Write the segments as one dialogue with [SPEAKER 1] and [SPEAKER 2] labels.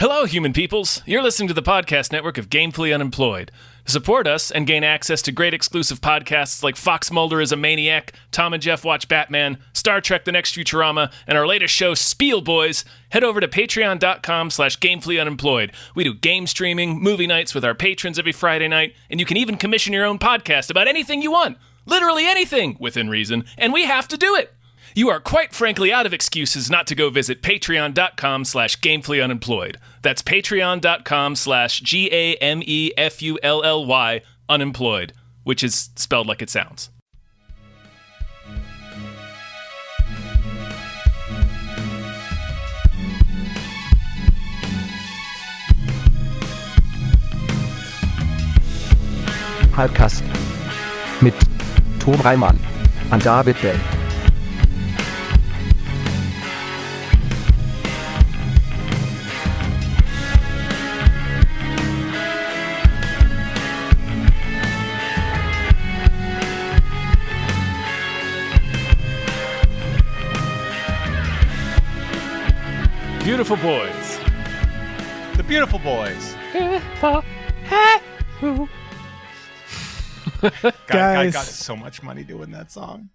[SPEAKER 1] Hello, human peoples. You're listening to the podcast network of Gamefully Unemployed. To support us and gain access to great exclusive podcasts like Fox Mulder is a Maniac, Tom and Jeff Watch Batman, Star Trek The Next Futurama, and our latest show, Spiel Boys, head over to patreon.com/gamefullyunemployed. We do game streaming, movie nights with our patrons every Friday night, and you can even commission your own podcast about anything you want. Literally anything, within reason, and we have to do it. You are quite frankly out of excuses not to go visit patreon.com/gamefullyunemployed. That's patreon.com/GAMEFULLY unemployed, which is spelled like it sounds.
[SPEAKER 2] Hypecast mit Tom Reimann und David Bell.
[SPEAKER 1] Beautiful boys.
[SPEAKER 3] The Beautiful Boys. Guy got so much money doing that song.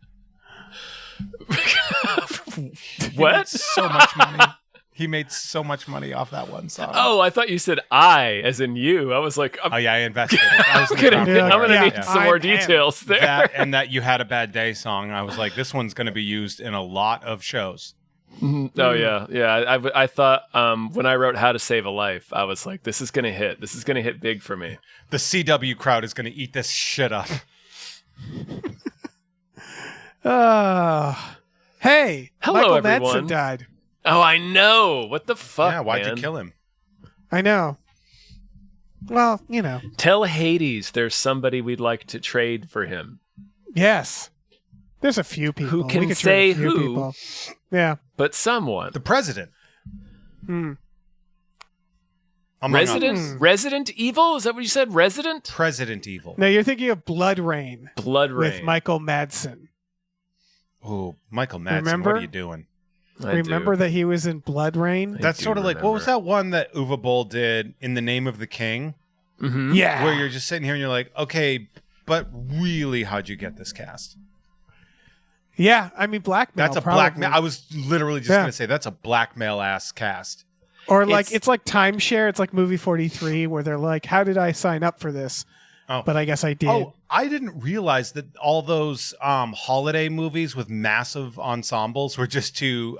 [SPEAKER 1] What?
[SPEAKER 3] So much money. He made so much money off that one song.
[SPEAKER 1] Oh, I thought you said I, as in you. I was like,
[SPEAKER 3] Oh yeah, I invested. I'm
[SPEAKER 1] gonna need some more details there.
[SPEAKER 3] That and that You Had a Bad Day song. I was like, this one's going to be used in a lot of shows.
[SPEAKER 1] Oh yeah. I thought when I wrote How to Save a Life, I was like, this is gonna hit. This is gonna hit big for me.
[SPEAKER 3] The CW crowd is going to eat this shit up.
[SPEAKER 4] Hey,
[SPEAKER 1] hello,
[SPEAKER 4] Michael
[SPEAKER 1] everyone.
[SPEAKER 4] Madsen died.
[SPEAKER 1] Oh, I know. What the fuck?
[SPEAKER 3] Yeah, why'd
[SPEAKER 1] man?
[SPEAKER 3] you kill him?
[SPEAKER 4] I know. Well, you know.
[SPEAKER 1] Tell Hades there's somebody we'd like to trade for him.
[SPEAKER 4] Yes. There's a few people.
[SPEAKER 1] Who can
[SPEAKER 4] we could
[SPEAKER 1] say
[SPEAKER 4] trade a few
[SPEAKER 1] who?
[SPEAKER 4] people. Yeah.
[SPEAKER 1] But someone.
[SPEAKER 3] The president.
[SPEAKER 1] Resident Evil? Is that what you said? Resident?
[SPEAKER 3] President Evil.
[SPEAKER 4] No, you're thinking of Blood Rain.
[SPEAKER 1] Blood Rain.
[SPEAKER 4] With Michael Madsen.
[SPEAKER 3] Oh, Michael Madsen,
[SPEAKER 4] Remember?
[SPEAKER 3] what are you doing?
[SPEAKER 4] Remember that he was in Blood Rain?
[SPEAKER 3] That's sort of like, what was that one that Uwe Boll did, In the Name of the King?
[SPEAKER 1] Mm-hmm.
[SPEAKER 4] Yeah.
[SPEAKER 3] Where you're just sitting here and you're like, okay, but really, how'd you get this cast?
[SPEAKER 4] Yeah, I mean, blackmail.
[SPEAKER 3] That's a
[SPEAKER 4] probably.
[SPEAKER 3] blackmail. I was literally just going to say, that's a blackmail-ass cast.
[SPEAKER 4] Or like, it's like timeshare. It's like Movie 43 where they're like, how did I sign up for this?
[SPEAKER 3] Oh.
[SPEAKER 4] But I guess I did.
[SPEAKER 3] Oh, I didn't realize that all those holiday movies with massive ensembles were just to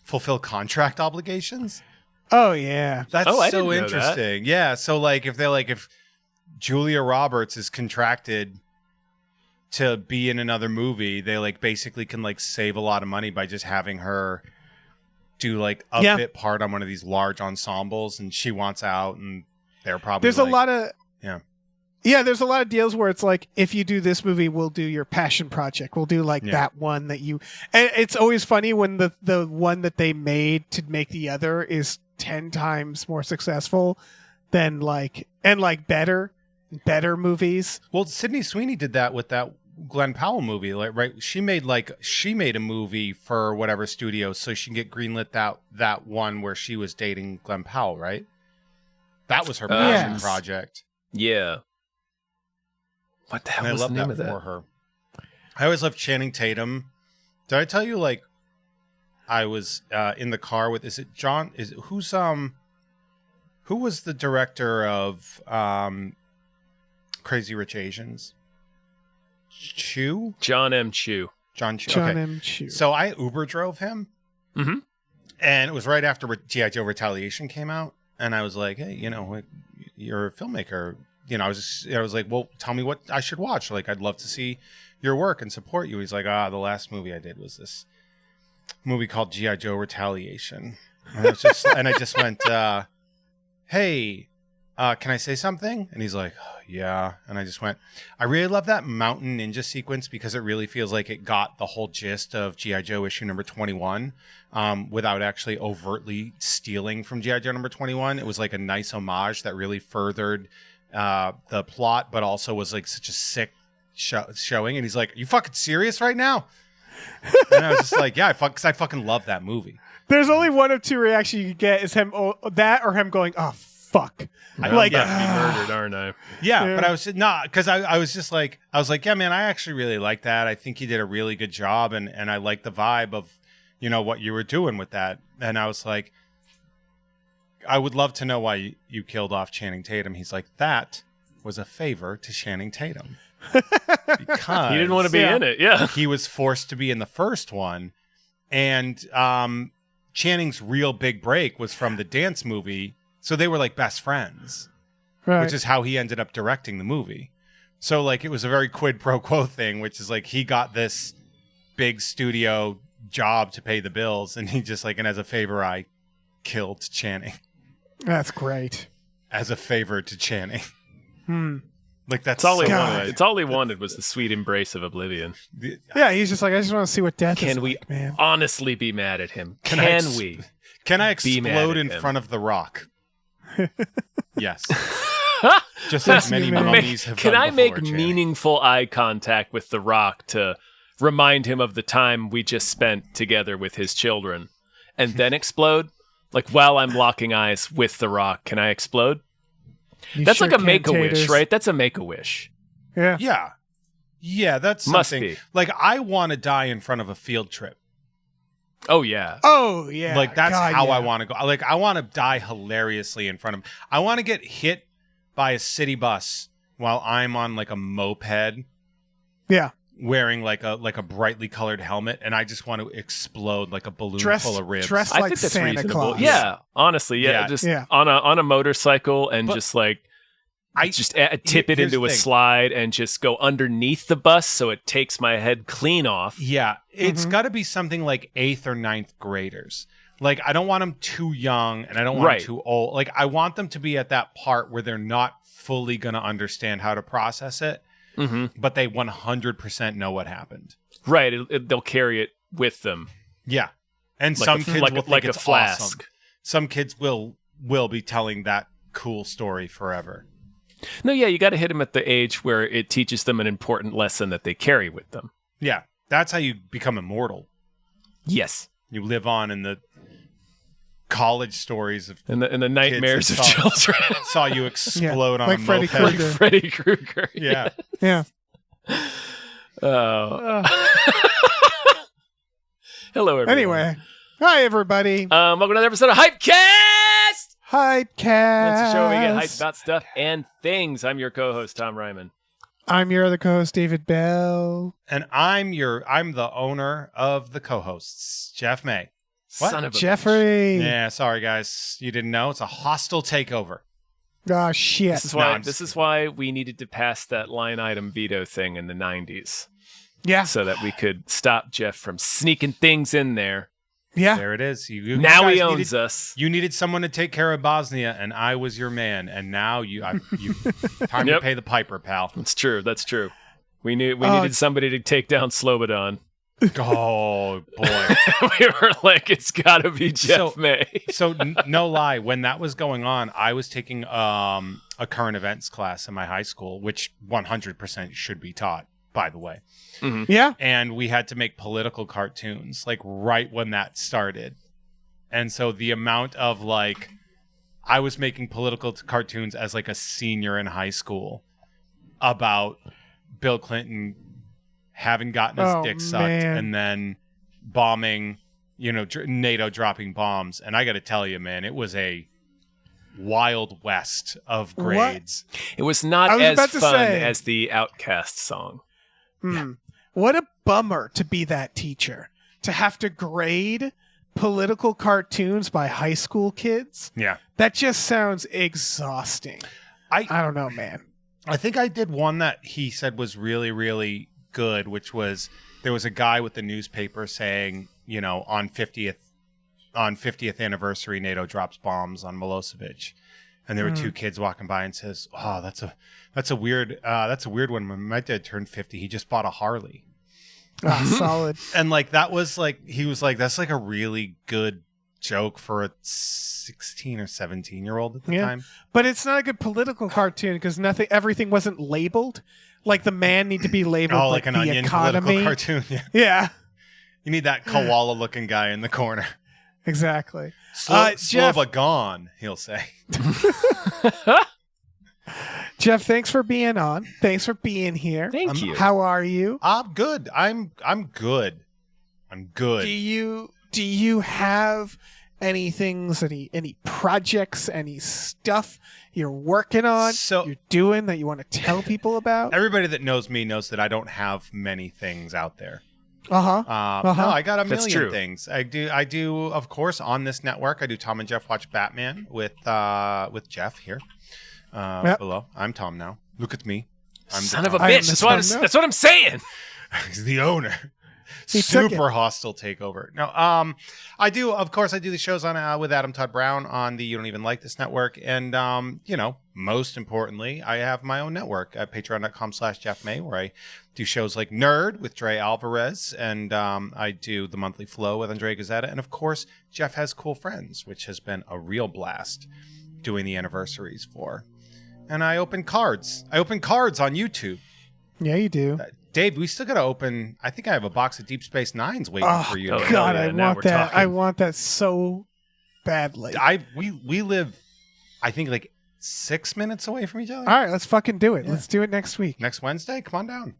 [SPEAKER 3] fulfill contract obligations.
[SPEAKER 4] Oh, yeah.
[SPEAKER 3] That's
[SPEAKER 1] I
[SPEAKER 3] so
[SPEAKER 1] didn't know
[SPEAKER 3] interesting. Yeah. So like if Julia Roberts is contracted to be in another movie, they like basically can like save a lot of money by just having her do like a bit part on one of these large ensembles, and she wants out, and they're probably
[SPEAKER 4] there's a lot of there's a lot of deals where it's like, if you do this movie, we'll do your passion project. We'll do like that one that you, and it's always funny when the one that they made to make the other is 10 times more successful than like, and like better movies.
[SPEAKER 3] Well, Sydney Sweeney did that with that Glenn Powell movie, like, right? She made a movie for whatever studio so she can get greenlit that one where she was dating Glenn Powell, right? That was her passion project.
[SPEAKER 1] Yeah. What the hell was the name of that?
[SPEAKER 3] For her. I always loved Channing Tatum. Did I tell you, like, I was in the car with, who was the director of Crazy Rich Asians? Chu?
[SPEAKER 1] John M. Chu.
[SPEAKER 4] John M. Chu.
[SPEAKER 3] So I Uber drove him.
[SPEAKER 1] Mm-hmm.
[SPEAKER 3] And it was right after G.I. Joe Retaliation came out. And I was like, hey, you're a filmmaker. I was like, well, tell me what I should watch. Like, I'd love to see your work and support you. He's like, the last movie I did was this movie called G.I. Joe Retaliation. And I just went, hey, can I say something? And he's like, yeah. And I just went, I really love that mountain ninja sequence because it really feels like it got the whole gist of G.I. Joe issue number 21 without actually overtly stealing from G.I. Joe number 21. It was like a nice homage that really furthered the plot, but also was like such a sick showing. And he's like, are you fucking serious right now? And I was just like, yeah, because I fucking love that movie.
[SPEAKER 4] There's only one of two reactions you get: is him that or him going, "Oh fuck."
[SPEAKER 1] I'm
[SPEAKER 4] Like,
[SPEAKER 1] about to be murdered, aren't I?
[SPEAKER 3] Yeah, but I was not because I was just like yeah, man, I actually really like that. I think you did a really good job, and I like the vibe of what you were doing with that. And I was like, I would love to know why you killed off Channing Tatum. He's like, that was a favor to Channing Tatum because
[SPEAKER 1] He didn't want to be in it. Yeah,
[SPEAKER 3] he was forced to be in the first one, and Channing's real big break was from the dance movie. So they were like best friends,
[SPEAKER 4] Right.
[SPEAKER 3] which is how he ended up directing the movie. So like it was a very quid pro quo thing, which is like he got this big studio job to pay the bills, and he just like, and as a favor, I killed Channing.
[SPEAKER 4] That's great.
[SPEAKER 3] As a favor to Channing. Like that's
[SPEAKER 1] it's all he
[SPEAKER 3] so
[SPEAKER 1] wanted.
[SPEAKER 3] good.
[SPEAKER 1] It's all he wanted was the sweet embrace of oblivion.
[SPEAKER 4] Yeah, he's just like, I just want to see what death is
[SPEAKER 1] Can we
[SPEAKER 4] like, man.
[SPEAKER 1] honestly be mad at him?
[SPEAKER 3] Can
[SPEAKER 1] we?
[SPEAKER 3] Can I
[SPEAKER 1] Be mad
[SPEAKER 3] explode
[SPEAKER 1] at
[SPEAKER 3] in
[SPEAKER 1] him?
[SPEAKER 3] front of The Rock? Yes. Just
[SPEAKER 4] Yes,
[SPEAKER 3] like many
[SPEAKER 4] you may.
[SPEAKER 3] mummies have
[SPEAKER 1] Can
[SPEAKER 3] done
[SPEAKER 1] I
[SPEAKER 3] before,
[SPEAKER 1] make
[SPEAKER 3] Channing.
[SPEAKER 1] meaningful eye contact with The Rock to remind him of the time we just spent together with his children and then explode? Like while I'm locking eyes with The Rock, can I explode?
[SPEAKER 4] You
[SPEAKER 1] That's
[SPEAKER 4] sure
[SPEAKER 1] like a
[SPEAKER 4] can,
[SPEAKER 1] make-a-wish,
[SPEAKER 4] taters.
[SPEAKER 1] right? That's a make-a-wish.
[SPEAKER 4] Yeah.
[SPEAKER 3] Yeah, that's
[SPEAKER 1] Must
[SPEAKER 3] something.
[SPEAKER 1] be.
[SPEAKER 3] Like I want to die in front of a field trip.
[SPEAKER 1] Oh, yeah.
[SPEAKER 4] Oh, yeah.
[SPEAKER 3] Like that's
[SPEAKER 4] God,
[SPEAKER 3] how
[SPEAKER 4] yeah.
[SPEAKER 3] I want to go. Like I want to die hilariously in front of. I want to get hit by a city bus while I'm on like a moped,
[SPEAKER 4] Yeah.
[SPEAKER 3] wearing like a brightly colored helmet, and I just want to explode like a balloon full of ribs.
[SPEAKER 4] dressed
[SPEAKER 1] I
[SPEAKER 4] like
[SPEAKER 1] think that's
[SPEAKER 4] Santa
[SPEAKER 1] reasonable.
[SPEAKER 4] Claus.
[SPEAKER 1] Yeah, honestly, yeah.
[SPEAKER 3] Yeah.
[SPEAKER 1] Just
[SPEAKER 4] Yeah.
[SPEAKER 1] on a motorcycle and
[SPEAKER 3] But
[SPEAKER 1] just like
[SPEAKER 3] I
[SPEAKER 1] just tip it
[SPEAKER 3] here's
[SPEAKER 1] into
[SPEAKER 3] the
[SPEAKER 1] a
[SPEAKER 3] thing.
[SPEAKER 1] slide and just go underneath the bus so it takes my head clean off.
[SPEAKER 3] Yeah, it's
[SPEAKER 4] Mhm.
[SPEAKER 3] got to be something like 8th or 9th graders. Like I don't want them too young, and I don't want
[SPEAKER 1] Right.
[SPEAKER 3] them too old. Like I want them to be at that part where they're not fully going to understand how to process it,
[SPEAKER 1] Hmm.
[SPEAKER 3] but they 100% know what happened.
[SPEAKER 1] Right, they'll carry it with them
[SPEAKER 3] Yeah, and
[SPEAKER 1] like
[SPEAKER 3] some
[SPEAKER 1] a,
[SPEAKER 3] kids
[SPEAKER 1] like,
[SPEAKER 3] will think
[SPEAKER 1] like a
[SPEAKER 3] it's
[SPEAKER 1] flask.
[SPEAKER 3] awesome. Some kids will be telling that cool story forever.
[SPEAKER 1] No, yeah, you got to hit them at the age where it teaches them an important lesson that they carry with them.
[SPEAKER 3] Yeah, that's how you become immortal.
[SPEAKER 1] Yes,
[SPEAKER 3] You live on in the college stories of
[SPEAKER 1] and the nightmares of
[SPEAKER 3] that saw-
[SPEAKER 1] children.
[SPEAKER 3] saw you explode on
[SPEAKER 4] like
[SPEAKER 3] a
[SPEAKER 4] Freddy
[SPEAKER 3] moped.
[SPEAKER 4] Krueger.
[SPEAKER 1] Freddy Krueger.
[SPEAKER 3] Yeah.
[SPEAKER 4] Yeah.
[SPEAKER 1] Oh. Hello, everyone.
[SPEAKER 4] Anyway. Hi, everybody.
[SPEAKER 1] welcome to another episode of Hypecast.
[SPEAKER 4] Hypecast.
[SPEAKER 1] That's the show where we get hyped about stuff and things. I'm your co-host Tom Ryman.
[SPEAKER 4] I'm your other co-host, David Bell.
[SPEAKER 3] And I'm the owner of the co-hosts, Jeff May. What?
[SPEAKER 1] Son of a
[SPEAKER 4] Jeffrey.
[SPEAKER 3] Yeah, sorry guys, you didn't know it's a hostile takeover.
[SPEAKER 4] Oh, shit.
[SPEAKER 1] This is why.
[SPEAKER 3] I'm
[SPEAKER 1] This
[SPEAKER 3] just
[SPEAKER 1] is why we needed to pass that line item veto thing in the '90s,
[SPEAKER 4] Yeah.
[SPEAKER 1] so that we could stop Jeff from sneaking things in there.
[SPEAKER 4] Yeah.
[SPEAKER 3] There it is. You
[SPEAKER 1] Now
[SPEAKER 3] guys
[SPEAKER 1] he owns us.
[SPEAKER 3] You needed someone to take care of Bosnia, and I was your man. And now you time to
[SPEAKER 1] Yep.
[SPEAKER 3] pay the piper, pal.
[SPEAKER 1] That's true. That's true. We needed somebody to take down Slobodan.
[SPEAKER 3] Oh boy.
[SPEAKER 1] We were like, it's got to be Jeff May.
[SPEAKER 3] So no lie, when that was going on, I was taking a current events class in my high school, which 100% should be taught, by the way.
[SPEAKER 4] Yeah.
[SPEAKER 3] And we had to make political cartoons like right when that started. And so the amount of like I was making political cartoons as like a senior in high school about Bill Clinton having gotten his
[SPEAKER 4] Oh,
[SPEAKER 3] dick sucked
[SPEAKER 4] man.
[SPEAKER 3] and then bombing, NATO dropping bombs. And I got to tell you, man, it was a wild west of
[SPEAKER 4] What?
[SPEAKER 3] grades.
[SPEAKER 1] It was not
[SPEAKER 4] I was
[SPEAKER 1] as
[SPEAKER 4] about to
[SPEAKER 1] fun
[SPEAKER 4] say.
[SPEAKER 1] as the Outcast song.
[SPEAKER 4] What a bummer to be that teacher. To have to grade political cartoons by high school kids.
[SPEAKER 3] Yeah.
[SPEAKER 4] That just sounds exhausting. I don't know, man.
[SPEAKER 3] I think I did one that he said was really, really good, which was there was a guy with the newspaper saying, on 50th anniversary, NATO drops bombs on Milosevic. And there were two kids walking by and says, "Oh, that's a weird one. When my dad turned 50, he just bought a Harley."
[SPEAKER 4] Solid.
[SPEAKER 3] And like that was like he was like, that's like a really good joke for a 16 or 17-year-old at the
[SPEAKER 4] Yeah.
[SPEAKER 3] time.
[SPEAKER 4] But it's not a good political cartoon because everything wasn't labeled. Like the man need to be labeled
[SPEAKER 3] Oh,
[SPEAKER 4] like
[SPEAKER 3] like an
[SPEAKER 4] the
[SPEAKER 3] onion
[SPEAKER 4] economy.
[SPEAKER 3] political cartoon. Yeah.
[SPEAKER 4] Yeah.
[SPEAKER 3] You need that koala looking guy in the corner.
[SPEAKER 4] Exactly.
[SPEAKER 3] Slow
[SPEAKER 4] Jeff,
[SPEAKER 3] but gone, he'll say.
[SPEAKER 4] Jeff, thanks for being on. Thanks for being here.
[SPEAKER 1] Thank you.
[SPEAKER 4] How are you?
[SPEAKER 3] I'm good. I'm good. I'm good.
[SPEAKER 4] Do you have any things, any projects, any stuff you're working on, you're doing that you want to tell people about?
[SPEAKER 3] Everybody that knows me knows that I don't have many things out there. No, I got a million things. I do, of course, on this network. I do Tom and Jeff Watch Batman with Jeff here below. I'm Tom now. Look at me. I'm
[SPEAKER 1] Son of a bitch. That's what I'm saying.
[SPEAKER 3] He's the owner.
[SPEAKER 4] He
[SPEAKER 3] Super hostile takeover. No, I do. Of course, I do the shows on with Adam Todd Brown on the You Don't Even Like This network, and most importantly, I have my own network at Patreon.com/JeffMay, where I do shows like Nerd with Dre Alvarez, and I do the Monthly Flow with Andre Gazzetta, and of course, Jeff Has Cool Friends, which has been a real blast doing the anniversaries for. And I open cards. I open cards on YouTube.
[SPEAKER 4] Yeah, you do.
[SPEAKER 3] Dave, we still got to open. I think I have a box of Deep Space Nines waiting for you.
[SPEAKER 4] God, I want that. Talking. I want that so badly.
[SPEAKER 3] We live, I think, like 6 minutes away from each other.
[SPEAKER 4] All right, let's fucking do it. Yeah. Let's do it next week.
[SPEAKER 3] Next Wednesday? Come on down.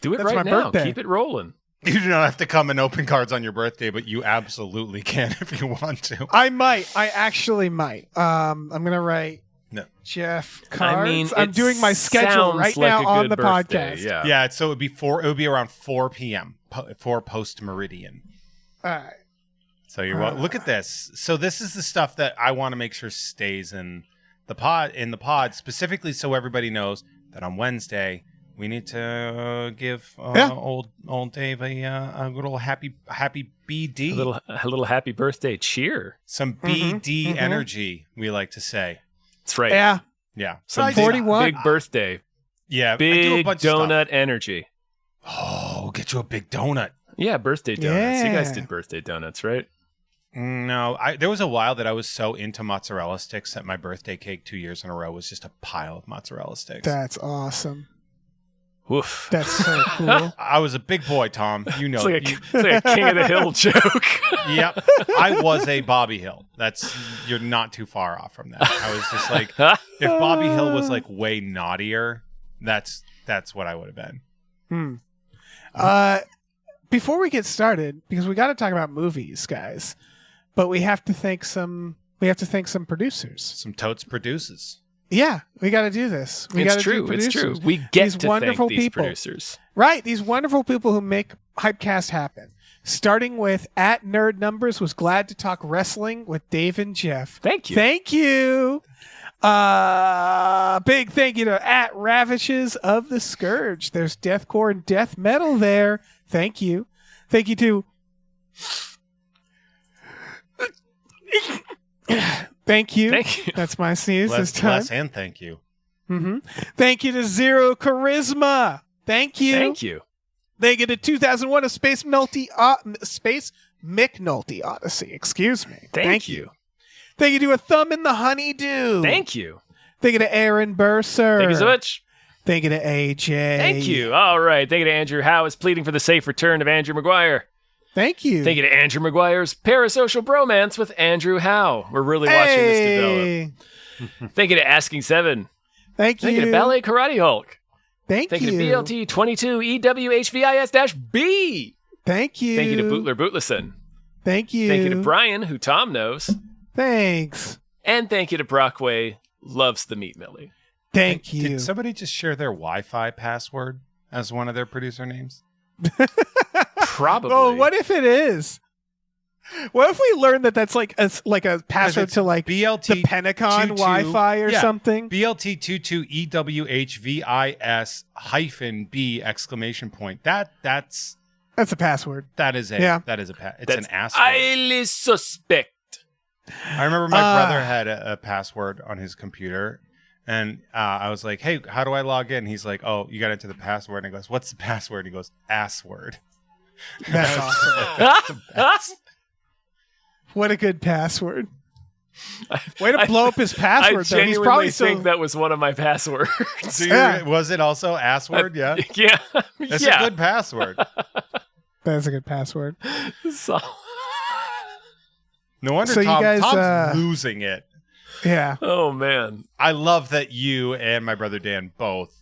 [SPEAKER 1] Do it
[SPEAKER 4] That's
[SPEAKER 1] right
[SPEAKER 4] my
[SPEAKER 1] now.
[SPEAKER 4] Birthday.
[SPEAKER 1] Keep it rolling.
[SPEAKER 3] You do not have to come and open cards on your birthday, but you absolutely can if you want to.
[SPEAKER 4] I might. I actually might. I'm gonna write.
[SPEAKER 3] No.
[SPEAKER 4] Jeff cards.
[SPEAKER 1] I mean,
[SPEAKER 4] I'm doing my schedule right now on the
[SPEAKER 1] birthday.
[SPEAKER 4] podcast.
[SPEAKER 3] Yeah. So it would be around 4 p.m. 4 post meridian.
[SPEAKER 4] All right.
[SPEAKER 3] So you're look at this. So this is the stuff that I want to make sure stays in the pod specifically, so everybody knows that on Wednesday we need to give old Dave a little happy BD,
[SPEAKER 1] a little happy birthday cheer,
[SPEAKER 3] some BD energy. We like to say.
[SPEAKER 1] That's right.
[SPEAKER 4] Yeah.
[SPEAKER 1] Some
[SPEAKER 4] 41.
[SPEAKER 1] big birthday.
[SPEAKER 3] Yeah.
[SPEAKER 1] Big
[SPEAKER 3] I do a bunch
[SPEAKER 1] donut
[SPEAKER 3] of stuff.
[SPEAKER 1] Energy.
[SPEAKER 3] Oh, get you a big donut.
[SPEAKER 1] Yeah, birthday donuts.
[SPEAKER 4] Yeah.
[SPEAKER 1] You guys did birthday donuts, right?
[SPEAKER 3] No, there was a while that I was so into mozzarella sticks that my birthday cake 2 years in a row was just a pile of mozzarella sticks.
[SPEAKER 4] That's awesome.
[SPEAKER 1] Woof.
[SPEAKER 4] That's so cool.
[SPEAKER 3] I was a big boy, Tom. You know.
[SPEAKER 1] It's like a King of the Hill joke.
[SPEAKER 3] Yep. I was a Bobby Hill. You're not too far off from that. I was just like, if Bobby Hill was like way naughtier, that's what I would have been.
[SPEAKER 4] Before we get started, because we got to talk about movies, guys, but we have to thank some producers.
[SPEAKER 3] Some totes produces.
[SPEAKER 4] Yeah, we got to do this.
[SPEAKER 1] It's true. We get these to
[SPEAKER 4] wonderful
[SPEAKER 1] thank these
[SPEAKER 4] people.
[SPEAKER 1] producers.
[SPEAKER 4] Right, these wonderful people who make Hypecast happen. Starting with @NerdNumbers was glad to talk wrestling with Dave and Jeff.
[SPEAKER 1] Thank you.
[SPEAKER 4] Thank you. Big thank you to @Ravishes of the Scourge. There's deathcore and death metal there. Thank you. Thank you to Thank you. That's my sneeze this time.
[SPEAKER 3] Bless and thank you.
[SPEAKER 4] Mm-hmm. Thank you to Zero Charisma. Thank you.
[SPEAKER 1] Thank you.
[SPEAKER 4] They get a 2001 A Space McNulty Odyssey. Excuse me.
[SPEAKER 1] Thank you.
[SPEAKER 4] Thank you to A Thumb in the Honeydew.
[SPEAKER 1] Thank you.
[SPEAKER 4] Thank you to Aaron Burser.
[SPEAKER 1] Thank you so much.
[SPEAKER 4] Thank you to AJ.
[SPEAKER 1] Thank you. All right. Thank you to Andrew Howe is pleading for the safe return of Andrew Maguire.
[SPEAKER 4] Thank you.
[SPEAKER 1] Thank you to Andrew Maguire's Parasocial Bromance with Andrew Howe. We're really watching this develop. Thank you to Asking Seven.
[SPEAKER 4] Thank you.
[SPEAKER 1] Thank you to Ballet Karate Hulk.
[SPEAKER 4] Thank you.
[SPEAKER 1] Thank you to BLT22 EWHVIS-B.
[SPEAKER 4] Thank you.
[SPEAKER 1] Thank you to Bootler Bootlesson.
[SPEAKER 4] Thank you.
[SPEAKER 1] Thank you to Brian, who Tom knows.
[SPEAKER 4] Thanks.
[SPEAKER 1] And thank you to Brockway, loves the meat Millie.
[SPEAKER 4] Thank you.
[SPEAKER 3] Did somebody just share their Wi-Fi password as one of their producer names?
[SPEAKER 1] Probably.
[SPEAKER 4] Oh, what if it is? What if we learn that that's like a password to like
[SPEAKER 3] BLT
[SPEAKER 4] the Pentagon Wi-Fi or something?
[SPEAKER 3] BLT22 EWHVIS-B exclamation point. That's
[SPEAKER 4] a password.
[SPEAKER 3] It's an assword.
[SPEAKER 1] Highly suspect.
[SPEAKER 3] I remember my brother had a password on his computer, and I was like, "Hey, how do I log in?" He's like, "Oh, you got into the password." And he goes, "What's the password?" And he goes, "Assword."
[SPEAKER 4] That's awesome.
[SPEAKER 3] That's the best.
[SPEAKER 4] What a good password. Way to blow up his password,
[SPEAKER 1] I
[SPEAKER 4] though. He's probably
[SPEAKER 1] think that was one of my passwords.
[SPEAKER 3] Was it also assword? Yeah.
[SPEAKER 1] Yeah.
[SPEAKER 3] It's a good password.
[SPEAKER 4] That's a good password.
[SPEAKER 1] So...
[SPEAKER 3] No wonder
[SPEAKER 4] So you guys,
[SPEAKER 3] Tom's losing it.
[SPEAKER 4] Yeah.
[SPEAKER 1] Oh man.
[SPEAKER 3] I love that you and my brother Dan both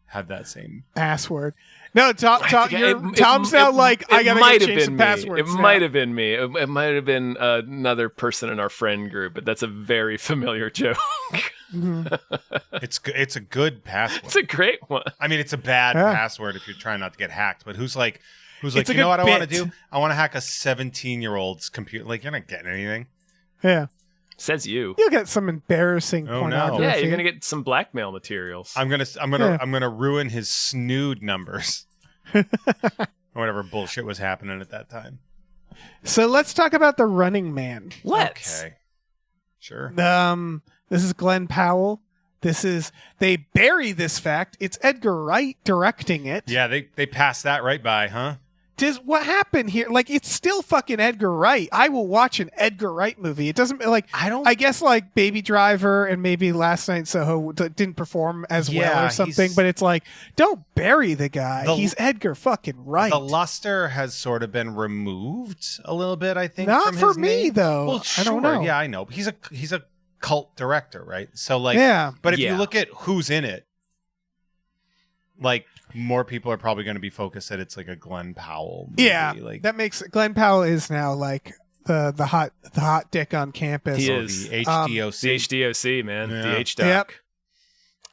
[SPEAKER 3] have that same
[SPEAKER 4] Ass word. No, Tom's now like, I gotta
[SPEAKER 1] might have
[SPEAKER 4] change
[SPEAKER 1] been
[SPEAKER 4] the
[SPEAKER 1] me.
[SPEAKER 4] passwords.
[SPEAKER 1] It might have been me. It might have been another person in our friend group, but that's a very familiar joke.
[SPEAKER 3] It's a good password.
[SPEAKER 1] It's a great one.
[SPEAKER 3] I mean, it's a bad password if you're trying not to get hacked. But who's like, you know what I want to do? I want to hack a 17-year-old's computer. Like, you're not getting anything.
[SPEAKER 4] Yeah.
[SPEAKER 1] Says you.
[SPEAKER 4] You'll get some embarrassing pornography.
[SPEAKER 1] Yeah, you're gonna get some blackmail materials.
[SPEAKER 3] I'm gonna ruin his snood numbers. Or whatever bullshit was happening at that time.
[SPEAKER 4] So let's talk about the Running Man.
[SPEAKER 1] Let's.
[SPEAKER 3] Okay. Sure.
[SPEAKER 4] This is Glenn Powell. They bury this fact. It's Edgar Wright directing it.
[SPEAKER 3] Yeah, they passed that right by, huh?
[SPEAKER 4] What happened here? Like, it's still fucking Edgar Wright. I will watch an Edgar Wright movie. It doesn't like. I guess like Baby Driver and maybe Last Night in Soho didn't perform as well or something. But it's like, don't bury the guy. He's Edgar fucking Wright.
[SPEAKER 3] The luster has sort of been removed a little bit. I think
[SPEAKER 4] not
[SPEAKER 3] from
[SPEAKER 4] for
[SPEAKER 3] his
[SPEAKER 4] me
[SPEAKER 3] name.
[SPEAKER 4] though.
[SPEAKER 3] Well, sure.
[SPEAKER 4] I don't know.
[SPEAKER 3] Yeah, I know. He's a cult director, right? So like, But if you look at who's in it, like. More people are probably going to be focused that it's like a Glenn Powell movie.
[SPEAKER 4] Yeah,
[SPEAKER 3] like,
[SPEAKER 4] that makes Glenn Powell is now like the hot dick on campus.
[SPEAKER 1] He is
[SPEAKER 3] the HDOC.
[SPEAKER 1] The HDOC, man.
[SPEAKER 3] Yeah.
[SPEAKER 1] The H-Doc.
[SPEAKER 4] Yep.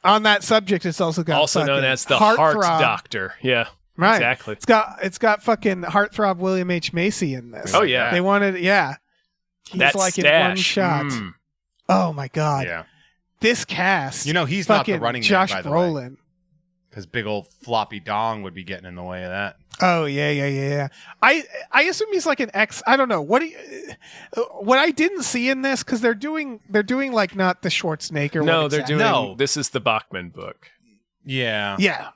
[SPEAKER 4] On that subject, it's also got
[SPEAKER 1] Also known as the Heart Doctor. Yeah,
[SPEAKER 4] right.
[SPEAKER 1] Exactly.
[SPEAKER 4] It's got fucking heartthrob William H. Macy in this.
[SPEAKER 1] Oh yeah.
[SPEAKER 4] They wanted He's
[SPEAKER 1] that
[SPEAKER 4] like
[SPEAKER 1] stash.
[SPEAKER 4] in one shot. Oh my god.
[SPEAKER 3] Yeah.
[SPEAKER 4] This cast.
[SPEAKER 3] You know he's not the running
[SPEAKER 4] Josh
[SPEAKER 3] man, by
[SPEAKER 4] Brolin.
[SPEAKER 3] the way. Because big old floppy dong would be getting in the way of that.
[SPEAKER 4] Oh yeah. I assume he's like an ex. I don't know what I didn't see in this because they're doing like not the Schwarzenegger.
[SPEAKER 1] No,
[SPEAKER 4] one
[SPEAKER 1] they're
[SPEAKER 4] exactly.
[SPEAKER 1] doing.
[SPEAKER 3] No.
[SPEAKER 1] This is the Bachman book.
[SPEAKER 3] Yeah.
[SPEAKER 4] Yeah.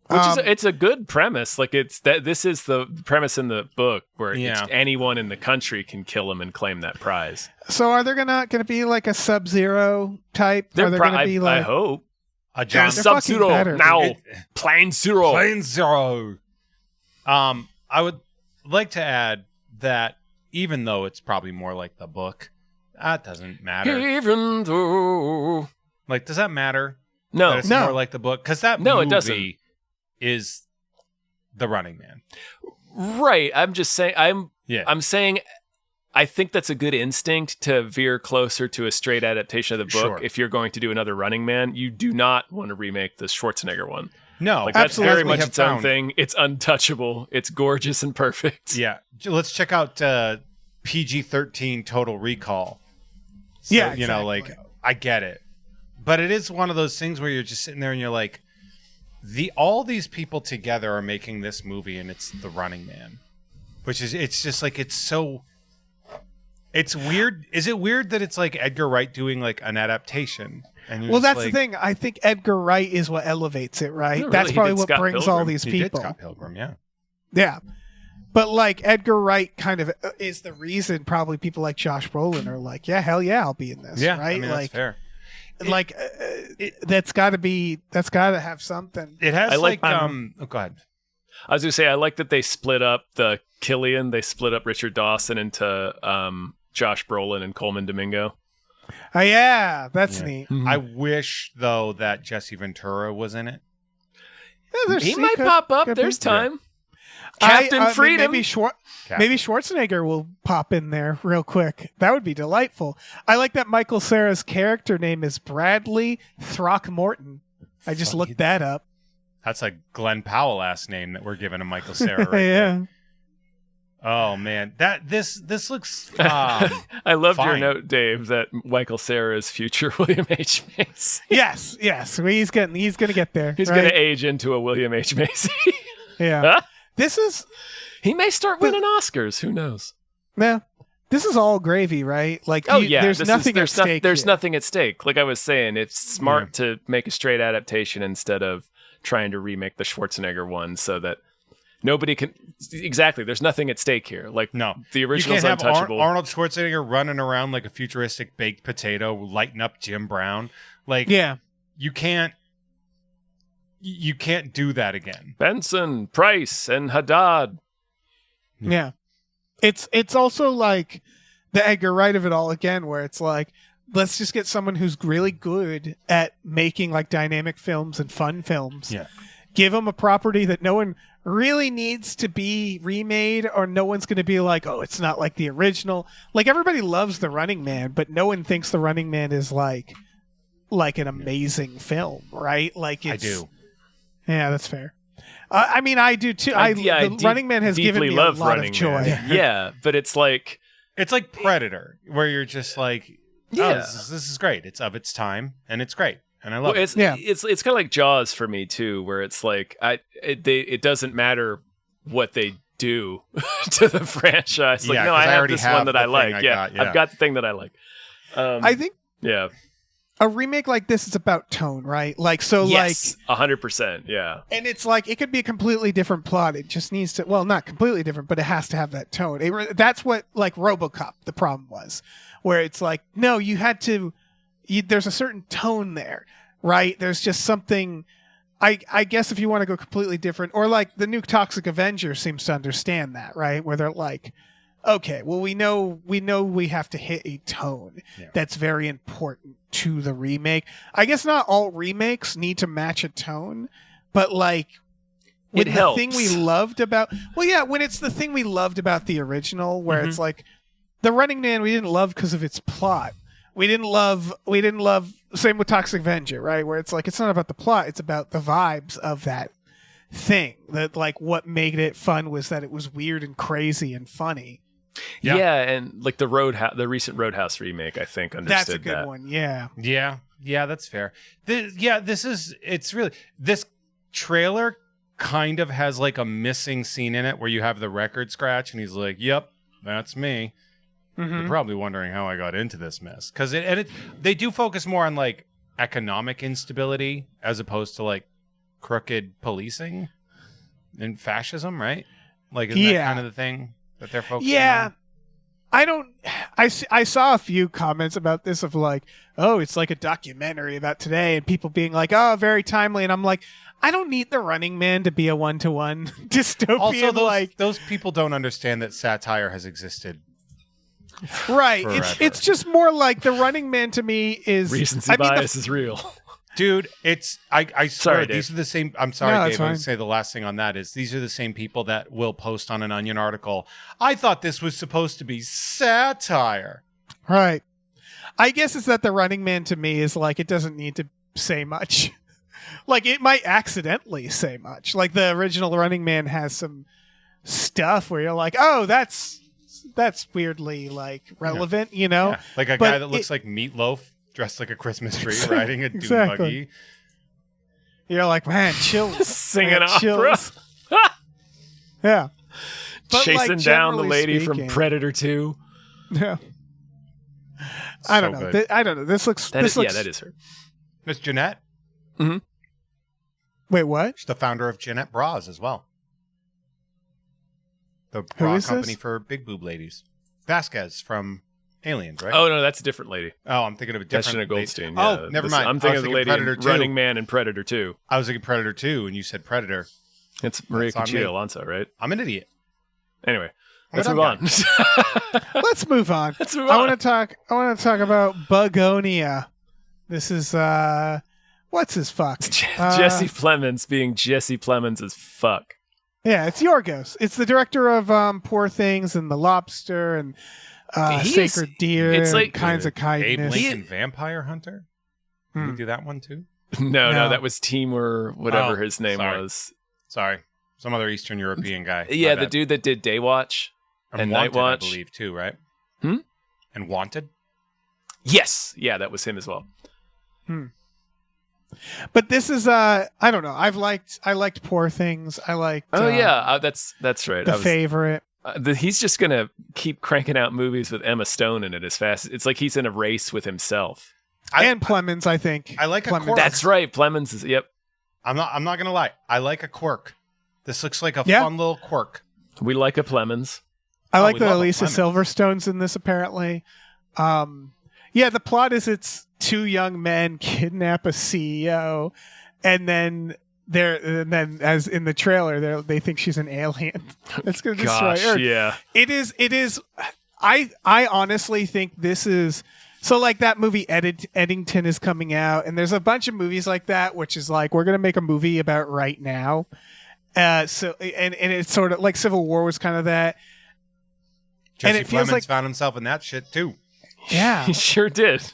[SPEAKER 1] Which is it's a good premise. Like this is the premise in the book where anyone in the country can kill him and claim that prize.
[SPEAKER 4] So are there gonna be like a Sub-Zero type? Are there gonna be like?
[SPEAKER 1] I hope.
[SPEAKER 3] A John
[SPEAKER 1] Sub-Zero
[SPEAKER 4] better.
[SPEAKER 1] now. Plain Zero.
[SPEAKER 3] Plain Zero. I would like to add that even though it's probably more like the book, that doesn't matter.
[SPEAKER 1] Even though,
[SPEAKER 3] like, does that matter?
[SPEAKER 1] No,
[SPEAKER 3] that it's more like the book because that movie
[SPEAKER 1] it doesn't.
[SPEAKER 3] Is the Running Man,
[SPEAKER 1] right? I'm just saying. I'm saying. I think that's a good instinct to veer closer to a straight adaptation of the book.
[SPEAKER 3] Sure.
[SPEAKER 1] If you're going to do another Running Man, you do not want to remake the Schwarzenegger one.
[SPEAKER 3] No,
[SPEAKER 1] like, that's very much its own
[SPEAKER 3] found.
[SPEAKER 1] thing. It's untouchable. It's gorgeous and perfect.
[SPEAKER 3] Yeah, let's check out PG-13 Total Recall. So,
[SPEAKER 4] yeah,
[SPEAKER 3] you know, like I get it, but it is one of those things where you're just sitting there and you're like, all these people together are making this movie, and it's the Running Man, it's just like it's so. It's weird. Is it weird that it's like Edgar Wright doing like an adaptation? And
[SPEAKER 4] well, that's the thing. I think Edgar Wright is what elevates it, right?
[SPEAKER 1] Really,
[SPEAKER 4] that's probably what
[SPEAKER 1] Scott
[SPEAKER 4] brings
[SPEAKER 1] Pilgrim.
[SPEAKER 4] all these
[SPEAKER 3] He
[SPEAKER 4] people.
[SPEAKER 3] did Scott Pilgrim, yeah.
[SPEAKER 4] Yeah. But like Edgar Wright kind of is the reason probably people like Josh Brolin are like, yeah, hell yeah, I'll be in this.
[SPEAKER 3] Yeah,
[SPEAKER 4] right?
[SPEAKER 3] I mean,
[SPEAKER 4] like,
[SPEAKER 3] that's fair.
[SPEAKER 4] That's got to have something.
[SPEAKER 3] It has
[SPEAKER 1] go
[SPEAKER 3] ahead.
[SPEAKER 1] I was gonna say I like that they split up the Killian. They split up Richard Dawson into Josh Brolin and Coleman Domingo.
[SPEAKER 4] Oh yeah, that's neat.
[SPEAKER 1] Mm-hmm.
[SPEAKER 3] I wish though that Jesse Ventura was in it.
[SPEAKER 4] Yeah,
[SPEAKER 1] he might pop up. There's time. Captain Freedom.
[SPEAKER 4] Maybe Schwarzenegger will pop in there real quick. That would be delightful. I like that Michael Cera's character name is Bradley Throckmorton. I just looked that up.
[SPEAKER 3] That's a Glenn Powell last name that we're giving to Michael Cera right
[SPEAKER 4] yeah.
[SPEAKER 3] there. Oh man, this looks.
[SPEAKER 1] I loved your
[SPEAKER 3] fine.
[SPEAKER 1] note, Dave, that Michael Cera is future William H. Macy.
[SPEAKER 4] Yes. He's gonna get there.
[SPEAKER 1] He's
[SPEAKER 4] right?
[SPEAKER 1] gonna age into a William H. Macy.
[SPEAKER 4] Yeah. This is.
[SPEAKER 1] He may start winning Oscars. Who knows?
[SPEAKER 4] Yeah. This is all gravy, right? Like, there's nothing at stake.
[SPEAKER 1] There's nothing at stake. Like I was saying, it's smart to make a straight adaptation instead of trying to remake the Schwarzenegger one, so that nobody can. Exactly. There's nothing at stake here. Like,
[SPEAKER 3] No,
[SPEAKER 1] the original's
[SPEAKER 3] you can't have
[SPEAKER 1] untouchable.
[SPEAKER 3] Arnold Schwarzenegger running around like a futuristic baked potato, lighting up Jim Brown. Like,
[SPEAKER 4] Yeah.
[SPEAKER 3] you can't do that again.
[SPEAKER 1] Benson, Price, and Haddad.
[SPEAKER 4] Yeah. It's also like the Edgar Wright of it all again, where it's like, let's just get someone who's really good at making like dynamic films and fun films.
[SPEAKER 3] Yeah.
[SPEAKER 4] Give them a property that no one really needs to be remade, or no one's going to be like, oh, it's not like the original. Like, everybody loves The Running Man, but no one thinks The Running Man is like an amazing film, right? Like, it's,
[SPEAKER 3] I do.
[SPEAKER 4] Yeah, that's fair. I mean, I do too. Running Man has given me a lot of joy.
[SPEAKER 1] Yeah, but it's like
[SPEAKER 3] Predator, where you're just like, this is great. It's of its time, and it's great, and I love it.
[SPEAKER 1] It's kind of like Jaws for me too, where it's like it doesn't matter what they do to the franchise. Like, no, I have this one that I like. I've got the thing that I like.
[SPEAKER 4] I think.
[SPEAKER 1] Yeah.
[SPEAKER 4] A remake like this is about tone, right? Like, so,
[SPEAKER 1] yes, 100%, yeah.
[SPEAKER 4] And it's like, it could be a completely different plot. It just needs to, well, not completely different, but it has to have that tone. That's what, like, RoboCop, the problem was, where it's like, no, you had to, there's a certain tone there, right? There's just something, I guess if you want to go completely different, or like the new Toxic Avenger seems to understand that, right? Where they're like, okay, well, we know we have to hit a tone that's very important to the remake. I guess not all remakes need to match a tone, but like when the thing we loved about, when it's the thing we loved about the original, where it's like The Running Man we didn't love because of its plot. We didn't love same with Toxic Avenger, right? Where it's like, it's not about the plot, it's about the vibes of that thing. That like what made it fun was that it was weird and crazy and funny.
[SPEAKER 1] Yeah, and like the recent Roadhouse remake, I think understood that.
[SPEAKER 4] That's a good one. Yeah,
[SPEAKER 3] that's fair. This trailer kind of has like a missing scene in it where you have the record scratch, and he's like, "Yep, that's me." Mm-hmm. You're probably wondering how I got into this mess, because they do focus more on like economic instability as opposed to like crooked policing and fascism, right? Like, isn't that kind of the thing that they're focusing on?
[SPEAKER 4] I saw a few comments about this of like, oh, it's like a documentary about today, and people being like, oh, very timely, and I'm like, I don't need The Running Man to be a one-to-one dystopian.
[SPEAKER 3] Also, those people don't understand that satire has existed.
[SPEAKER 4] Right. It's just more like The Running Man to me is
[SPEAKER 1] recency bias is real.
[SPEAKER 3] Dude, I swear, these are the same. I'm sorry, Dave. I would say the last thing on that is these are the same people that will post on an Onion article, I thought this was supposed to be satire.
[SPEAKER 4] Right. I guess it's that The Running Man to me is like, it doesn't need to say much. Like, it might accidentally say much. Like, the original Running Man has some stuff where you're like, oh, that's weirdly like relevant, you know?
[SPEAKER 3] Yeah. Like a guy that looks like Meatloaf dressed like a Christmas tree, riding a dune buggy.
[SPEAKER 4] You're like, man, chills.
[SPEAKER 1] Singing opera.
[SPEAKER 4] Yeah. But
[SPEAKER 1] chasing down the lady from Predator 2.
[SPEAKER 4] Yeah. I don't know. I don't know. This looks...
[SPEAKER 1] Yeah, that is her.
[SPEAKER 3] Miss Jeanette?
[SPEAKER 1] Mm-hmm.
[SPEAKER 4] Wait, what?
[SPEAKER 3] She's the founder of Jeanette Bras as well. The bra company for big boob ladies. Vasquez from Aliens, right?
[SPEAKER 1] Oh, no, that's a different lady.
[SPEAKER 3] Oh, I'm thinking of a different...
[SPEAKER 1] That's Jenna Goldstein.
[SPEAKER 3] Oh, never mind.
[SPEAKER 1] I'm thinking of the lady in Running Man and Predator 2.
[SPEAKER 3] I was thinking Predator 2, and you said Predator.
[SPEAKER 1] It's Maria Conchita Alonso, right?
[SPEAKER 3] I'm an idiot.
[SPEAKER 1] Anyway, let's move on.
[SPEAKER 4] Let's move on. I want to talk about Bugonia. This is what's his fuck?
[SPEAKER 1] Jesse Plemons being Jesse Plemons as fuck.
[SPEAKER 4] Yeah, it's Yorgos. It's the director of Poor Things and The Lobster and Sacred Deer. It's like Kinds of Kindness.
[SPEAKER 3] Abe Lincoln Vampire Hunter. Did we do that one too?
[SPEAKER 1] No, that was Timur, whatever his name was.
[SPEAKER 3] Sorry, some other Eastern European guy.
[SPEAKER 1] Yeah, the dude that did Daywatch and
[SPEAKER 3] Wanted,
[SPEAKER 1] Night Watch,
[SPEAKER 3] I believe, too, right? And Wanted.
[SPEAKER 1] Yes, yeah, that was him as well.
[SPEAKER 4] But this is I don't know. I liked Poor Things. I liked.
[SPEAKER 1] That's right.
[SPEAKER 4] The Favorite.
[SPEAKER 1] He's just gonna keep cranking out movies with Emma Stone in it as fast. It's like he's in a race with himself.
[SPEAKER 4] And Plemons, I think.
[SPEAKER 3] I like
[SPEAKER 4] Plemons.
[SPEAKER 3] a quirk.
[SPEAKER 1] That's right. Plemons is. Yep.
[SPEAKER 3] I'm not gonna lie. I like a quirk. This looks like a fun little quirk.
[SPEAKER 1] We like a Plemons.
[SPEAKER 4] I like that Alicia Silverstone's in this, apparently. The plot is it's two young men kidnap a CEO, and then and then as in the trailer, they think she's an alien that's going to destroy Earth.
[SPEAKER 1] Yeah.
[SPEAKER 4] It is. I honestly think this is. So like that movie Eddington is coming out, and there's a bunch of movies like that, which is like we're gonna make a movie about right now. So and it's sort of like Civil War was kind of that.
[SPEAKER 3] Jesse
[SPEAKER 4] and it feels
[SPEAKER 3] Plemons
[SPEAKER 4] like
[SPEAKER 3] found himself in that shit too.
[SPEAKER 4] Yeah,
[SPEAKER 1] He sure did.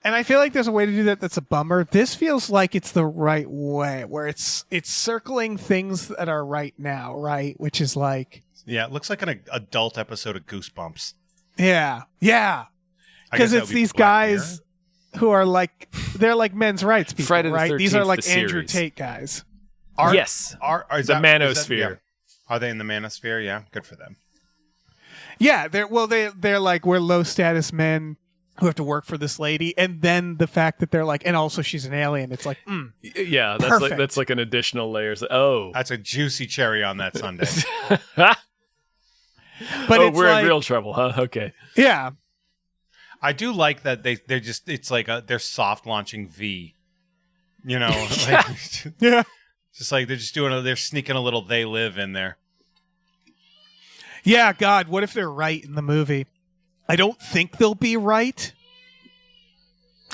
[SPEAKER 4] and I feel like there's a way to do that that's a bummer. This feels like it's the right way, where it's circling things that are right now, right? Which is like
[SPEAKER 3] Yeah, it looks like an adult episode of Goosebumps.
[SPEAKER 4] yeah.
[SPEAKER 3] I guess
[SPEAKER 4] Because
[SPEAKER 3] that
[SPEAKER 4] it's
[SPEAKER 3] would be
[SPEAKER 4] these
[SPEAKER 3] Black
[SPEAKER 4] guys who are like they're like men's rights people,
[SPEAKER 1] Friday the
[SPEAKER 4] right? These are
[SPEAKER 1] 13th,
[SPEAKER 4] like
[SPEAKER 1] the
[SPEAKER 4] Andrew
[SPEAKER 1] series.
[SPEAKER 4] Tate guys.
[SPEAKER 1] Yes.
[SPEAKER 3] Is
[SPEAKER 1] The
[SPEAKER 3] that-
[SPEAKER 1] Manosphere.
[SPEAKER 3] Are they in the Manosphere? Yeah, good for them.
[SPEAKER 4] Yeah, they're like we're low status men who have to work for this lady, and then the fact that they're like, and also she's an alien. It's like,
[SPEAKER 1] Yeah,
[SPEAKER 4] Perfect.
[SPEAKER 1] that's like an additional layers. Oh.
[SPEAKER 3] That's a juicy cherry on that sundae.
[SPEAKER 4] but it's
[SPEAKER 1] we're
[SPEAKER 4] like,
[SPEAKER 1] in real trouble, huh? Okay.
[SPEAKER 4] yeah,
[SPEAKER 3] I do like that they're just it's like they're soft launching V. You know, like,
[SPEAKER 4] yeah.
[SPEAKER 3] just like they're sneaking a little They Live in there.
[SPEAKER 4] Yeah, God, what if they're right in the movie? I don't think they'll be right.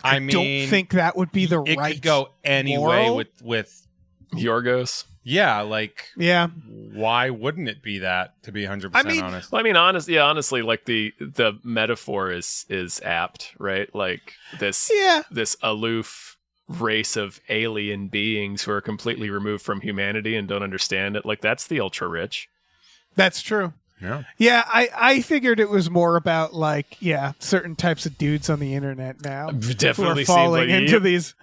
[SPEAKER 3] I mean,
[SPEAKER 4] don't think that would be the
[SPEAKER 3] it
[SPEAKER 4] right.
[SPEAKER 3] could go any
[SPEAKER 4] moral?
[SPEAKER 3] way with
[SPEAKER 1] Yorgos.
[SPEAKER 3] yeah, like
[SPEAKER 4] Yeah,
[SPEAKER 3] why wouldn't it be that, to be 100%
[SPEAKER 4] I mean-
[SPEAKER 3] honest?
[SPEAKER 1] Well, I mean, honestly, like the metaphor is apt, right? Like this aloof race of alien beings who are completely removed from humanity and don't understand it. Like that's the ultra rich.
[SPEAKER 4] that's true.
[SPEAKER 3] Yeah.
[SPEAKER 4] Yeah, I figured it was more about like certain types of dudes on the internet now
[SPEAKER 1] Definitely
[SPEAKER 4] who are falling
[SPEAKER 1] seems like
[SPEAKER 4] into these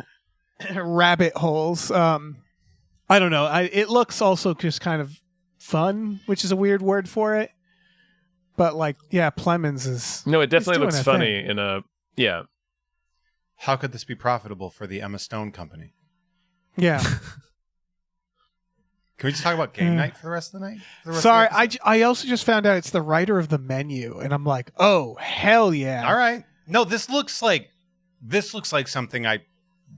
[SPEAKER 4] rabbit holes. I don't know. It looks also just kind of fun, which is a weird word for it. But like, Plemons is
[SPEAKER 1] No, it definitely
[SPEAKER 4] doing
[SPEAKER 1] looks
[SPEAKER 4] a
[SPEAKER 1] funny
[SPEAKER 4] thing.
[SPEAKER 1] in a
[SPEAKER 3] How could this be profitable for the Emma Stone company?
[SPEAKER 4] Yeah.
[SPEAKER 3] Can we just talk about game night for the rest of the night? For the rest
[SPEAKER 4] Sorry,
[SPEAKER 3] of the episode?
[SPEAKER 4] I also just found out it's the writer of the menu, and I'm like, oh hell yeah!
[SPEAKER 3] All right. No, this looks like something I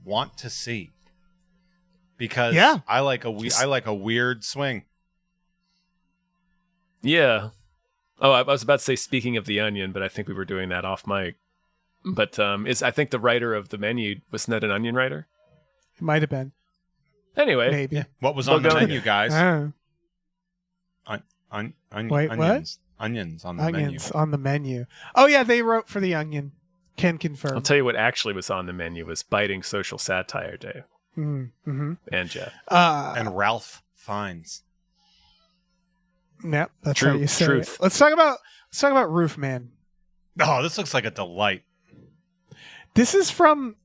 [SPEAKER 3] want to see. Because I like a weird swing.
[SPEAKER 1] Yeah. Oh, I was about to say speaking of the Onion, but I think we were doing that off mic. But I think the writer of the menu wasn't that an Onion writer?
[SPEAKER 4] It might have been.
[SPEAKER 1] Anyway,
[SPEAKER 4] Maybe.
[SPEAKER 3] Yeah. What was on the
[SPEAKER 1] Bugonia.
[SPEAKER 3] menu, guys?
[SPEAKER 4] Wait,
[SPEAKER 3] onions. Onions on the
[SPEAKER 4] Onions on the menu. Oh yeah, they wrote for the Onion. Can confirm.
[SPEAKER 1] I'll tell you what actually was on the menu was Biting Social Satire Day.
[SPEAKER 4] Mm-hmm.
[SPEAKER 1] And Jeff.
[SPEAKER 3] And Ralph Fiennes.
[SPEAKER 4] Yep, that's
[SPEAKER 1] True-
[SPEAKER 4] how you say
[SPEAKER 1] truth.
[SPEAKER 4] it. Let's talk about Roofman.
[SPEAKER 3] Oh, this looks like a delight.
[SPEAKER 4] This is from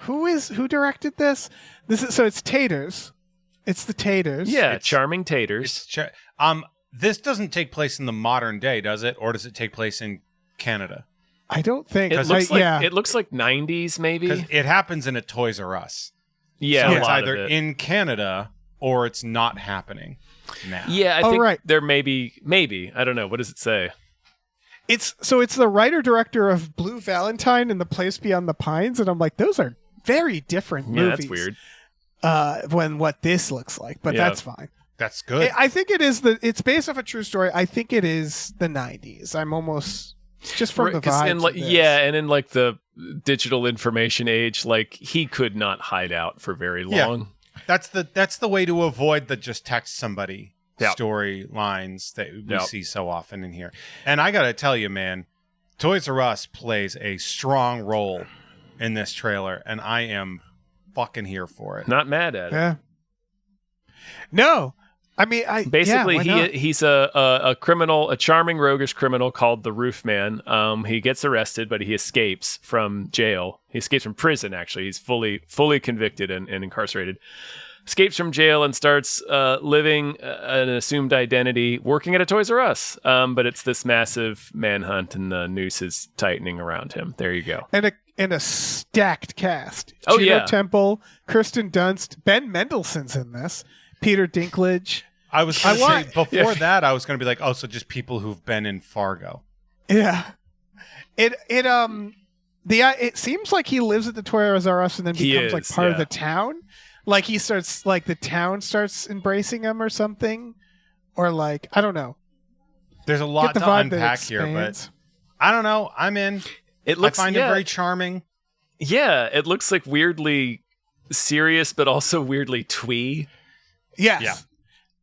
[SPEAKER 4] who directed this? It's Taters. It's the Taters.
[SPEAKER 1] Yeah,
[SPEAKER 3] It's-
[SPEAKER 1] Charming Taters.
[SPEAKER 3] This doesn't take place in the modern day, does it? Or does it take place in Canada?
[SPEAKER 4] I don't think.
[SPEAKER 1] It looks like 90s maybe.
[SPEAKER 3] Because it happens in a Toys R Us.
[SPEAKER 1] Yeah,
[SPEAKER 3] So
[SPEAKER 1] a
[SPEAKER 3] it's
[SPEAKER 1] lot
[SPEAKER 3] either
[SPEAKER 1] of it.
[SPEAKER 3] in Canada or it's not happening now.
[SPEAKER 1] Yeah, I
[SPEAKER 4] Oh,
[SPEAKER 1] think
[SPEAKER 4] right.
[SPEAKER 1] there maybe. I don't know. What does it say?
[SPEAKER 4] It's the writer director of Blue Valentine and The Place Beyond the Pines, and I'm like, those are very different
[SPEAKER 1] Yeah,
[SPEAKER 4] movies.
[SPEAKER 1] that's weird.
[SPEAKER 4] When what this looks like, but
[SPEAKER 1] Yeah.
[SPEAKER 4] that's fine.
[SPEAKER 3] That's good.
[SPEAKER 4] I think it is it's based off a true story. I think it is the 90s. I'm almost just from the
[SPEAKER 1] Right, 'cause
[SPEAKER 4] vibes.
[SPEAKER 1] in, like,
[SPEAKER 4] of this.
[SPEAKER 1] and in like the digital information age, like he could not hide out for very
[SPEAKER 3] Yeah.
[SPEAKER 1] long.
[SPEAKER 3] That's the way to avoid the just text somebody
[SPEAKER 1] Yeah.
[SPEAKER 3] storylines that we
[SPEAKER 1] Yeah.
[SPEAKER 3] see so often in here. And I got to tell you, man, Toys R Us plays a strong role in this trailer, and I am fucking here for it.
[SPEAKER 1] Not mad at it.
[SPEAKER 4] Yeah. No, I mean,
[SPEAKER 1] Basically,
[SPEAKER 4] why not?
[SPEAKER 1] he's a criminal, a charming, roguish criminal called the Roofman. He gets arrested, but he escapes from jail. He escapes from prison. Actually, he's fully convicted and incarcerated. Escapes from jail and starts living an assumed identity, working at a Toys R Us. But it's this massive manhunt, and the noose is tightening around him. There you go.
[SPEAKER 4] and a stacked cast.
[SPEAKER 1] Oh,
[SPEAKER 4] Juno
[SPEAKER 1] yeah.
[SPEAKER 4] Temple, Kirsten Dunst, Ben Mendelsohn's in this. Peter Dinklage.
[SPEAKER 3] I was going to
[SPEAKER 4] want-
[SPEAKER 3] say, before that, I was going to be like, oh, so just people who've been in Fargo.
[SPEAKER 4] Yeah. It seems like he lives at the Toys R Us and then
[SPEAKER 1] He
[SPEAKER 4] becomes like
[SPEAKER 1] is,
[SPEAKER 4] part of
[SPEAKER 1] yeah.
[SPEAKER 4] the town. Like he starts, like the town starts embracing him or something, or like I don't know.
[SPEAKER 3] There's a lot
[SPEAKER 4] Get the
[SPEAKER 3] to
[SPEAKER 4] vibe that
[SPEAKER 3] unpack here, but
[SPEAKER 4] expands.
[SPEAKER 3] I don't know. I'm in.
[SPEAKER 1] It looks,
[SPEAKER 3] I find him very charming.
[SPEAKER 1] Yeah, it looks like weirdly serious, but also weirdly twee.
[SPEAKER 4] Yes.
[SPEAKER 3] Yeah.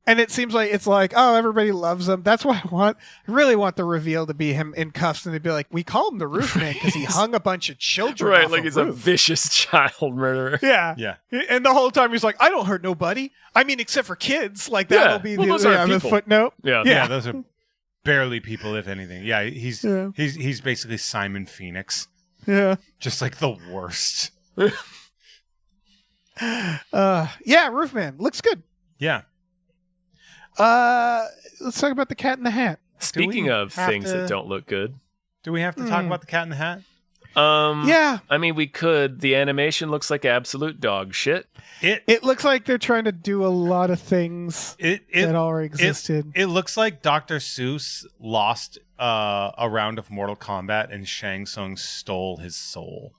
[SPEAKER 4] And it seems like it's like, oh, everybody loves him. That's what I really want the reveal to be him in cuffs, and they'd be like, we call him the Roofman because he hung a bunch of children.
[SPEAKER 1] Right,
[SPEAKER 4] off
[SPEAKER 1] like
[SPEAKER 4] a
[SPEAKER 1] he's
[SPEAKER 4] roof.
[SPEAKER 1] a vicious child murderer.
[SPEAKER 4] Yeah.
[SPEAKER 3] Yeah.
[SPEAKER 4] And the whole time he's like, I don't hurt nobody. I mean, except for kids. Like that'll be
[SPEAKER 1] those
[SPEAKER 4] the
[SPEAKER 1] aren't
[SPEAKER 4] the
[SPEAKER 1] people.
[SPEAKER 4] footnote.
[SPEAKER 1] Yeah.
[SPEAKER 3] Yeah, those are barely people, if anything. Yeah, he's
[SPEAKER 4] Yeah.
[SPEAKER 3] he's basically Simon Phoenix,
[SPEAKER 4] Yeah.
[SPEAKER 3] just like the worst.
[SPEAKER 4] Yeah, Roofman looks good.
[SPEAKER 3] Yeah.
[SPEAKER 4] Let's talk about the Cat in the Hat.
[SPEAKER 1] Speaking of
[SPEAKER 3] have
[SPEAKER 1] things
[SPEAKER 3] to-
[SPEAKER 1] that don't look good.
[SPEAKER 3] Do we have to talk about the Cat in the Hat?
[SPEAKER 4] Yeah,
[SPEAKER 1] I mean, we could. The animation looks like absolute dog shit.
[SPEAKER 4] it looks like they're trying to do a lot of things
[SPEAKER 3] It
[SPEAKER 4] that already existed.
[SPEAKER 3] It looks like Dr. Seuss lost a round of Mortal Kombat and Shang Tsung stole his soul.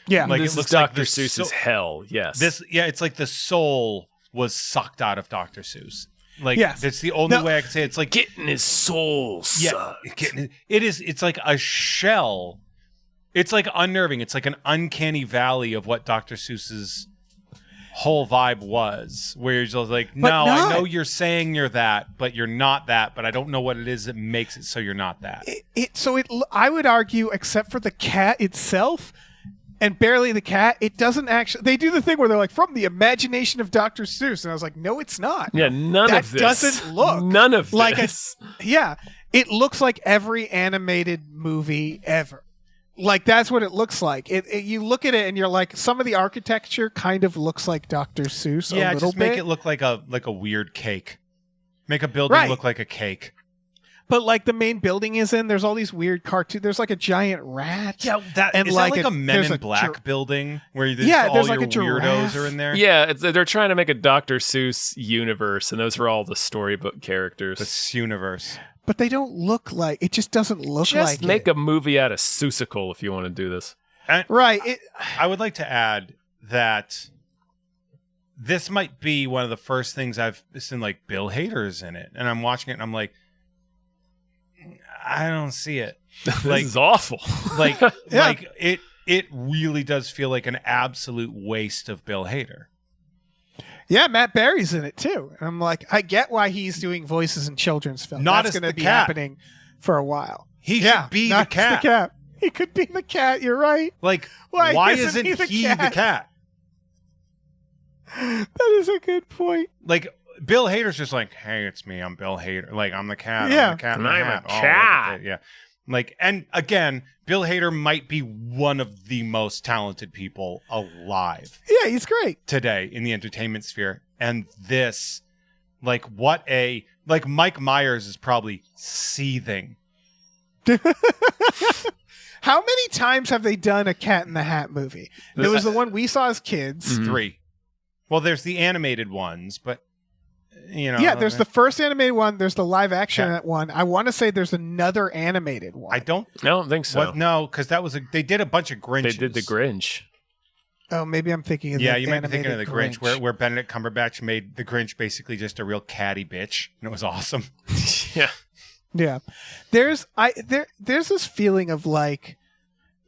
[SPEAKER 4] Yeah,
[SPEAKER 3] Like,
[SPEAKER 1] This
[SPEAKER 3] it looks
[SPEAKER 1] is
[SPEAKER 3] like
[SPEAKER 1] Dr.
[SPEAKER 3] the
[SPEAKER 1] Seuss's
[SPEAKER 3] so-
[SPEAKER 1] hell. Yes.
[SPEAKER 3] It's like the soul was sucked out of Dr. Seuss. Like,
[SPEAKER 4] Yes.
[SPEAKER 3] it's the only
[SPEAKER 4] No.
[SPEAKER 3] way I can say it. It's like,
[SPEAKER 1] getting his soul.
[SPEAKER 3] yeah, it's like a shell. It's like unnerving. It's like an uncanny valley of what Dr. Seuss's whole vibe was, where you're just like, no, I know you're saying you're that, but you're not that, but I don't know what it is that makes it so you're not that.
[SPEAKER 4] I would argue, except for the cat itself, and barely the cat, it doesn't actually. They do the thing where they're like, from the imagination of Dr. Seuss, and I was like, no, it's not.
[SPEAKER 1] Yeah, none
[SPEAKER 4] That
[SPEAKER 1] of this.
[SPEAKER 4] doesn't look
[SPEAKER 1] None of
[SPEAKER 4] like
[SPEAKER 1] this.
[SPEAKER 4] Yeah, it looks like every animated movie ever. Like that's what it looks like. You look at it and you're like, some of the architecture kind of looks like Dr. Seuss.
[SPEAKER 3] Yeah,
[SPEAKER 4] a little
[SPEAKER 3] just make
[SPEAKER 4] bit.
[SPEAKER 3] it look like a weird cake. Make a building
[SPEAKER 4] Right.
[SPEAKER 3] look like a cake.
[SPEAKER 4] But like the main building is in, there's all these weird cartoons. There's like a giant rat.
[SPEAKER 3] Yeah,
[SPEAKER 4] And
[SPEAKER 3] is
[SPEAKER 4] like
[SPEAKER 3] that like a Men
[SPEAKER 4] there's
[SPEAKER 3] in
[SPEAKER 4] a
[SPEAKER 3] Black building where there's
[SPEAKER 4] Yeah,
[SPEAKER 3] all
[SPEAKER 4] there's
[SPEAKER 3] your
[SPEAKER 4] like a
[SPEAKER 3] weirdos
[SPEAKER 4] giraffe.
[SPEAKER 3] are in there?
[SPEAKER 1] Yeah, they're trying to make a Dr. Seuss universe, and those are all the storybook characters.
[SPEAKER 3] This universe.
[SPEAKER 4] But they don't look like it. Just doesn't look
[SPEAKER 1] Just
[SPEAKER 4] like
[SPEAKER 1] make
[SPEAKER 4] it.
[SPEAKER 1] a movie out of Seussical if you want to do this.
[SPEAKER 3] And
[SPEAKER 4] Right.
[SPEAKER 3] I would like to add that this might be one of the first things I've seen, like Bill Hader's in it, and I'm watching it and I'm like, I don't see it.
[SPEAKER 1] This
[SPEAKER 3] Like-
[SPEAKER 1] is awful.
[SPEAKER 3] Like,
[SPEAKER 4] Yeah.
[SPEAKER 3] like it really does feel like an absolute waste of Bill Hader.
[SPEAKER 4] Yeah, Matt Berry's in it too. And I'm like, I get why he's doing voices in children's films.
[SPEAKER 3] Not
[SPEAKER 4] That's
[SPEAKER 3] as
[SPEAKER 4] going to
[SPEAKER 3] the
[SPEAKER 4] be
[SPEAKER 3] cat.
[SPEAKER 4] happening for a while.
[SPEAKER 3] He
[SPEAKER 4] Yeah,
[SPEAKER 3] should be the
[SPEAKER 4] not
[SPEAKER 3] cat.
[SPEAKER 4] the cat. He could be the cat. You're right.
[SPEAKER 3] Like,
[SPEAKER 4] Why
[SPEAKER 3] why
[SPEAKER 4] isn't
[SPEAKER 3] isn't
[SPEAKER 4] he the
[SPEAKER 3] he
[SPEAKER 4] cat?
[SPEAKER 3] the cat?
[SPEAKER 4] That is a good point.
[SPEAKER 3] Like, Bill Hader's just like, hey, it's me. I'm Bill Hader. Like, I'm the cat.
[SPEAKER 4] Yeah.
[SPEAKER 3] I'm the cat. in
[SPEAKER 1] And
[SPEAKER 3] the
[SPEAKER 1] I'm a
[SPEAKER 3] hat. Oh, look
[SPEAKER 1] cat.
[SPEAKER 3] at it. Yeah. Like, and again, Bill Hader might be one of the most talented people alive
[SPEAKER 4] Yeah, he's great.
[SPEAKER 3] today in the entertainment sphere. And this, like, Mike Myers is probably seething.
[SPEAKER 4] How many times have they done a Cat in the Hat movie? There was the one we saw as kids.
[SPEAKER 1] Mhm.
[SPEAKER 3] 3. Well, there's the animated ones, but, you know.
[SPEAKER 4] Yeah, there's the first animated one. There's the live action
[SPEAKER 3] Cat.
[SPEAKER 4] one. I want to say there's another animated one.
[SPEAKER 3] I don't.
[SPEAKER 1] I don't think so.
[SPEAKER 3] No, because that was they did a bunch of Grinches.
[SPEAKER 1] They did the Grinch.
[SPEAKER 4] Oh, maybe I'm thinking of
[SPEAKER 3] Yeah,
[SPEAKER 4] the
[SPEAKER 3] you might be thinking of the
[SPEAKER 4] animated
[SPEAKER 3] Grinch, where Benedict Cumberbatch made the Grinch basically just a real catty bitch, and it was awesome.
[SPEAKER 1] Yeah.
[SPEAKER 4] Yeah, there's this feeling of like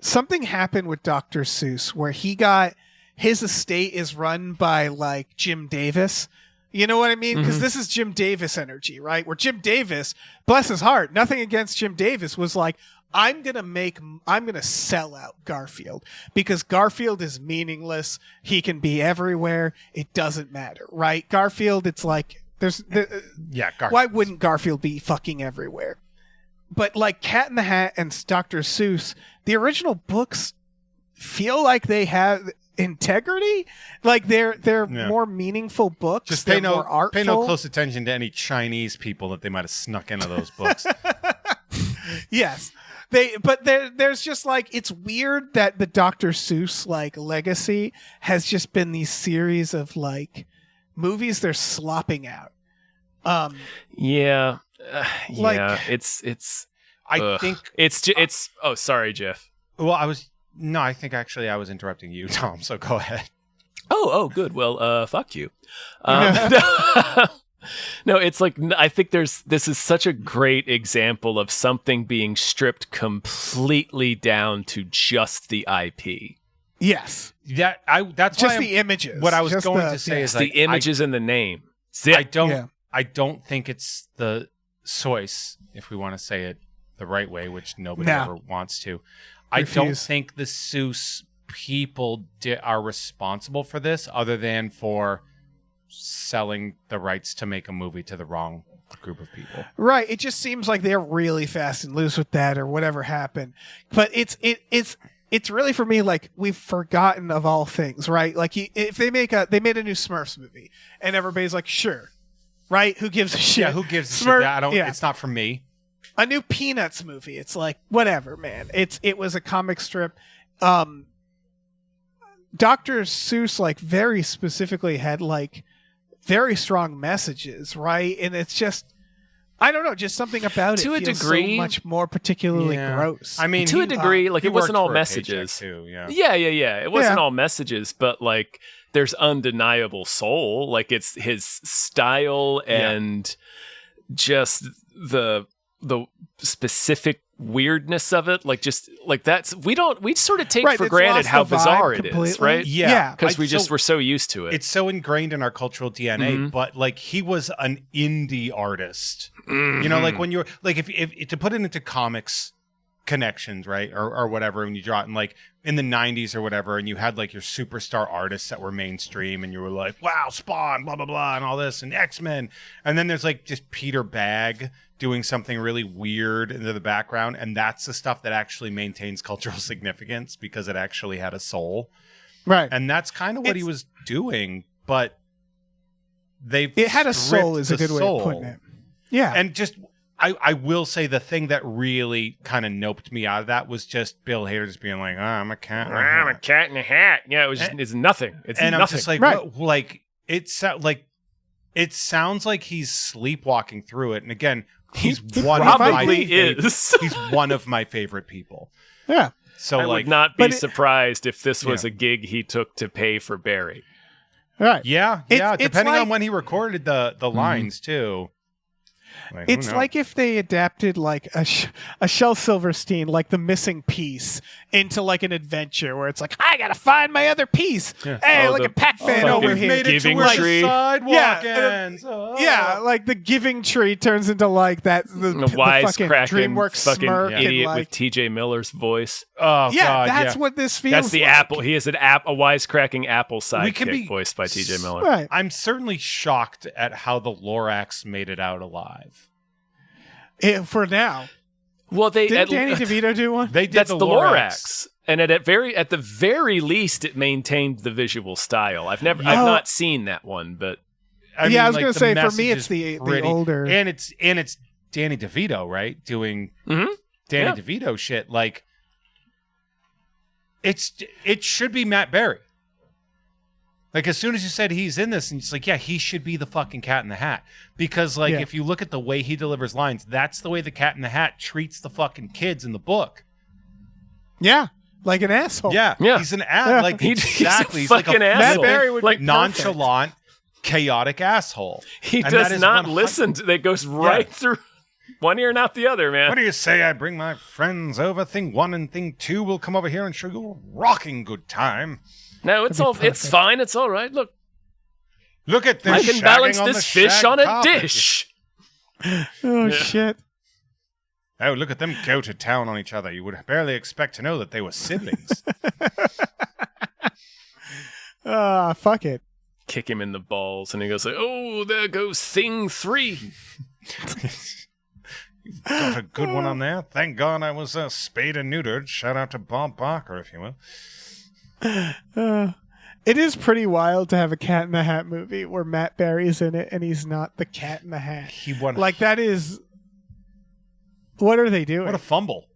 [SPEAKER 4] something happened with Dr. Seuss where his estate is run by like Jim Davis. You know what I mean? Because this is Jim Davis energy, right? Where Jim Davis, bless his heart, nothing against Jim Davis, was like, I'm gonna sell out Garfield because Garfield is meaningless. He can be everywhere. It doesn't matter, right? Garfield, it's like
[SPEAKER 3] Yeah, Garfield.
[SPEAKER 4] why wouldn't Garfield be fucking everywhere? But like Cat in the Hat and Dr. Seuss, the original books feel like they have integrity. Like they're
[SPEAKER 3] Yeah.
[SPEAKER 4] more meanful books.
[SPEAKER 3] Just
[SPEAKER 4] they're
[SPEAKER 3] pay
[SPEAKER 4] more artful.
[SPEAKER 3] no close attention to any Chinese people that they might have snuck into those books.
[SPEAKER 4] Yes. There's just like, it's weird that the Dr. Seuss like legacy has just been these series of like movies they're slopping out.
[SPEAKER 1] Yeah.
[SPEAKER 4] Like-
[SPEAKER 1] yeah. It's.
[SPEAKER 3] I
[SPEAKER 1] ugh.
[SPEAKER 3] think.
[SPEAKER 1] It's. Oh, sorry, Jeff.
[SPEAKER 3] Well, I think actually I was interrupting you, Tom. So go ahead.
[SPEAKER 1] Oh, good. Well, fuck you. No, it's like, I think this is such a great example of something being stripped completely down to just the IP.
[SPEAKER 4] Yes.
[SPEAKER 3] That's
[SPEAKER 4] just
[SPEAKER 3] why
[SPEAKER 4] the images.
[SPEAKER 3] What I was
[SPEAKER 4] Just
[SPEAKER 3] going
[SPEAKER 4] the-
[SPEAKER 3] to say
[SPEAKER 4] yeah.
[SPEAKER 3] is
[SPEAKER 1] The
[SPEAKER 3] like,
[SPEAKER 1] images and the name.
[SPEAKER 3] I don't think it's the source, if we want to say it the right way, which nobody
[SPEAKER 4] No.
[SPEAKER 3] ever wants to. I
[SPEAKER 4] Refuse.
[SPEAKER 3] don't think the Seuss people are responsible for this, other than for selling the rights to make a movie to the wrong group of people.
[SPEAKER 4] Right. It just seems like they're really fast and loose with that, or whatever happened. But it's really, for me, like, we've forgotten of all things, right? Like, if they made a new Smurfs movie, and everybody's like, sure, right? Who gives a shit?
[SPEAKER 3] Yeah, who gives a
[SPEAKER 4] Smurf-
[SPEAKER 3] shit? I don't.
[SPEAKER 4] yeah.
[SPEAKER 3] It's not for me.
[SPEAKER 4] A new Peanuts movie. It's like, whatever, man. It was a comic strip. Dr. Seuss, like, very specifically had, like, very strong messages, right? And it's just, I don't know, just something about it
[SPEAKER 1] To a
[SPEAKER 4] feels
[SPEAKER 1] degree.
[SPEAKER 4] so much more particularly
[SPEAKER 3] Yeah.
[SPEAKER 4] gross.
[SPEAKER 3] I mean,
[SPEAKER 1] To a degree, like,
[SPEAKER 3] he
[SPEAKER 1] it wasn't
[SPEAKER 3] worked
[SPEAKER 1] all
[SPEAKER 3] for a paycheck,
[SPEAKER 1] messages.
[SPEAKER 3] too. Yeah.
[SPEAKER 1] Yeah. It wasn't
[SPEAKER 4] Yeah.
[SPEAKER 1] all messages, but like, there's undeniable soul. Like, it's his style and just the specific weirdness of it. Like, just like we sort of take
[SPEAKER 4] Right,
[SPEAKER 1] for
[SPEAKER 4] it's
[SPEAKER 1] granted
[SPEAKER 4] lost
[SPEAKER 1] how
[SPEAKER 4] the vibe
[SPEAKER 1] bizarre it is,
[SPEAKER 4] completely.
[SPEAKER 1] right?
[SPEAKER 3] Yeah.
[SPEAKER 1] Because we're so used to it.
[SPEAKER 3] It's so ingrained in our cultural DNA,
[SPEAKER 1] Mhm.
[SPEAKER 3] but like, he was an indie artist.
[SPEAKER 1] Mhm.
[SPEAKER 3] You know, like, when you're like, if to put it into comics connections, right, or whatever, when you draw it in, like, in the 90s or whatever, and you had like your superstar artists that were mainstream, and you were like, wow, Spawn, blah blah blah, and all this, and X-Men, and then there's like just Peter Bagg doing something really weird into the background, and that's the stuff that actually maintains cultural significance because it actually had a soul.
[SPEAKER 4] right.
[SPEAKER 3] And that's kind of what he was doing, but they've
[SPEAKER 4] It had a soul,
[SPEAKER 3] stripped
[SPEAKER 4] is a
[SPEAKER 3] the
[SPEAKER 4] good way
[SPEAKER 3] soul.
[SPEAKER 4] of putting it. Yeah.
[SPEAKER 3] And just, I will say the thing that really kind of noped me out of that was just Bill Hader just being like, I'm a cat. in a
[SPEAKER 1] I'm a
[SPEAKER 3] hat."
[SPEAKER 1] cat in a hat. Yeah, it's nothing. It's
[SPEAKER 3] And
[SPEAKER 1] nothing.
[SPEAKER 3] I'm just like,
[SPEAKER 4] Right.
[SPEAKER 3] what, like, it sounds like he's sleepwalking through it. And again, he's one of my
[SPEAKER 1] probably
[SPEAKER 3] favorite,
[SPEAKER 1] is.
[SPEAKER 3] he's one of my favorite people.
[SPEAKER 4] yeah.
[SPEAKER 3] So
[SPEAKER 1] I
[SPEAKER 3] like,
[SPEAKER 1] would not be
[SPEAKER 4] but it-
[SPEAKER 1] surprised if this was
[SPEAKER 3] Yeah.
[SPEAKER 1] a gig he took to pay for Barry.
[SPEAKER 4] Right.
[SPEAKER 3] yeah,
[SPEAKER 4] It's
[SPEAKER 3] depending
[SPEAKER 4] like-
[SPEAKER 3] on when he recorded the lines too. Like, who
[SPEAKER 4] It's
[SPEAKER 3] knows?
[SPEAKER 4] like if they adapted like a Shel Silverstein, like The Missing Piece, into like an adventure where it's like, I gotta find my other piece.
[SPEAKER 3] Yeah.
[SPEAKER 4] Hey,
[SPEAKER 1] Oh,
[SPEAKER 4] look
[SPEAKER 1] the
[SPEAKER 4] at Pac-Man
[SPEAKER 1] fucking
[SPEAKER 4] over
[SPEAKER 3] we've
[SPEAKER 4] here.
[SPEAKER 3] made it to
[SPEAKER 1] Giving
[SPEAKER 3] where
[SPEAKER 1] tree.
[SPEAKER 3] the sidewalk
[SPEAKER 4] Yeah,
[SPEAKER 3] ends.
[SPEAKER 4] Yeah, like the Giving Tree turns into like that the
[SPEAKER 1] A
[SPEAKER 4] fucking
[SPEAKER 1] wisecracking
[SPEAKER 4] DreamWorks
[SPEAKER 1] fucking
[SPEAKER 4] smirk
[SPEAKER 1] idiot
[SPEAKER 4] and like,
[SPEAKER 1] with TJ Miller's voice.
[SPEAKER 3] Oh
[SPEAKER 4] yeah,
[SPEAKER 3] God,
[SPEAKER 4] that's
[SPEAKER 3] yeah.
[SPEAKER 4] what this feels.
[SPEAKER 1] That's the
[SPEAKER 4] like.
[SPEAKER 1] Apple. He is a wisecracking Apple
[SPEAKER 3] We can be-
[SPEAKER 1] sidekick voiced by TJ Miller.
[SPEAKER 4] Right.
[SPEAKER 3] I'm certainly shocked at how the Lorax made it out alive.
[SPEAKER 4] For now,
[SPEAKER 1] Well,
[SPEAKER 4] didn't Danny DeVito do one?
[SPEAKER 3] They did
[SPEAKER 1] that's
[SPEAKER 3] the
[SPEAKER 1] the
[SPEAKER 3] Lorax.
[SPEAKER 1] Lorax, and at the very least, it maintained the visual style. I've not seen that one, but
[SPEAKER 3] I
[SPEAKER 4] Yeah, I was
[SPEAKER 3] like,
[SPEAKER 4] gonna
[SPEAKER 3] the
[SPEAKER 4] say, for
[SPEAKER 3] message
[SPEAKER 4] me,
[SPEAKER 3] is
[SPEAKER 4] it's the
[SPEAKER 3] pretty-
[SPEAKER 4] older-
[SPEAKER 3] and it's Danny DeVito, right? Doing
[SPEAKER 1] Mhm.
[SPEAKER 3] Danny
[SPEAKER 1] Yeah.
[SPEAKER 3] DeVito shit. Like, it should be Matt Berry. Like, as soon as you said he's in this, and it's like, yeah, he should be the fucking Cat in the Hat. Because, like,
[SPEAKER 4] Yeah.
[SPEAKER 3] if you look at the way he delivers lines, that's the way the Cat in the Hat treats the fucking kids in the book.
[SPEAKER 4] Yeah, like an asshole.
[SPEAKER 3] Yeah,
[SPEAKER 1] Yeah.
[SPEAKER 3] he's an ass.
[SPEAKER 4] Yeah.
[SPEAKER 3] Like,
[SPEAKER 1] He's
[SPEAKER 3] exactly.
[SPEAKER 1] a
[SPEAKER 3] He's like
[SPEAKER 1] fucking
[SPEAKER 3] a
[SPEAKER 1] asshole.
[SPEAKER 4] Matt
[SPEAKER 3] flippant,
[SPEAKER 4] Berry would
[SPEAKER 1] like
[SPEAKER 4] be
[SPEAKER 3] nonchalant, chaotic asshole.
[SPEAKER 1] he
[SPEAKER 3] And that
[SPEAKER 1] does
[SPEAKER 3] is
[SPEAKER 1] not
[SPEAKER 3] 100
[SPEAKER 1] listen. That goes right through one ear and out the other, man.
[SPEAKER 3] What do you say I bring my friends over? Thing 1 and Thing 2 will come over here and show you a rocking good time.
[SPEAKER 1] No, it's
[SPEAKER 4] That'd be
[SPEAKER 1] it's
[SPEAKER 4] perfect.
[SPEAKER 1] fine. It's all right. Look,
[SPEAKER 3] Look at this.
[SPEAKER 1] I can
[SPEAKER 3] shagging
[SPEAKER 1] balance
[SPEAKER 3] on
[SPEAKER 1] this
[SPEAKER 3] the
[SPEAKER 1] fish
[SPEAKER 3] shag
[SPEAKER 1] on a
[SPEAKER 3] carpet.
[SPEAKER 1] dish.
[SPEAKER 4] Oh
[SPEAKER 1] Yeah.
[SPEAKER 4] shit.
[SPEAKER 3] Oh, look at them go to town on each other. You would barely expect to know that they were siblings.
[SPEAKER 4] Fuck it.
[SPEAKER 1] Kick him in the balls, and he goes like, "Oh, there goes Thing 3."
[SPEAKER 3] You've got a good one on there. Thank God I was spayed and neutered. Shout out to Bob Barker, if you will.
[SPEAKER 4] It is pretty wild to have a Cat in the Hat movie where Matt Berry's in it and he's not the Cat in the Hat.
[SPEAKER 3] He won.
[SPEAKER 4] Like, that is. What are they doing?
[SPEAKER 3] What a fumble.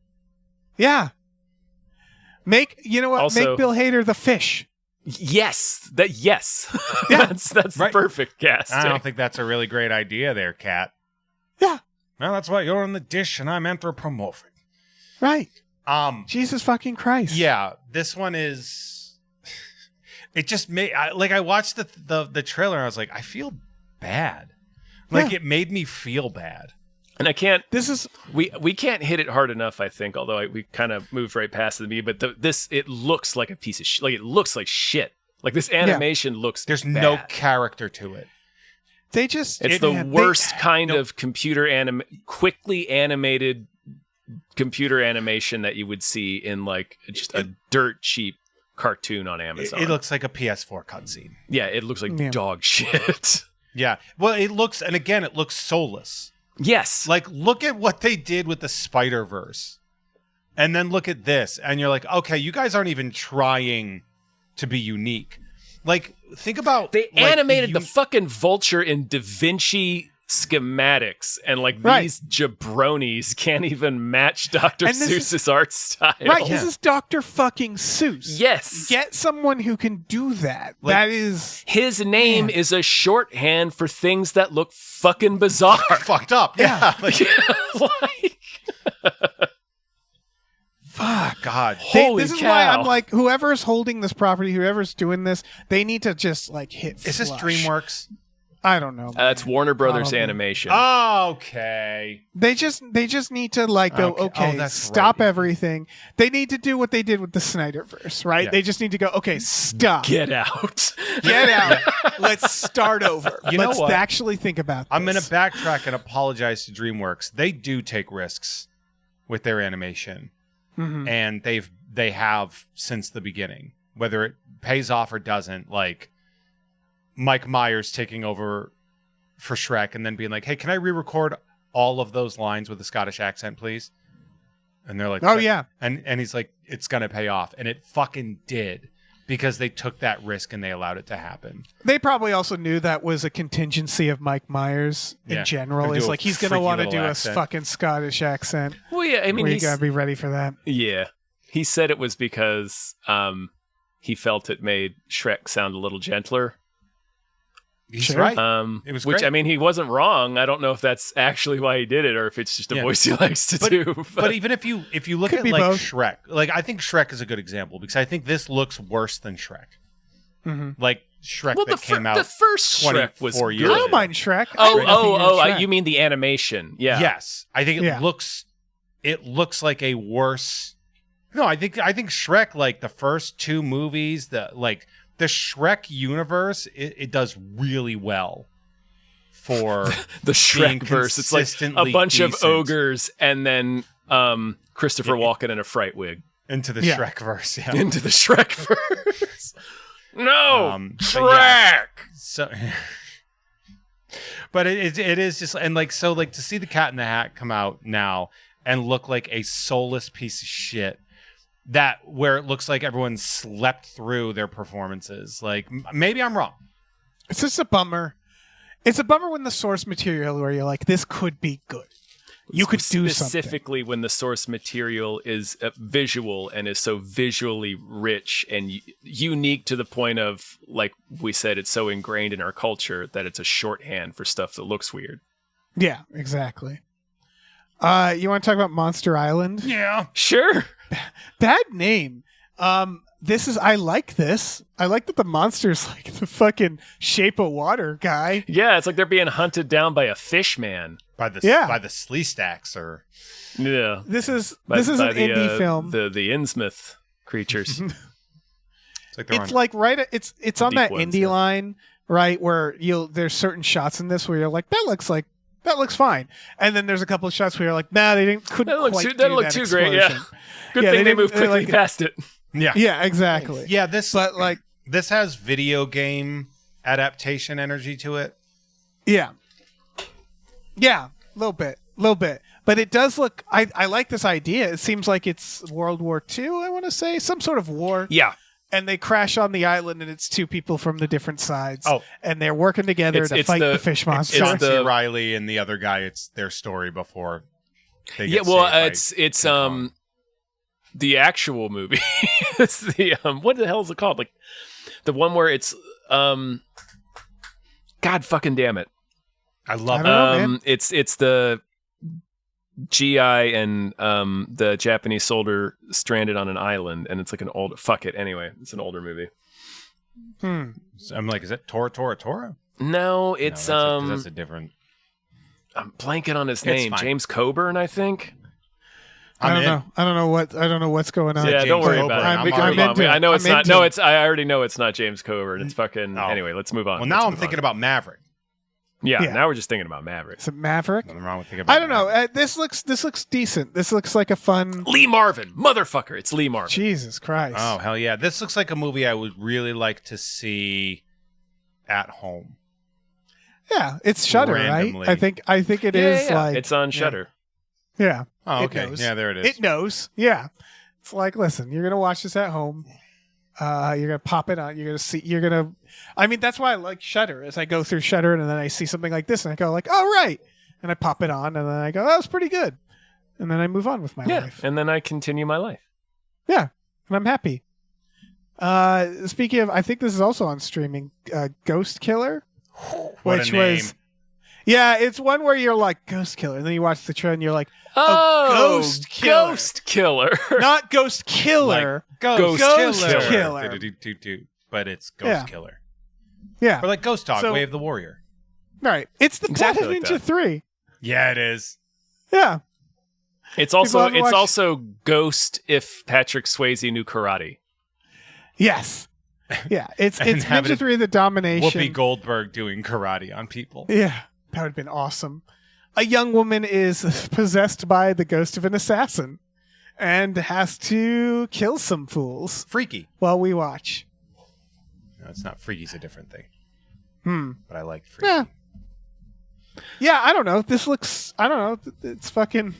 [SPEAKER 4] Yeah. You know what?
[SPEAKER 1] Also-
[SPEAKER 4] Make Bill Hader the fish.
[SPEAKER 1] Yes,
[SPEAKER 4] Yeah.
[SPEAKER 1] that's
[SPEAKER 3] Right.
[SPEAKER 1] perfect casting.
[SPEAKER 3] I don't think that's a really great idea there, Cat.
[SPEAKER 4] Yeah.
[SPEAKER 3] Well, that's why you're in the dish and I'm anthropomorphic.
[SPEAKER 4] Right.
[SPEAKER 3] Um,
[SPEAKER 4] Jesus fucking Christ.
[SPEAKER 3] yeah, this one is. it just made I watched the trailer and I was like, I feel bad. Like it made me feel bad.
[SPEAKER 1] And I can't.
[SPEAKER 4] This is
[SPEAKER 1] we can't hit it hard enough. I think, although we kind of moved right past the me. But it looks like a piece of shit. Like it looks like shit. Like this animation looks.
[SPEAKER 3] There's
[SPEAKER 1] bad.
[SPEAKER 3] no character to it.
[SPEAKER 1] It's the worst kind of quickly animated computer animation that you would see in like just a dirt cheap cartoon on Amazon.
[SPEAKER 3] It looks like a PS4 cutscene.
[SPEAKER 1] Yeah, it looks like dog shit.
[SPEAKER 3] Yeah. Well, it looks soulless.
[SPEAKER 1] Yes.
[SPEAKER 3] Like, look at what they did with the Spider-Verse. And then look at this. And you're like, okay, you guys aren't even trying to be unique. Like, think about...
[SPEAKER 1] They animated the fucking vulture in Da Vinci schematics. And, like, these jabronis can't even match Dr. Seuss's art style.
[SPEAKER 4] Right, this is Dr. fucking Seuss.
[SPEAKER 1] Yes.
[SPEAKER 4] Get someone who can do that.
[SPEAKER 3] Like,
[SPEAKER 4] that is...
[SPEAKER 1] His name is a shorthand for things that look fucking bizarre.
[SPEAKER 3] Fucked up. Yeah. Like,
[SPEAKER 4] fuck.
[SPEAKER 3] God.
[SPEAKER 1] Holy
[SPEAKER 4] this is
[SPEAKER 1] cow.
[SPEAKER 4] why I'm like, whoever's holding this property, whoever's doing this, they need to just like hit
[SPEAKER 3] Is this
[SPEAKER 4] flush.
[SPEAKER 3] DreamWorks?
[SPEAKER 4] I don't know.
[SPEAKER 1] It's Warner Brothers
[SPEAKER 4] Probably.
[SPEAKER 1] Animation.
[SPEAKER 3] Okay.
[SPEAKER 4] They just need to like go, okay,
[SPEAKER 3] that's
[SPEAKER 4] stop
[SPEAKER 3] right.
[SPEAKER 4] everything. They need to do what they did with the Snyderverse, right?
[SPEAKER 3] Yeah.
[SPEAKER 4] They just need to go, okay, stop.
[SPEAKER 1] Get out.
[SPEAKER 4] Get out. Let's start over.
[SPEAKER 3] You know
[SPEAKER 4] Let's
[SPEAKER 3] what?
[SPEAKER 4] actually think about this.
[SPEAKER 3] I'm going to backtrack and apologize to DreamWorks. They do take risks with their animation.
[SPEAKER 4] Mhm.
[SPEAKER 3] And they have since the beginning. Whether it pays off or doesn't, like Mike Myers taking over for Shrek and then being like, hey, can I re-record all of those lines with a Scottish accent, please? And they're like,
[SPEAKER 4] Oh, yeah.
[SPEAKER 3] And he's like, it's going to pay off. And it fucking did because they took that risk and they allowed it to happen.
[SPEAKER 4] They probably also knew that was a contingency of Mike Myers in
[SPEAKER 3] Yeah.
[SPEAKER 4] general.
[SPEAKER 3] Gonna
[SPEAKER 4] Is
[SPEAKER 3] do a
[SPEAKER 4] like he's going to
[SPEAKER 3] freaky
[SPEAKER 4] want to
[SPEAKER 3] little
[SPEAKER 4] do
[SPEAKER 3] accent.
[SPEAKER 4] a fucking Scottish accent.
[SPEAKER 1] Well, yeah, I mean,
[SPEAKER 4] You got to be ready for that.
[SPEAKER 1] Yeah. He said it was because he felt it made Shrek sound a little gentler.
[SPEAKER 3] He's
[SPEAKER 4] Sure.
[SPEAKER 3] right. It was
[SPEAKER 1] Which,
[SPEAKER 3] great.
[SPEAKER 1] I mean, he wasn't wrong. I don't know if that's actually why he did it or if it's just a
[SPEAKER 3] Yeah.
[SPEAKER 1] voice he likes to do.
[SPEAKER 3] But even if you look
[SPEAKER 4] Could
[SPEAKER 3] at
[SPEAKER 4] be
[SPEAKER 3] like
[SPEAKER 4] both.
[SPEAKER 3] Shrek, like I think Shrek is a good example because I think this looks worse than Shrek.
[SPEAKER 4] Mhm.
[SPEAKER 3] Like Shrek
[SPEAKER 1] well,
[SPEAKER 3] that came
[SPEAKER 1] the
[SPEAKER 3] out.
[SPEAKER 1] first Shrek was
[SPEAKER 3] 24
[SPEAKER 1] good.
[SPEAKER 3] years
[SPEAKER 4] I
[SPEAKER 3] ago.
[SPEAKER 4] don't mind Shrek.
[SPEAKER 1] Oh, you mean the animation. Yeah.
[SPEAKER 3] Yes, I think it
[SPEAKER 4] Yeah.
[SPEAKER 3] looks like a worse. No, I think Shrek, like the first two movies, the Shrek universe, it does really well for
[SPEAKER 1] The
[SPEAKER 3] being
[SPEAKER 1] Shrek verse. It's like a
[SPEAKER 3] consistently
[SPEAKER 1] bunch of
[SPEAKER 3] decent
[SPEAKER 1] ogres and then Christopher Walken in a fright wig
[SPEAKER 3] into the
[SPEAKER 4] Yeah.
[SPEAKER 3] Shrek verse. Yeah.
[SPEAKER 1] into the Shrek verse. No,
[SPEAKER 3] But
[SPEAKER 1] Shrek.
[SPEAKER 3] yeah, so, but it is just and like so like to see the Cat in the Hat come out now and look like a soulless piece of shit that where it looks like everyone slept through their performances. Like maybe I'm wrong.
[SPEAKER 4] It's just a bummer. It's a bummer when the source material where you're like, this could be good. You could do something.
[SPEAKER 1] Specifically when the source material is visual and is so visually rich and unique to the point of, like we said, it's so ingrained in our culture that it's a shorthand for stuff that looks weird.
[SPEAKER 4] Yeah, exactly. You want to talk about Monster Island?
[SPEAKER 3] Yeah.
[SPEAKER 1] Sure.
[SPEAKER 4] Bad name. I like this. I like that the monster's like the fucking Shape of Water guy.
[SPEAKER 1] Yeah, it's like they're being hunted down by a fish man.
[SPEAKER 3] By the Sleestacks or
[SPEAKER 1] Yeah.
[SPEAKER 4] This is
[SPEAKER 1] By
[SPEAKER 4] an
[SPEAKER 1] the,
[SPEAKER 4] indie film.
[SPEAKER 1] The Innsmouth creatures.
[SPEAKER 3] it's like they're
[SPEAKER 4] It's
[SPEAKER 3] on-
[SPEAKER 4] like it's on
[SPEAKER 1] Deep
[SPEAKER 4] that
[SPEAKER 1] ones,
[SPEAKER 4] indie
[SPEAKER 1] yeah.
[SPEAKER 4] line, right? Where there's certain shots in this where you're like, that looks fine. And then there's a couple of shots where you're like, nah, they couldn't
[SPEAKER 1] That looks
[SPEAKER 4] quite
[SPEAKER 1] too,
[SPEAKER 4] do that
[SPEAKER 1] too great, yeah.
[SPEAKER 4] explosion.
[SPEAKER 1] Good
[SPEAKER 4] Yeah,
[SPEAKER 1] thing they
[SPEAKER 4] didn't-
[SPEAKER 1] moved quickly
[SPEAKER 4] like-
[SPEAKER 1] past it.
[SPEAKER 3] yeah.
[SPEAKER 4] Yeah, exactly.
[SPEAKER 3] Yeah, this
[SPEAKER 4] But like,
[SPEAKER 3] this has video game adaptation energy to it.
[SPEAKER 4] yeah, a little bit. But it does look. I like this idea. It seems like it's World War II. I want to say some sort of war.
[SPEAKER 1] Yeah.
[SPEAKER 4] And they crash on the island, and it's two people from the different sides.
[SPEAKER 3] Oh.
[SPEAKER 4] And they're working together
[SPEAKER 1] It's-
[SPEAKER 4] to
[SPEAKER 1] it's
[SPEAKER 4] fight
[SPEAKER 1] the-
[SPEAKER 4] the fish monster.
[SPEAKER 3] John
[SPEAKER 1] It's
[SPEAKER 3] C.
[SPEAKER 1] the-
[SPEAKER 3] Reilly and the other guy. It's their story before. They
[SPEAKER 1] Yeah,
[SPEAKER 3] get
[SPEAKER 1] well,
[SPEAKER 3] saved by
[SPEAKER 1] it's
[SPEAKER 3] King Kong.
[SPEAKER 1] the actual movie. It's the what the hell is it called? Like the one where it's God fucking damn it.
[SPEAKER 3] I love
[SPEAKER 4] I
[SPEAKER 3] it.
[SPEAKER 4] don't know, man.
[SPEAKER 1] It's the GI and the Japanese soldier stranded on an island, and it's like an old fuck it. Anyway, it's an older movie.
[SPEAKER 3] So I'm like, is it Tora?
[SPEAKER 1] No, it's
[SPEAKER 3] No, that's a different.
[SPEAKER 1] I'm blanking on his
[SPEAKER 3] It's
[SPEAKER 1] name.
[SPEAKER 3] fine.
[SPEAKER 1] James Coburn, I think.
[SPEAKER 4] I don't
[SPEAKER 3] in.
[SPEAKER 4] know. I don't know what's going on.
[SPEAKER 1] Yeah,
[SPEAKER 3] James
[SPEAKER 1] don't worry
[SPEAKER 3] Coburn.
[SPEAKER 1] about it.
[SPEAKER 3] I'm
[SPEAKER 1] We can
[SPEAKER 3] already
[SPEAKER 1] move on.
[SPEAKER 4] into
[SPEAKER 1] I know
[SPEAKER 4] it.
[SPEAKER 1] it's
[SPEAKER 4] I'm
[SPEAKER 1] not.
[SPEAKER 4] into
[SPEAKER 1] No,
[SPEAKER 4] it.
[SPEAKER 1] it's. I already know it's not James Coburn. It's fucking.
[SPEAKER 3] Oh.
[SPEAKER 1] Anyway, let's move on.
[SPEAKER 3] Well, now I'm thinking about Maverick.
[SPEAKER 1] Yeah,
[SPEAKER 4] Yeah.
[SPEAKER 1] now we're just thinking about Maverick.
[SPEAKER 4] Is it Maverick?
[SPEAKER 3] Nothing wrong with thinking about.
[SPEAKER 4] I don't know.
[SPEAKER 3] Maverick.
[SPEAKER 4] This looks decent. This looks like a fun.
[SPEAKER 1] Lee Marvin, motherfucker! It's Lee Marvin.
[SPEAKER 4] Jesus Christ.
[SPEAKER 3] Oh hell yeah! This looks like a movie I would really like to see at home.
[SPEAKER 4] Yeah, it's Shudder,
[SPEAKER 3] Randomly.
[SPEAKER 4] right? I think it is like
[SPEAKER 1] it's on Shudder.
[SPEAKER 4] Yeah.
[SPEAKER 3] Oh
[SPEAKER 4] It
[SPEAKER 3] okay,
[SPEAKER 4] knows.
[SPEAKER 3] yeah, there it is.
[SPEAKER 4] It knows. Yeah. It's like, listen, you're gonna watch this at home. You're gonna pop it on. You're gonna see. You're gonna. I mean, that's why I like Shudder. As I go through Shudder, and then I see something like this, and I go like, "Oh right," and I pop it on, and then I go, "That was pretty good," and then I move on with my life.
[SPEAKER 1] And then I continue my life.
[SPEAKER 4] Yeah, and I'm happy. Speaking of, I think this is also on streaming. Ghost Killer,
[SPEAKER 3] What
[SPEAKER 4] which
[SPEAKER 3] a name.
[SPEAKER 4] was. Yeah, it's one where you're like Ghost Killer, and then you watch the trailer, and you're like, Ghost Killer.
[SPEAKER 1] Ghost Killer.
[SPEAKER 4] not Ghost Killer.
[SPEAKER 3] Like, Ghost
[SPEAKER 4] Ghost
[SPEAKER 3] Killer.
[SPEAKER 4] Killer.
[SPEAKER 3] Do, but it's Ghost
[SPEAKER 4] Yeah.
[SPEAKER 3] Killer.
[SPEAKER 4] Yeah,
[SPEAKER 3] Or like Ghost Dog,
[SPEAKER 4] So-
[SPEAKER 3] Way of the Warrior.
[SPEAKER 4] right. It's the
[SPEAKER 1] Exactly
[SPEAKER 4] plot of
[SPEAKER 1] like
[SPEAKER 4] Ninja
[SPEAKER 1] that.
[SPEAKER 4] 3.
[SPEAKER 3] Yeah, it is.
[SPEAKER 4] Yeah.
[SPEAKER 1] It's also
[SPEAKER 4] haven't watched-
[SPEAKER 1] also Ghost if Patrick Swayze knew karate.
[SPEAKER 4] Yes. Yeah. It's
[SPEAKER 3] And have
[SPEAKER 4] Ninja
[SPEAKER 3] it
[SPEAKER 4] 3 the domination.
[SPEAKER 3] Whoopi Goldberg doing karate on people.
[SPEAKER 4] Yeah. That would have been awesome. A young woman is possessed by the ghost of an assassin and has to kill some fools
[SPEAKER 3] Freaky.
[SPEAKER 4] while we watch.
[SPEAKER 3] No, it's not freaky's a different thing. But I like freaky.
[SPEAKER 4] Yeah. Yeah, I don't know. This looks I don't know. It's fucking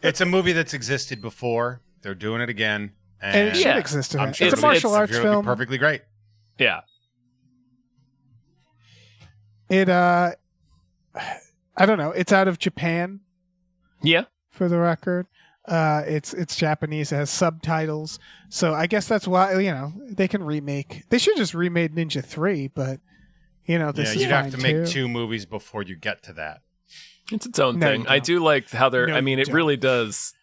[SPEAKER 3] It's a movie that's existed before. They're doing it again.
[SPEAKER 4] and it should
[SPEAKER 1] Yeah.
[SPEAKER 4] exist.
[SPEAKER 3] I'm
[SPEAKER 4] It's
[SPEAKER 3] sure
[SPEAKER 4] a martial arts
[SPEAKER 3] it'll be
[SPEAKER 4] film.
[SPEAKER 3] perfectly great.
[SPEAKER 1] Yeah.
[SPEAKER 4] It I don't know. It's out of Japan,
[SPEAKER 1] Yeah.
[SPEAKER 4] for the record. It's Japanese. It has subtitles, so I guess that's why they can remake. They should just remade Ninja 3, but this
[SPEAKER 3] Yeah,
[SPEAKER 4] is
[SPEAKER 3] you'd
[SPEAKER 4] fine
[SPEAKER 3] have to make
[SPEAKER 4] too.
[SPEAKER 3] 2 movies before you get to that.
[SPEAKER 1] It's its own
[SPEAKER 4] No,
[SPEAKER 1] thing.
[SPEAKER 4] you
[SPEAKER 1] I
[SPEAKER 4] don't.
[SPEAKER 1] do like how they're.
[SPEAKER 4] No,
[SPEAKER 1] I mean,
[SPEAKER 4] you
[SPEAKER 1] it
[SPEAKER 4] don't.
[SPEAKER 1] really does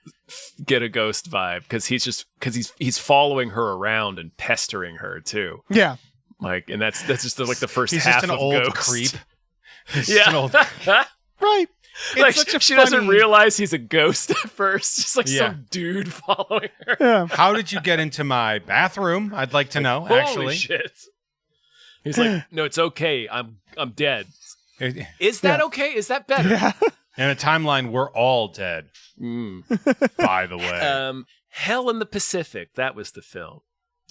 [SPEAKER 1] get a Ghost vibe because he's following her around and pestering her too.
[SPEAKER 4] Yeah,
[SPEAKER 1] Like, and that's just like the first
[SPEAKER 3] He's
[SPEAKER 1] half
[SPEAKER 3] just an
[SPEAKER 1] of
[SPEAKER 3] old
[SPEAKER 1] Ghost.
[SPEAKER 3] creep. He's just an old
[SPEAKER 4] right. It's
[SPEAKER 1] like
[SPEAKER 4] such a
[SPEAKER 1] she
[SPEAKER 4] funny,
[SPEAKER 1] doesn't realize he's a ghost at first. Just like
[SPEAKER 3] Yeah.
[SPEAKER 1] some dude following her.
[SPEAKER 4] Yeah,
[SPEAKER 3] How did you get into my bathroom? I'd like to know,
[SPEAKER 1] Holy
[SPEAKER 3] actually.
[SPEAKER 1] shit! He's like, no, it's okay. I'm dead. Is that
[SPEAKER 4] Yeah.
[SPEAKER 1] okay? Is that better?
[SPEAKER 4] yeah.
[SPEAKER 3] In a timeline, we're all dead,
[SPEAKER 1] Mm.
[SPEAKER 3] by the way.
[SPEAKER 1] Hell in the Pacific. That was the film.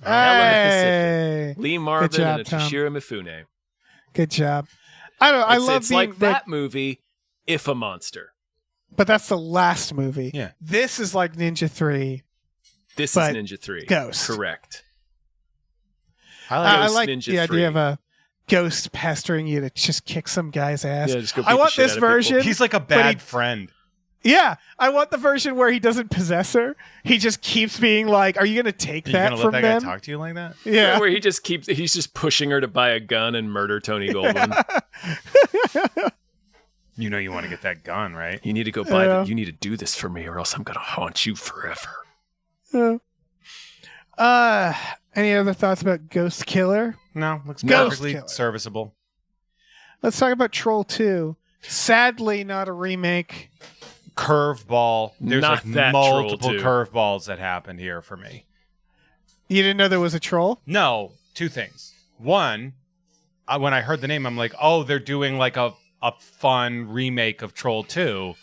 [SPEAKER 4] Hey,
[SPEAKER 1] Lee Marvin
[SPEAKER 4] job,
[SPEAKER 1] and
[SPEAKER 4] Tom.
[SPEAKER 1] Toshiro Mifune.
[SPEAKER 4] good job. I don't. I love
[SPEAKER 1] It's
[SPEAKER 4] being
[SPEAKER 1] like that movie, If a Monster.
[SPEAKER 4] but that's the last movie.
[SPEAKER 3] Yeah.
[SPEAKER 4] This is like Ninja 3.
[SPEAKER 1] This
[SPEAKER 4] But
[SPEAKER 1] is Ninja 3.
[SPEAKER 4] Ghost.
[SPEAKER 1] Correct.
[SPEAKER 4] I
[SPEAKER 1] Ghost
[SPEAKER 4] like
[SPEAKER 1] Ninja
[SPEAKER 4] the
[SPEAKER 1] 3.
[SPEAKER 4] idea of a ghost pestering you to just kick some guy's ass.
[SPEAKER 1] Yeah, just go beat
[SPEAKER 4] I
[SPEAKER 1] the
[SPEAKER 4] want
[SPEAKER 1] shit
[SPEAKER 4] this
[SPEAKER 1] out of people.
[SPEAKER 4] version.
[SPEAKER 3] He's like a
[SPEAKER 4] But
[SPEAKER 3] bad
[SPEAKER 4] he-
[SPEAKER 3] friend.
[SPEAKER 4] Yeah, I want the version where he doesn't possess her. He just keeps being like, "Are you going to take
[SPEAKER 3] Are you
[SPEAKER 4] that
[SPEAKER 3] gonna
[SPEAKER 4] from
[SPEAKER 3] let that
[SPEAKER 4] them?"
[SPEAKER 3] guy talk to you like that?
[SPEAKER 4] Yeah,
[SPEAKER 1] Where he's just pushing her to buy a gun and murder Tony Goldwyn.
[SPEAKER 3] You know you want to get that gun, right?
[SPEAKER 1] You need to go buy
[SPEAKER 4] Yeah.
[SPEAKER 1] you need to do this for me or else I'm going to haunt you forever.
[SPEAKER 4] Any other thoughts about Ghost Killer?
[SPEAKER 3] No, looks
[SPEAKER 4] Ghost
[SPEAKER 3] perfectly
[SPEAKER 4] Killer.
[SPEAKER 3] serviceable.
[SPEAKER 4] Let's talk about Troll 2. Sadly, not a remake.
[SPEAKER 3] Curveball. There's
[SPEAKER 1] Not
[SPEAKER 3] like
[SPEAKER 1] that Troll
[SPEAKER 3] multiple
[SPEAKER 1] 2.
[SPEAKER 3] curveballs that happened here for me.
[SPEAKER 4] You didn't know there was a troll?
[SPEAKER 3] No, 2 things. One, when I heard the name, I'm like, oh, they're doing like a fun remake of Troll 2.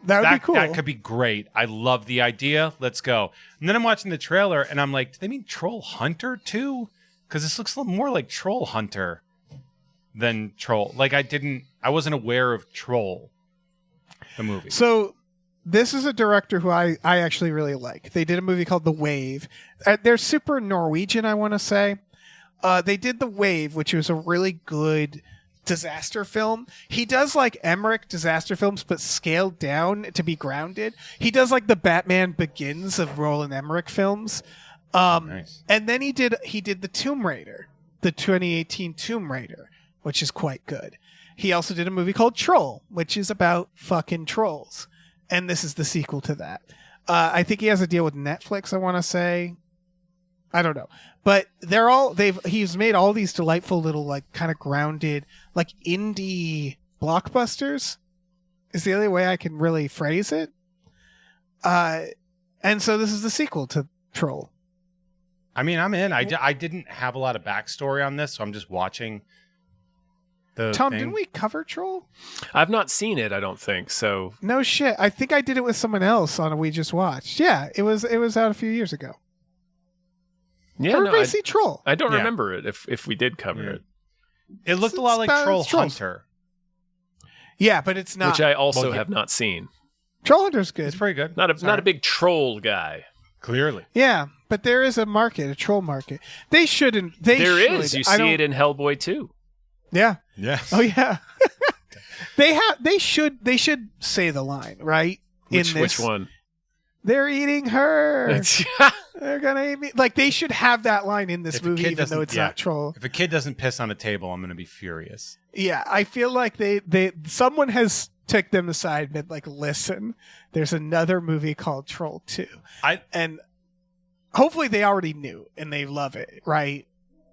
[SPEAKER 4] That would be cool.
[SPEAKER 3] That could be great. I love the idea. Let's go. And then I'm watching the trailer and I'm like, do they mean Troll Hunter 2? Because this looks a little more like Troll Hunter than Troll. Like I wasn't aware of Troll, the movie.
[SPEAKER 4] So this is a director who I actually really like. They did a movie called The Wave. They're super Norwegian, I want to say. They did The Wave, which was a really good disaster film. He does like Emmerich disaster films, but scaled down to be grounded. He does like the Batman Begins of Roland Emmerich films.
[SPEAKER 3] Nice.
[SPEAKER 4] And then he did the Tomb Raider, the 2018 Tomb Raider, which is quite good. He also did a movie called Troll, which is about fucking trolls. And this is the sequel to that. I think he has a deal with Netflix, I want to say. I don't know. But he's made all these delightful little like kind of grounded like indie blockbusters is the only way I can really phrase it. And so this is the sequel to Troll.
[SPEAKER 3] I mean, I'm in. I didn't have a lot of backstory on this, so I'm just watching the
[SPEAKER 4] Tom,
[SPEAKER 3] thing.
[SPEAKER 4] didn't we cover Troll?
[SPEAKER 1] I've not seen it, I don't think. So
[SPEAKER 4] No shit. I think I did it with someone else on a We Just Watched. Yeah, it was out a few years ago.
[SPEAKER 1] yeah,
[SPEAKER 4] Everybody
[SPEAKER 1] I
[SPEAKER 4] see Troll.
[SPEAKER 1] don't
[SPEAKER 3] Yeah.
[SPEAKER 1] remember it if we did cover
[SPEAKER 3] Yeah.
[SPEAKER 1] it,
[SPEAKER 3] It looked a lot like Troll
[SPEAKER 4] it's Trolls.
[SPEAKER 3] Hunter.
[SPEAKER 4] Yeah, but it's not.
[SPEAKER 1] which I also
[SPEAKER 3] Well, yeah.
[SPEAKER 1] have not seen.
[SPEAKER 4] Troll Hunter's good.
[SPEAKER 3] It's pretty good.
[SPEAKER 1] Not a
[SPEAKER 3] Alright.
[SPEAKER 1] big troll guy.
[SPEAKER 3] Clearly.
[SPEAKER 4] Yeah, but there is a market, a troll market. They shouldn't.
[SPEAKER 1] There is. You see it in Hellboy 2.
[SPEAKER 4] Yeah.
[SPEAKER 3] Yes.
[SPEAKER 4] Oh yeah. They should say the line, right?
[SPEAKER 1] Which one?
[SPEAKER 4] They're eating her. They're gonna eat me. Like they should have that line in this
[SPEAKER 3] If a
[SPEAKER 4] movie,
[SPEAKER 3] kid
[SPEAKER 4] even though
[SPEAKER 3] doesn't-
[SPEAKER 4] it's
[SPEAKER 3] yeah.
[SPEAKER 4] not troll.
[SPEAKER 3] If a kid doesn't piss on a table, I'm going to be furious.
[SPEAKER 4] Yeah, I feel like someone has took them aside and been like, listen, there's another movie called Troll 2. And hopefully they already knew and they love it, right?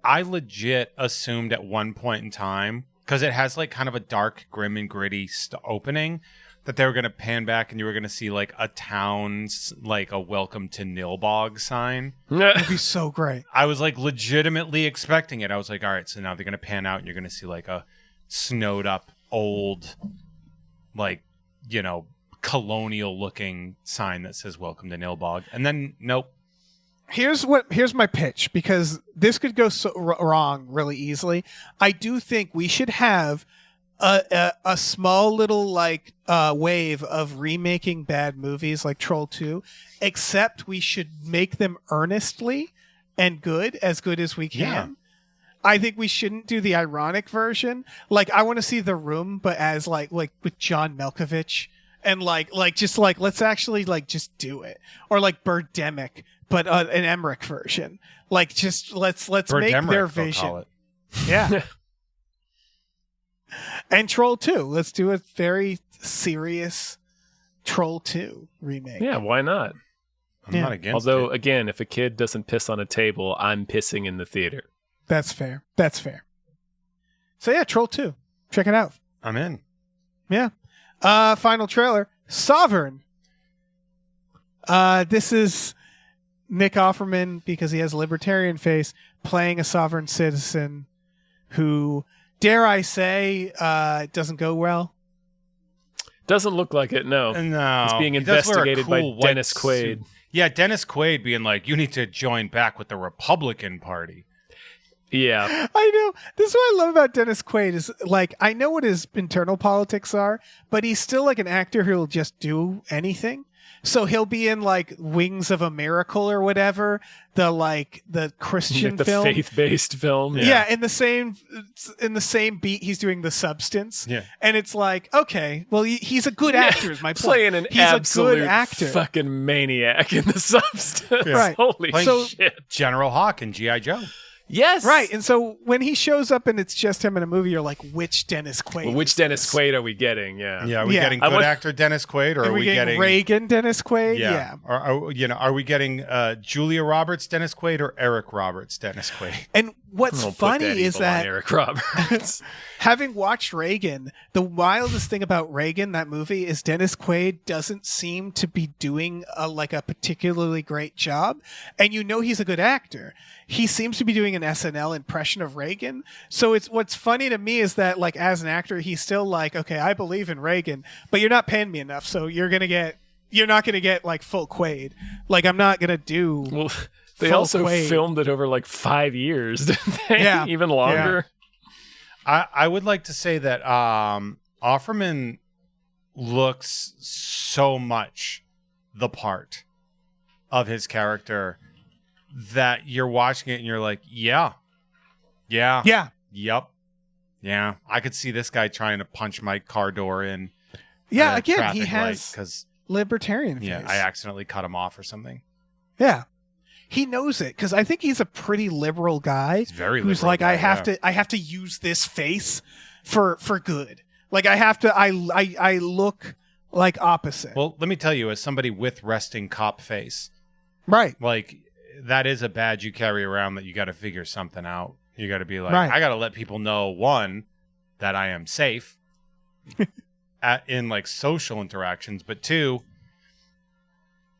[SPEAKER 3] I legit assumed at one point in time, because it has like kind of a dark, grim and gritty opening, that they were going to pan back and you were going to see like a town's like a welcome to Nilbog sign.
[SPEAKER 4] It'd be so great.
[SPEAKER 3] I was like legitimately expecting it. I was like, all right, so now they're going to pan out and you're going to see like a snowed up old, like, you know, colonial looking sign that says welcome to Nilbog. And then nope.
[SPEAKER 4] Here's my pitch, because this could go wrong really easily. I do think we should have a small little like wave of remaking bad movies like Troll 2, except we should make them earnestly and as good as we can.
[SPEAKER 3] Yeah.
[SPEAKER 4] I think we shouldn't do the ironic version. Like I want to see The Room, but as like with John Malkovich, and like just like let's actually like just do it, or like Birdemic, but an Emmerich version. Like just let's make
[SPEAKER 3] Birdemic,
[SPEAKER 4] their
[SPEAKER 3] they'll
[SPEAKER 4] vision.
[SPEAKER 3] call it.
[SPEAKER 4] Yeah. And Troll 2. Let's do a very serious Troll 2 remake.
[SPEAKER 1] Yeah, why not?
[SPEAKER 3] I'm not against
[SPEAKER 1] Although,
[SPEAKER 3] it.
[SPEAKER 1] again, if a kid doesn't piss on a table, I'm pissing in the theater.
[SPEAKER 4] That's fair. So yeah, Troll 2. Check it out.
[SPEAKER 3] I'm in.
[SPEAKER 4] Yeah. Final trailer. Sovereign. This is Nick Offerman, because he has a libertarian face, playing a sovereign citizen who, dare I say, doesn't go well.
[SPEAKER 1] Doesn't look like it, no.
[SPEAKER 3] No.
[SPEAKER 1] It's being
[SPEAKER 3] He does wear a
[SPEAKER 1] investigated by
[SPEAKER 3] cool white
[SPEAKER 1] Dennis Quaid.
[SPEAKER 3] suit. Yeah, Dennis Quaid being like, you need to join back with the Republican Party.
[SPEAKER 1] Yeah.
[SPEAKER 4] I know. This is what I love about Dennis Quaid is like, I know what his internal politics are, but he's still like an actor who'll just do anything. So he'll be in like Wings of a Miracle or whatever, the Christian
[SPEAKER 1] the
[SPEAKER 4] film.
[SPEAKER 1] faith-based film.
[SPEAKER 4] Yeah, in the same beat, he's doing The Substance.
[SPEAKER 3] Yeah.
[SPEAKER 4] And it's like, okay, well, he's a good actor, is my point.
[SPEAKER 1] Playing an
[SPEAKER 4] he's
[SPEAKER 1] absolute
[SPEAKER 4] a good actor.
[SPEAKER 1] fucking maniac in The Substance.
[SPEAKER 4] Right.
[SPEAKER 1] Holy
[SPEAKER 3] Playing-
[SPEAKER 1] shit.
[SPEAKER 3] General Hawk and G.I. Joe.
[SPEAKER 1] Yes.
[SPEAKER 4] Right. And so when he shows up and it's just him in a movie, you're like, which Dennis Quaid?
[SPEAKER 1] Well, which
[SPEAKER 4] is
[SPEAKER 1] Dennis
[SPEAKER 4] this?
[SPEAKER 1] Quaid are we getting? Yeah.
[SPEAKER 3] Yeah, are we
[SPEAKER 4] Yeah.
[SPEAKER 3] getting
[SPEAKER 1] I
[SPEAKER 3] good
[SPEAKER 1] want-
[SPEAKER 3] actor Dennis Quaid, or
[SPEAKER 4] Are
[SPEAKER 3] are
[SPEAKER 4] we
[SPEAKER 3] we
[SPEAKER 4] getting
[SPEAKER 3] getting
[SPEAKER 4] Reagan Dennis Quaid?
[SPEAKER 3] Yeah. Are we getting Julia Roberts Dennis Quaid or Eric Roberts Dennis Quaid?
[SPEAKER 4] And what's
[SPEAKER 1] Don't put
[SPEAKER 4] funny
[SPEAKER 1] that
[SPEAKER 4] is
[SPEAKER 1] evil on
[SPEAKER 4] that
[SPEAKER 1] Eric Roberts.
[SPEAKER 4] having watched Reagan, the wildest thing about Reagan, that movie, is Dennis Quaid doesn't seem to be doing a particularly great job. And you know he's a good actor. He seems to be doing an SNL impression of Reagan. So what's funny to me is that like as an actor, he's still like, okay, I believe in Reagan, but you're not paying me enough, so you're not gonna get like full Quaid. Like I'm not gonna do.
[SPEAKER 1] Well, they
[SPEAKER 4] full
[SPEAKER 1] also
[SPEAKER 4] Quaid.
[SPEAKER 1] filmed it over like 5 years, didn't they?
[SPEAKER 4] Yeah.
[SPEAKER 1] Even longer.
[SPEAKER 3] I would like to say that Offerman looks so much the part of his character that you're watching it and you're like, yeah,
[SPEAKER 4] Yeah.
[SPEAKER 3] yep, yeah. I could see this guy trying to punch my car door in.
[SPEAKER 4] Yeah. Again, he has
[SPEAKER 3] because
[SPEAKER 4] libertarian face.
[SPEAKER 3] I accidentally cut him off or something.
[SPEAKER 4] Yeah. He knows it, because I think he's a pretty liberal guy.
[SPEAKER 3] He's very
[SPEAKER 4] who's
[SPEAKER 3] liberal
[SPEAKER 4] like,
[SPEAKER 3] guy,
[SPEAKER 4] I have to use this face for good. Like I look like opposite.
[SPEAKER 3] Well, let me tell you, as somebody with resting cop face,
[SPEAKER 4] Right.
[SPEAKER 3] like that is a badge you carry around that you got to figure something out. You got to be like,
[SPEAKER 4] Right.
[SPEAKER 3] I got to let people know, one, that I am safe in like social interactions, but two,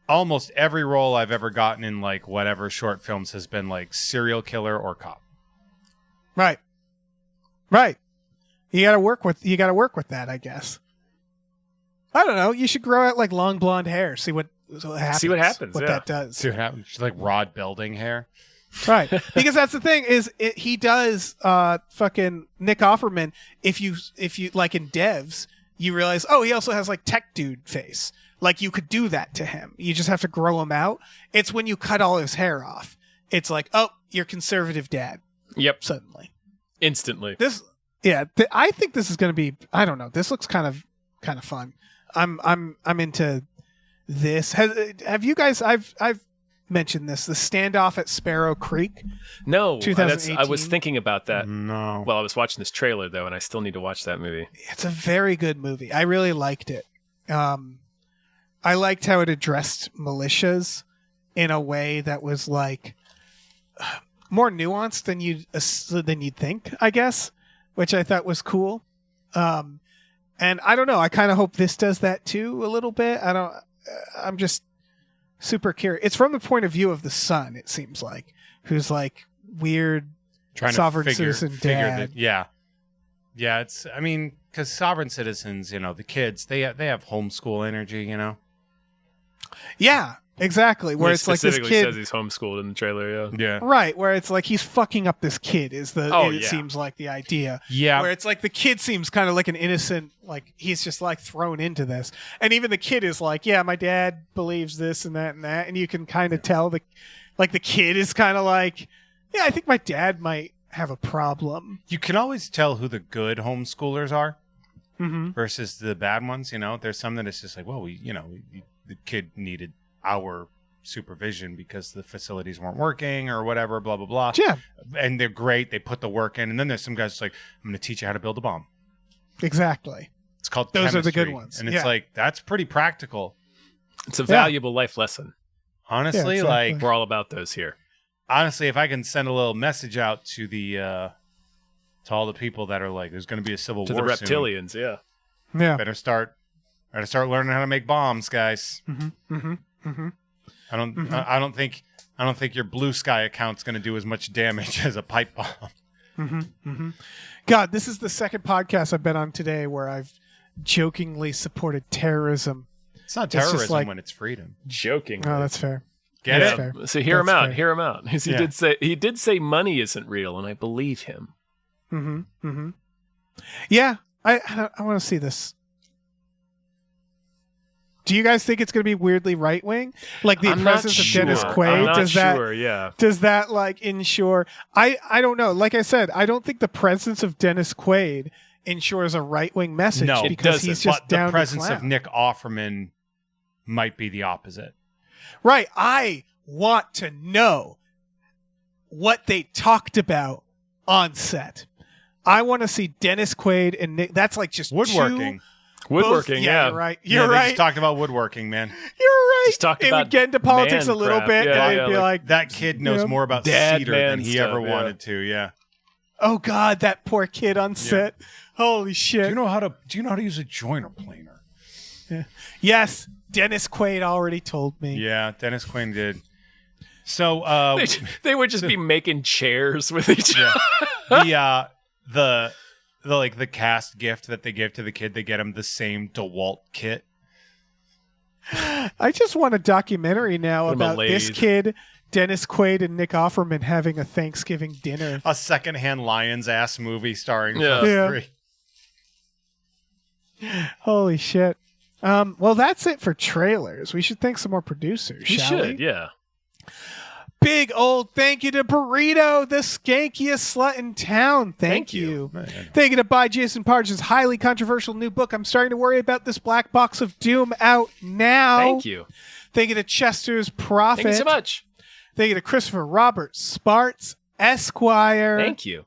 [SPEAKER 3] almost every role I've ever gotten in like whatever short films has been like serial killer or cop.
[SPEAKER 4] Right. Right. You got to work with that, I guess. I don't know. You should grow out like long blonde hair. See what happens.
[SPEAKER 1] See what happens,
[SPEAKER 4] What
[SPEAKER 1] yeah.
[SPEAKER 4] that does.
[SPEAKER 3] See what happens? She's like Rod Belding hair.
[SPEAKER 4] Right. Because that's the thing is he does fucking Nick Offerman. If you like in Devs, you realize, oh, he also has like tech dude face. Like you could do that to him. You just have to grow him out. It's when you cut all his hair off. It's like, oh, you're conservative dad.
[SPEAKER 1] Yep.
[SPEAKER 4] Suddenly.
[SPEAKER 1] Instantly.
[SPEAKER 4] I think this is going to be, I don't know. This looks kind of fun. I'm into this. Have you guys, I've mentioned this, the standoff at Sparrow Creek.
[SPEAKER 1] No,
[SPEAKER 4] 2018.
[SPEAKER 1] I was thinking about that.
[SPEAKER 3] No.
[SPEAKER 1] Well, I was watching this trailer though, and I still need to watch that movie.
[SPEAKER 4] It's a very good movie. I really liked it. I liked how it addressed militias in a way that was like more nuanced than you'd think, I guess, which I thought was cool. And I don't know. I kind of hope this does that too a little bit. I'm just super curious. It's from the point of view of the son, it seems like, who's like weird
[SPEAKER 3] Trying
[SPEAKER 4] sovereign
[SPEAKER 3] to figure
[SPEAKER 4] citizen
[SPEAKER 3] that,
[SPEAKER 4] dad.
[SPEAKER 3] yeah. It's, I mean, because sovereign citizens, you know, the kids, they have homeschool energy, you know?
[SPEAKER 4] Yeah, exactly. Where
[SPEAKER 1] He
[SPEAKER 4] it's like this
[SPEAKER 1] specifically
[SPEAKER 4] kid.
[SPEAKER 1] says he's homeschooled in the trailer. Yeah.
[SPEAKER 3] Yeah.
[SPEAKER 4] Right, where it's like he's fucking up this kid
[SPEAKER 1] Oh,
[SPEAKER 4] it
[SPEAKER 1] yeah.
[SPEAKER 4] seems like the idea.
[SPEAKER 3] Yeah.
[SPEAKER 4] Where it's like the kid seems kind of like an innocent, like he's just like thrown into this. And even the kid is like, yeah, my dad believes this and that and that. And you can kind of tell the kid is kind of like, yeah, I think my dad might have a problem.
[SPEAKER 3] You can always tell who the good homeschoolers are
[SPEAKER 4] Mm-hmm.
[SPEAKER 3] versus the bad ones, you know? There's some that it's just like, well, the kid needed our supervision because the facilities weren't working or whatever, blah, blah, blah.
[SPEAKER 4] Yeah,
[SPEAKER 3] And they're great. They put the work in. And then there's some guys like, I'm going to teach you how to build a bomb.
[SPEAKER 4] exactly.
[SPEAKER 3] It's called
[SPEAKER 4] Those are the good
[SPEAKER 3] chemistry.
[SPEAKER 4] ones.
[SPEAKER 3] And it's
[SPEAKER 4] Yeah.
[SPEAKER 3] like, that's pretty practical.
[SPEAKER 1] It's a valuable life lesson.
[SPEAKER 3] Honestly,
[SPEAKER 4] Yeah, exactly.
[SPEAKER 1] We're all about those here.
[SPEAKER 3] honestly, if I can send a little message out to to all the people that are like, there's going to be a civil
[SPEAKER 1] To
[SPEAKER 3] war
[SPEAKER 1] the
[SPEAKER 3] soon.
[SPEAKER 1] reptilians, yeah.
[SPEAKER 4] Yeah.
[SPEAKER 3] Better start learning how to make bombs, guys.
[SPEAKER 4] Mm-hmm. Mm-hmm. Mm-hmm.
[SPEAKER 3] I don't think your Blue Sky account's going to do as much damage as a pipe bomb.
[SPEAKER 4] Mm-hmm. Mm-hmm. God, this is the second podcast I've been on today where I've jokingly supported terrorism.
[SPEAKER 3] It's not
[SPEAKER 4] It's just
[SPEAKER 3] terrorism
[SPEAKER 4] like-
[SPEAKER 3] when it's freedom.
[SPEAKER 1] Joking.
[SPEAKER 4] Oh, that's fair.
[SPEAKER 3] Get
[SPEAKER 4] That's
[SPEAKER 3] it?
[SPEAKER 4] fair.
[SPEAKER 1] So hear him
[SPEAKER 4] That's
[SPEAKER 1] out.
[SPEAKER 4] fair.
[SPEAKER 1] Hear him out. He did say money isn't real, and I believe him.
[SPEAKER 4] Mm-hmm. Mm-hmm. Yeah, I want to see this. Do you guys think it's going to be weirdly right wing, like the
[SPEAKER 1] I'm not
[SPEAKER 4] presence of Dennis
[SPEAKER 1] sure.
[SPEAKER 4] Quaid?
[SPEAKER 1] I'm not
[SPEAKER 4] does that
[SPEAKER 1] sure, yeah.
[SPEAKER 4] does that like ensure? I don't know. Like I said, I don't think the presence of Dennis Quaid ensures a right wing message
[SPEAKER 3] No, it
[SPEAKER 4] because he's
[SPEAKER 1] doesn't.
[SPEAKER 4] just
[SPEAKER 3] But
[SPEAKER 4] down
[SPEAKER 3] the presence
[SPEAKER 4] to
[SPEAKER 3] of
[SPEAKER 4] clown.
[SPEAKER 3] Nick Offerman might be the opposite.
[SPEAKER 4] Right. I want to know what they talked about on set. I want to see Dennis Quaid and Nick. That's like just
[SPEAKER 3] Woodworking.
[SPEAKER 1] Woodworking, yeah.
[SPEAKER 4] You're right.
[SPEAKER 3] Yeah,
[SPEAKER 4] You're
[SPEAKER 3] they
[SPEAKER 4] right.
[SPEAKER 3] just talked about woodworking, man.
[SPEAKER 4] You're right.
[SPEAKER 1] Just talked
[SPEAKER 4] It
[SPEAKER 1] about
[SPEAKER 4] would get into politics a
[SPEAKER 1] man
[SPEAKER 4] little
[SPEAKER 1] crap.
[SPEAKER 4] bit,
[SPEAKER 1] Yeah,
[SPEAKER 4] and
[SPEAKER 1] yeah,
[SPEAKER 4] they'd be like,
[SPEAKER 3] That kid knows
[SPEAKER 4] Yeah.
[SPEAKER 3] more about
[SPEAKER 1] Dad
[SPEAKER 3] cedar
[SPEAKER 1] man
[SPEAKER 3] than he
[SPEAKER 1] stuff,
[SPEAKER 3] ever
[SPEAKER 1] yeah.
[SPEAKER 3] wanted to. Yeah.
[SPEAKER 4] "Oh God, that poor kid on set. Holy shit!"
[SPEAKER 3] Do you know how to use a joiner planer?
[SPEAKER 4] Yes, Dennis Quaid already told me.
[SPEAKER 3] Yeah, Dennis Quaid did. So
[SPEAKER 1] They would just be making chairs with each other.
[SPEAKER 3] the cast gift that they give to the kid, they get him the same DeWalt kit.
[SPEAKER 4] I just want a documentary now
[SPEAKER 1] Put him a
[SPEAKER 4] about this
[SPEAKER 1] lathe.
[SPEAKER 4] kid, Dennis Quaid, and Nick Offerman having a Thanksgiving dinner.
[SPEAKER 3] A secondhand Lions ass movie starring
[SPEAKER 1] Yeah.
[SPEAKER 3] those
[SPEAKER 4] Yeah.
[SPEAKER 3] three.
[SPEAKER 4] Holy shit. Well, that's it for trailers. We should thank some more producers,
[SPEAKER 1] You
[SPEAKER 4] shall
[SPEAKER 1] should,
[SPEAKER 4] we?
[SPEAKER 1] yeah.
[SPEAKER 4] Big old thank you to Burrito, the skankiest slut in town. Thank you. Thank you to By Jason Pargin's highly controversial new book, I'm Starting to Worry About This Black Box of Doom, out now.
[SPEAKER 1] Thank you.
[SPEAKER 4] Thank you to Chester's Prophet.
[SPEAKER 1] Thank you so much.
[SPEAKER 4] Thank you to Christopher Robert Sparts, Esquire.
[SPEAKER 1] Thank you.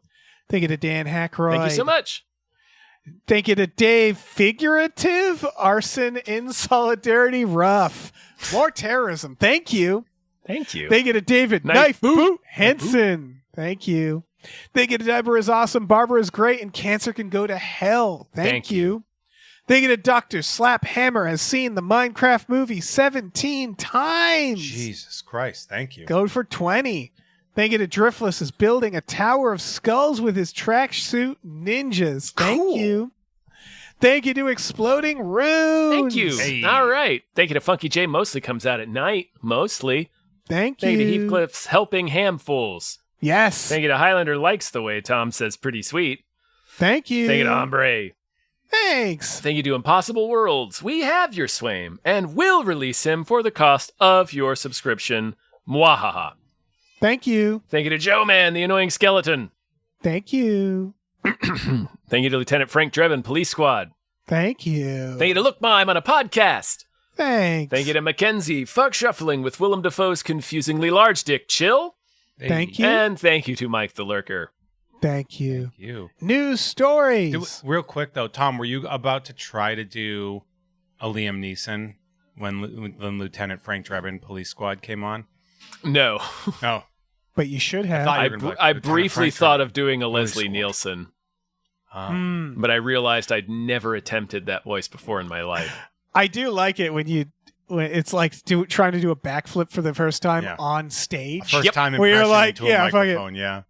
[SPEAKER 4] Thank you to Dan Hackroyd.
[SPEAKER 1] Thank you so much.
[SPEAKER 4] Thank you to Dave Figurative, Arson in Solidarity Rough. More terrorism. Thank you.
[SPEAKER 1] Thank you.
[SPEAKER 4] Thank you to David
[SPEAKER 1] Knife
[SPEAKER 4] Knife Boot Henson. Thank you. Thank you to Deborah is awesome. Barbara is great, and cancer can go to hell. Thank you. Thank you to Dr. Slap Hammer has seen the Minecraft movie 17 times.
[SPEAKER 3] Jesus Christ. Thank you.
[SPEAKER 4] Go for 20. Thank you to Driftless is building a tower of skulls with his tracksuit ninjas. Thank you. Thank you to Exploding Runes.
[SPEAKER 1] Thank you.
[SPEAKER 3] Hey.
[SPEAKER 1] All right. Thank you to Funky J. Mostly comes out at night. Mostly.
[SPEAKER 4] Thank you.
[SPEAKER 1] Thank you to Heathcliff's Helping Handfuls.
[SPEAKER 4] Yes.
[SPEAKER 1] Thank you to Highlander likes the way Tom says pretty sweet.
[SPEAKER 4] Thank you.
[SPEAKER 1] Thank you to Ombre.
[SPEAKER 4] Thanks.
[SPEAKER 1] Thank you to Impossible Worlds. We have your Swaim and will release him for the cost of your subscription. Mwahaha.
[SPEAKER 4] Thank you.
[SPEAKER 1] Thank you to Joe Man, the annoying skeleton.
[SPEAKER 4] Thank you.
[SPEAKER 1] Thank you to Lieutenant Frank Drebin, Police Squad.
[SPEAKER 4] Thank you.
[SPEAKER 1] Thank you to Look Mime on a podcast.
[SPEAKER 4] Thanks.
[SPEAKER 1] Thank you to Mackenzie, Fuck Shuffling with Willem Dafoe's confusingly large dick chill.
[SPEAKER 4] Thank you.
[SPEAKER 1] And thank you to Mike the Lurker.
[SPEAKER 4] Thank you.
[SPEAKER 3] Thank you.
[SPEAKER 4] News stories.
[SPEAKER 3] Real quick, though, Tom, were you about to try to do a Liam Neeson when Lieutenant Frank Drebin Police Squad came on?
[SPEAKER 1] No.
[SPEAKER 3] No.
[SPEAKER 4] But you should have.
[SPEAKER 3] thought-
[SPEAKER 1] I,
[SPEAKER 3] you were gonna be like,
[SPEAKER 1] I
[SPEAKER 3] Lieutenant
[SPEAKER 1] briefly
[SPEAKER 3] Frank
[SPEAKER 1] thought
[SPEAKER 3] Drebin,
[SPEAKER 1] of doing a
[SPEAKER 3] Police
[SPEAKER 1] Leslie
[SPEAKER 3] Squad.
[SPEAKER 1] Nielsen,
[SPEAKER 4] Hmm.
[SPEAKER 1] but I realized I'd never attempted that voice before in my life.
[SPEAKER 4] I do like it when it's like trying to do a backflip for the first time
[SPEAKER 3] Yeah.
[SPEAKER 4] on stage.
[SPEAKER 3] First
[SPEAKER 1] Yep.
[SPEAKER 3] time
[SPEAKER 4] Where you're
[SPEAKER 3] impression
[SPEAKER 4] like,
[SPEAKER 3] into
[SPEAKER 4] yeah,
[SPEAKER 3] a
[SPEAKER 4] fuck it.
[SPEAKER 3] microphone, yeah.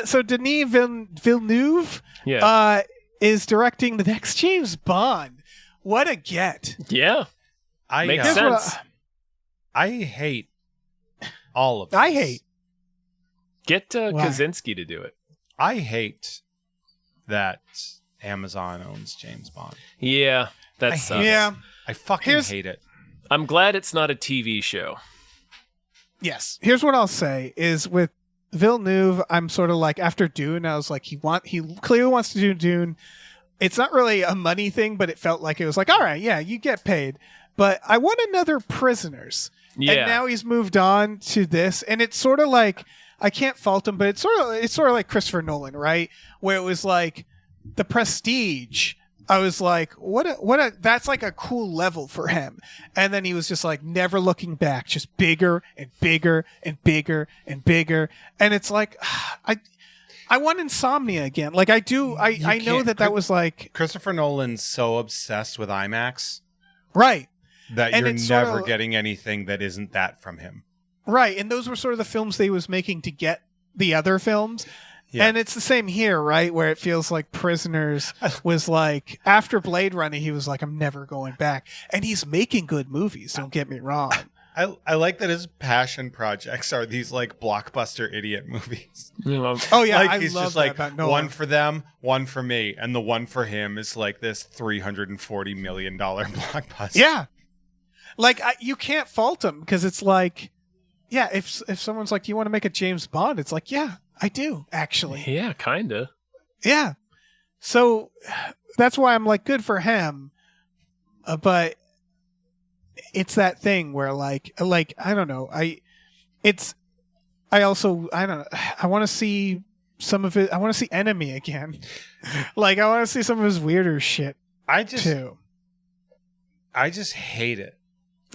[SPEAKER 4] So Denis Villeneuve
[SPEAKER 1] Yeah.
[SPEAKER 4] is directing the next James Bond. What a get!
[SPEAKER 1] Yeah.
[SPEAKER 3] I
[SPEAKER 1] Makes
[SPEAKER 4] Here's what
[SPEAKER 1] sense.
[SPEAKER 3] I hate all of this.
[SPEAKER 4] I hate.
[SPEAKER 1] Get
[SPEAKER 4] Why?
[SPEAKER 1] Kaczynski to do it.
[SPEAKER 3] I hate that Amazon owns James Bond.
[SPEAKER 1] Yeah. That
[SPEAKER 3] I
[SPEAKER 1] sucks.
[SPEAKER 3] hate
[SPEAKER 4] Yeah.
[SPEAKER 3] I fucking
[SPEAKER 4] Here's-
[SPEAKER 3] hate it.
[SPEAKER 1] I'm glad it's not a TV show.
[SPEAKER 4] Yes. Here's what I'll say: is with Villeneuve, I'm sort of like after Dune, I was like, he clearly wants to do Dune. It's not really a money thing, but it felt like it was like, all right, yeah, you get paid, but I want another Prisoners.
[SPEAKER 1] Yeah.
[SPEAKER 4] And now he's moved on to this, and it's sort of like I can't fault him, but it's sort of like Christopher Nolan, right? Where it was like The Prestige. I was like, what a that's like a cool level for him. And then he was just like never looking back, just bigger and bigger and bigger and bigger. And it's like I want Insomnia again. Like I do I know
[SPEAKER 3] can't-
[SPEAKER 4] that was like
[SPEAKER 3] Christopher Nolan's so obsessed with IMAX
[SPEAKER 4] right.
[SPEAKER 3] that
[SPEAKER 4] And
[SPEAKER 3] you're
[SPEAKER 4] it's sort
[SPEAKER 3] never
[SPEAKER 4] of-
[SPEAKER 3] getting anything that isn't that from him.
[SPEAKER 4] Right. And those were sort of the films that he was making to get the other films.
[SPEAKER 3] Yeah.
[SPEAKER 4] And it's the same here, right? Where it feels like Prisoners was like after Blade Runner, he was like, I'm never going back. And he's making good movies, don't get me wrong.
[SPEAKER 3] I like that his passion projects are these like blockbuster idiot movies.
[SPEAKER 4] Oh yeah,
[SPEAKER 3] Like
[SPEAKER 4] I
[SPEAKER 3] he's
[SPEAKER 4] love
[SPEAKER 3] just
[SPEAKER 4] that
[SPEAKER 3] like
[SPEAKER 4] about Nolan.
[SPEAKER 3] one for them, one for me, and the one for him is like this $340 million blockbuster.
[SPEAKER 4] Yeah. Like you can't fault him because it's like, yeah, if someone's like, do you want to make a James Bond? It's like, yeah, I do actually.
[SPEAKER 1] Yeah, kinda.
[SPEAKER 4] Yeah. So that's why I'm like, good for him. But it's that thing where like I don't know. I want to see some of it. I want to see Enemy again. Like I want to see some of his weirder shit
[SPEAKER 3] I just
[SPEAKER 4] too.
[SPEAKER 3] hate it.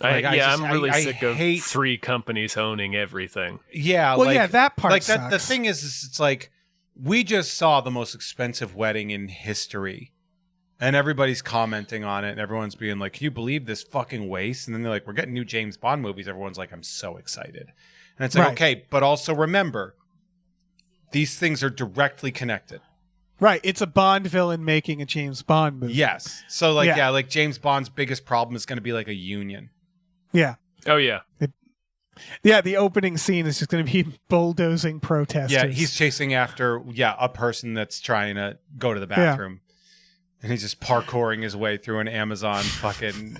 [SPEAKER 1] I'm really
[SPEAKER 3] I
[SPEAKER 1] sick of
[SPEAKER 3] hate-
[SPEAKER 1] 3 companies owning everything.
[SPEAKER 3] Yeah,
[SPEAKER 4] Well,
[SPEAKER 3] like,
[SPEAKER 4] yeah, that part
[SPEAKER 3] like
[SPEAKER 4] sucks.
[SPEAKER 3] that. The thing is it's like we just saw the most expensive wedding in history, and everybody's commenting on it, and everyone's being like, "Can you believe this fucking waste?" And then they're like, "We're getting new James Bond movies." Everyone's like, "I'm so excited," and it's like,
[SPEAKER 4] Right.
[SPEAKER 3] okay, but also remember, these things are directly connected.
[SPEAKER 4] Right. It's a Bond villain making a James Bond movie.
[SPEAKER 3] Yes, so like
[SPEAKER 4] Yeah.
[SPEAKER 3] like James Bond's biggest problem is going to be like a union.
[SPEAKER 4] Yeah.
[SPEAKER 1] Oh, yeah.
[SPEAKER 4] Yeah. The opening scene is just going to be bulldozing protesters.
[SPEAKER 3] Yeah, he's chasing after a person that's trying to go to the bathroom. And he's just parkouring his way through an Amazon fucking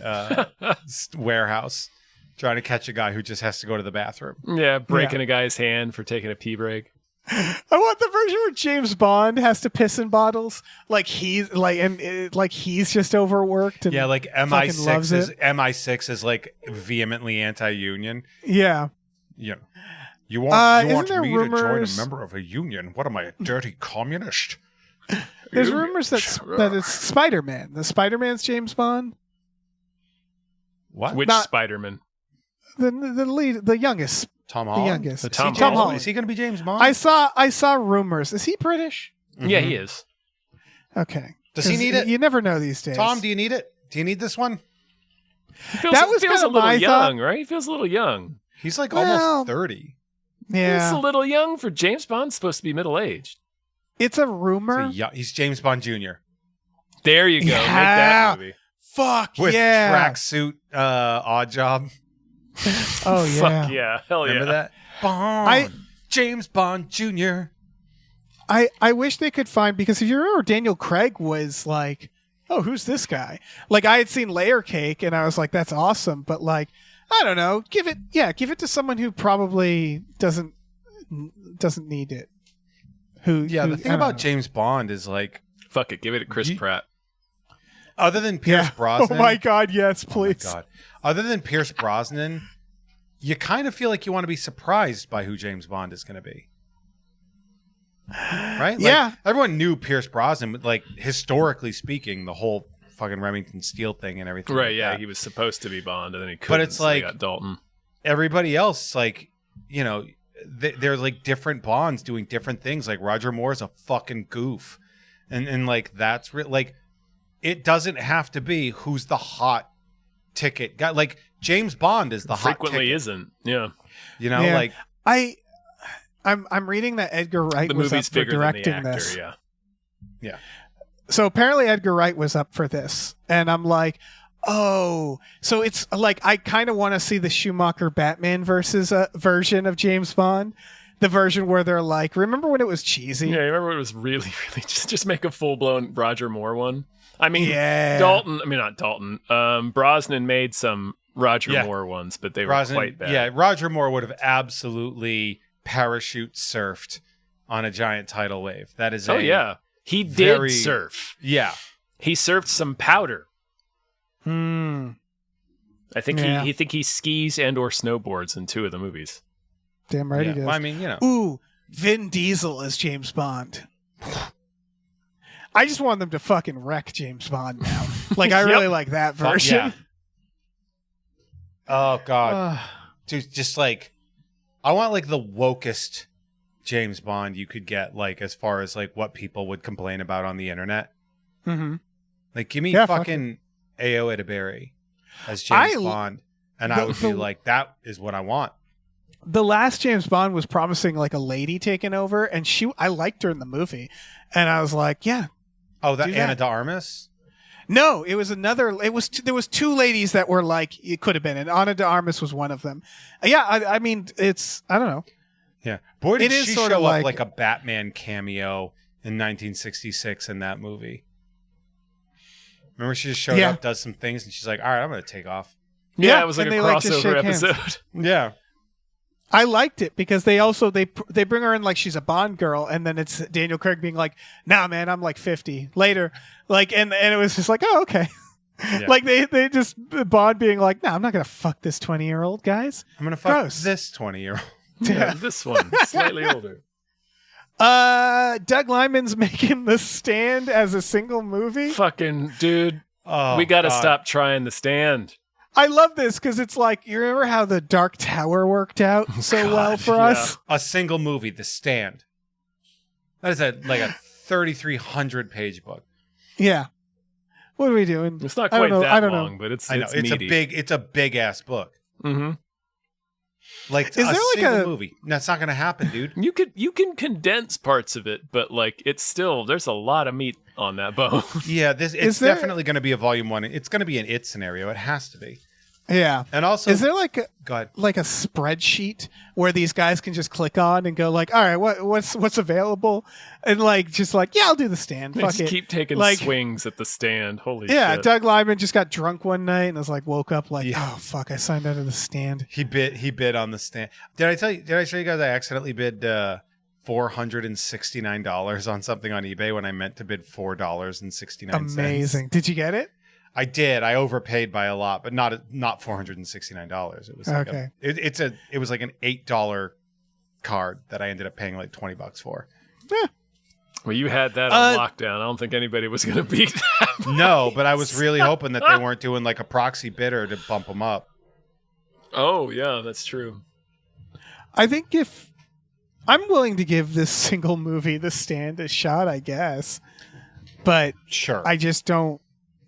[SPEAKER 3] warehouse, trying to catch a guy who just has to go to the bathroom.
[SPEAKER 1] Yeah, breaking a guy's hand for taking a pee break.
[SPEAKER 4] I want the version where James Bond has to piss in bottles, like he's just overworked. And
[SPEAKER 3] Yeah, like
[SPEAKER 4] fucking loves
[SPEAKER 3] MI6 is like vehemently anti-union.
[SPEAKER 4] Yeah.
[SPEAKER 3] You know, you want
[SPEAKER 4] isn't there
[SPEAKER 3] me to join a
[SPEAKER 4] rumors-
[SPEAKER 3] member of a union? What am I, a dirty communist?
[SPEAKER 4] There's
[SPEAKER 3] Union.
[SPEAKER 4] rumors that it's Spider-Man. The Spider-Man's James Bond.
[SPEAKER 3] What?
[SPEAKER 1] Which
[SPEAKER 4] Not-
[SPEAKER 1] Spider-Man?
[SPEAKER 4] the lead, the youngest,
[SPEAKER 3] Tom
[SPEAKER 4] the
[SPEAKER 3] Holland.
[SPEAKER 4] youngest.
[SPEAKER 1] The Tom
[SPEAKER 4] Tom
[SPEAKER 1] Holland.
[SPEAKER 3] Is he going to be James Bond?
[SPEAKER 4] I saw rumors. Is he British?
[SPEAKER 1] Yeah, he is.
[SPEAKER 4] Okay.
[SPEAKER 3] Does he
[SPEAKER 4] 'Cause
[SPEAKER 3] need it?
[SPEAKER 4] You never know these days.
[SPEAKER 3] Tom, do you need it? Do you need this one?
[SPEAKER 4] That was
[SPEAKER 1] feels
[SPEAKER 4] kinda
[SPEAKER 1] a little
[SPEAKER 4] my
[SPEAKER 1] young, right? He feels a little young.
[SPEAKER 3] He's like
[SPEAKER 4] Well,
[SPEAKER 3] almost 30.
[SPEAKER 4] Yeah.
[SPEAKER 1] He's a little young for James Bond. Supposed to be middle aged.
[SPEAKER 4] It's a rumor.
[SPEAKER 3] He's James Bond Jr.
[SPEAKER 1] There you go.
[SPEAKER 4] Yeah.
[SPEAKER 1] Make that movie.
[SPEAKER 4] Fuck
[SPEAKER 3] with
[SPEAKER 4] yeah.
[SPEAKER 3] tracksuit odd job.
[SPEAKER 4] Oh yeah.
[SPEAKER 1] Fuck yeah. Hell yeah.
[SPEAKER 3] Remember that? Bond. James Bond Jr.
[SPEAKER 4] I wish they could find, because if you remember, Daniel Craig was like, oh, who's this guy? Like, I had seen Layer Cake and I was like, that's awesome, but like, I don't know, give it to someone who probably doesn't need it.
[SPEAKER 3] The thing about James Bond is like,
[SPEAKER 1] Fuck it. Give it to Chris Pratt.
[SPEAKER 3] other than Pierce Brosnan.
[SPEAKER 4] Oh my god, yes, please.
[SPEAKER 3] Oh my God. Other than Pierce Brosnan, you kind of feel like you want to be surprised by who James Bond is going to be. Right? Like,
[SPEAKER 4] Yeah.
[SPEAKER 3] everyone knew Pierce Brosnan, but like historically speaking, the whole fucking Remington Steele thing and everything.
[SPEAKER 1] Right,
[SPEAKER 3] like
[SPEAKER 1] yeah.
[SPEAKER 3] that.
[SPEAKER 1] He was supposed to be Bond, and then he couldn't.
[SPEAKER 3] But it's
[SPEAKER 1] so they
[SPEAKER 3] like-
[SPEAKER 1] got Dalton.
[SPEAKER 3] Everybody else, like, you know, they're like different Bonds doing different things. Like Roger Moore's a fucking goof. And like, that's like, it doesn't have to be who's the hot ticket guy. Like, James Bond is the hot
[SPEAKER 1] Frequently
[SPEAKER 3] ticket.
[SPEAKER 1] isn't. Yeah.
[SPEAKER 3] You know,
[SPEAKER 4] Yeah.
[SPEAKER 3] like,
[SPEAKER 4] I'm reading that Edgar Wright
[SPEAKER 1] The
[SPEAKER 4] was up
[SPEAKER 1] movie's
[SPEAKER 4] for
[SPEAKER 1] bigger than the
[SPEAKER 4] directing
[SPEAKER 1] actor.
[SPEAKER 4] this.
[SPEAKER 1] Yeah.
[SPEAKER 4] So apparently Edgar Wright was up for this, and I'm like, oh, so it's like I kind of want to see the Schumacher Batman versus version of James Bond, the version where they're like, remember when it was cheesy?
[SPEAKER 1] Yeah, I remember it was really, really just make a full blown Roger Moore one. I mean,
[SPEAKER 4] Yeah.
[SPEAKER 1] not Dalton. Brosnan made some Roger
[SPEAKER 3] Yeah.
[SPEAKER 1] Moore ones, but they
[SPEAKER 3] Brosnan,
[SPEAKER 1] were quite bad.
[SPEAKER 3] yeah, Roger Moore would have absolutely parachute surfed on a giant tidal wave. That is
[SPEAKER 1] Oh yeah, he did
[SPEAKER 3] very-
[SPEAKER 1] surf.
[SPEAKER 3] Yeah.
[SPEAKER 1] He surfed some powder.
[SPEAKER 4] Hmm.
[SPEAKER 1] I think
[SPEAKER 4] Yeah.
[SPEAKER 1] he skis and or snowboards in 2 of the movies.
[SPEAKER 4] Damn right
[SPEAKER 3] Yeah.
[SPEAKER 4] he does.
[SPEAKER 3] Well, I mean, you know.
[SPEAKER 4] Ooh, Vin Diesel as James Bond. I just want them to fucking wreck James Bond now. Like, I really like that
[SPEAKER 3] Fuck,
[SPEAKER 4] version.
[SPEAKER 3] yeah. Oh god. Dude, just like, I want like the wokest James Bond you could get, like, as far as like what people would complain about on the internet.
[SPEAKER 4] Mm-hmm.
[SPEAKER 3] Like, give me
[SPEAKER 4] Yeah, fuck
[SPEAKER 3] fucking Ayo Edeberry as James Bond, and I would be like, that is what I want.
[SPEAKER 4] The last James Bond was promising like a lady taking over, and I liked her in the movie, and I was like, yeah.
[SPEAKER 3] Oh, that
[SPEAKER 4] Do
[SPEAKER 3] Anna
[SPEAKER 4] that.
[SPEAKER 3] de Armas?
[SPEAKER 4] No, it was another. It was there was 2 ladies that were like it could have been, and Ana de Armas was one of them. Yeah, I mean, it's I don't know.
[SPEAKER 3] Yeah. Boy, did
[SPEAKER 4] It is
[SPEAKER 3] she
[SPEAKER 4] sorta
[SPEAKER 3] show
[SPEAKER 4] like-
[SPEAKER 3] up like a Batman cameo in 1966 in that movie. Remember, she just showed
[SPEAKER 4] Yeah.
[SPEAKER 3] up, does some things, and she's like, all right, I'm going to take off.
[SPEAKER 1] Yeah, it was like
[SPEAKER 4] and
[SPEAKER 1] a
[SPEAKER 4] they like to
[SPEAKER 1] crossover
[SPEAKER 4] shake hands.
[SPEAKER 1] episode.
[SPEAKER 3] Yeah.
[SPEAKER 4] I liked it because they also they bring her in like she's a Bond girl, and then it's Daniel Craig being like, "Nah, man, I'm like 50 later," like, and it was just like, "Oh, okay."
[SPEAKER 3] Yeah.
[SPEAKER 4] Like they just Bond being like, "Nah, I'm not gonna fuck this 20-year-old, guys."
[SPEAKER 3] I'm going to fuck
[SPEAKER 4] Gross.
[SPEAKER 3] this 20-year-old.
[SPEAKER 1] Yeah, this one slightly older.
[SPEAKER 4] Doug Liman's making The Stand as a single movie.
[SPEAKER 1] Fucking dude,
[SPEAKER 3] Oh,
[SPEAKER 1] we got to
[SPEAKER 3] God.
[SPEAKER 1] stop trying the stand.
[SPEAKER 4] I love this because it's like, you remember how the Dark Tower worked out so
[SPEAKER 1] God,
[SPEAKER 4] well for
[SPEAKER 1] yeah.
[SPEAKER 4] us?
[SPEAKER 3] A single movie, The Stand. That is like a 3,300 page book.
[SPEAKER 4] Yeah. What are we doing?
[SPEAKER 1] It's not
[SPEAKER 4] I don't
[SPEAKER 1] quite
[SPEAKER 4] know.
[SPEAKER 1] that
[SPEAKER 4] I don't
[SPEAKER 1] long,
[SPEAKER 4] know.
[SPEAKER 1] but it's
[SPEAKER 3] I know it's
[SPEAKER 1] meaty.
[SPEAKER 3] a big ass book.
[SPEAKER 1] Mm-hmm.
[SPEAKER 3] Like,
[SPEAKER 4] Is there like
[SPEAKER 3] single
[SPEAKER 4] a-
[SPEAKER 3] movie? That's not going to happen, dude.
[SPEAKER 1] You can condense parts of it, but like it's still there's a lot of meat on that bone.
[SPEAKER 3] Yeah, it's
[SPEAKER 4] there-
[SPEAKER 3] definitely going to be a volume 1. It's going to be an It scenario. It has to be.
[SPEAKER 4] Yeah.
[SPEAKER 3] And also,
[SPEAKER 4] Is there like a
[SPEAKER 3] God,
[SPEAKER 4] spreadsheet where these guys can just click on and go like, all right, what's available, and like just like, yeah, I'll do The Stand.
[SPEAKER 1] They
[SPEAKER 4] Fuck
[SPEAKER 1] just
[SPEAKER 4] it.
[SPEAKER 1] keep taking
[SPEAKER 4] Like-
[SPEAKER 1] swings at the stand. Holy
[SPEAKER 4] Yeah,
[SPEAKER 1] shit.
[SPEAKER 4] Doug Liman just got drunk one night and was like, woke up like,
[SPEAKER 3] Yeah.
[SPEAKER 4] oh fuck, I signed out of The Stand.
[SPEAKER 3] he bid on The Stand. Did I show you guys I accidentally bid $469 on something on eBay when I meant to bid $4.69?
[SPEAKER 4] Amazing. Did you get it?
[SPEAKER 3] I did. I overpaid by a lot, but not $469. It was like
[SPEAKER 4] Okay.
[SPEAKER 3] it was like an $8 card that I ended up paying like $20 for.
[SPEAKER 1] Well, you had that on lockdown. I don't think anybody was going to beat that.
[SPEAKER 3] No, but I was really hoping that they weren't doing like a proxy bidder to bump them up.
[SPEAKER 1] Oh, yeah, that's true.
[SPEAKER 4] I think if I'm willing to give this single movie, The Stand, a shot, I guess. But
[SPEAKER 3] Sure.
[SPEAKER 4] I just don't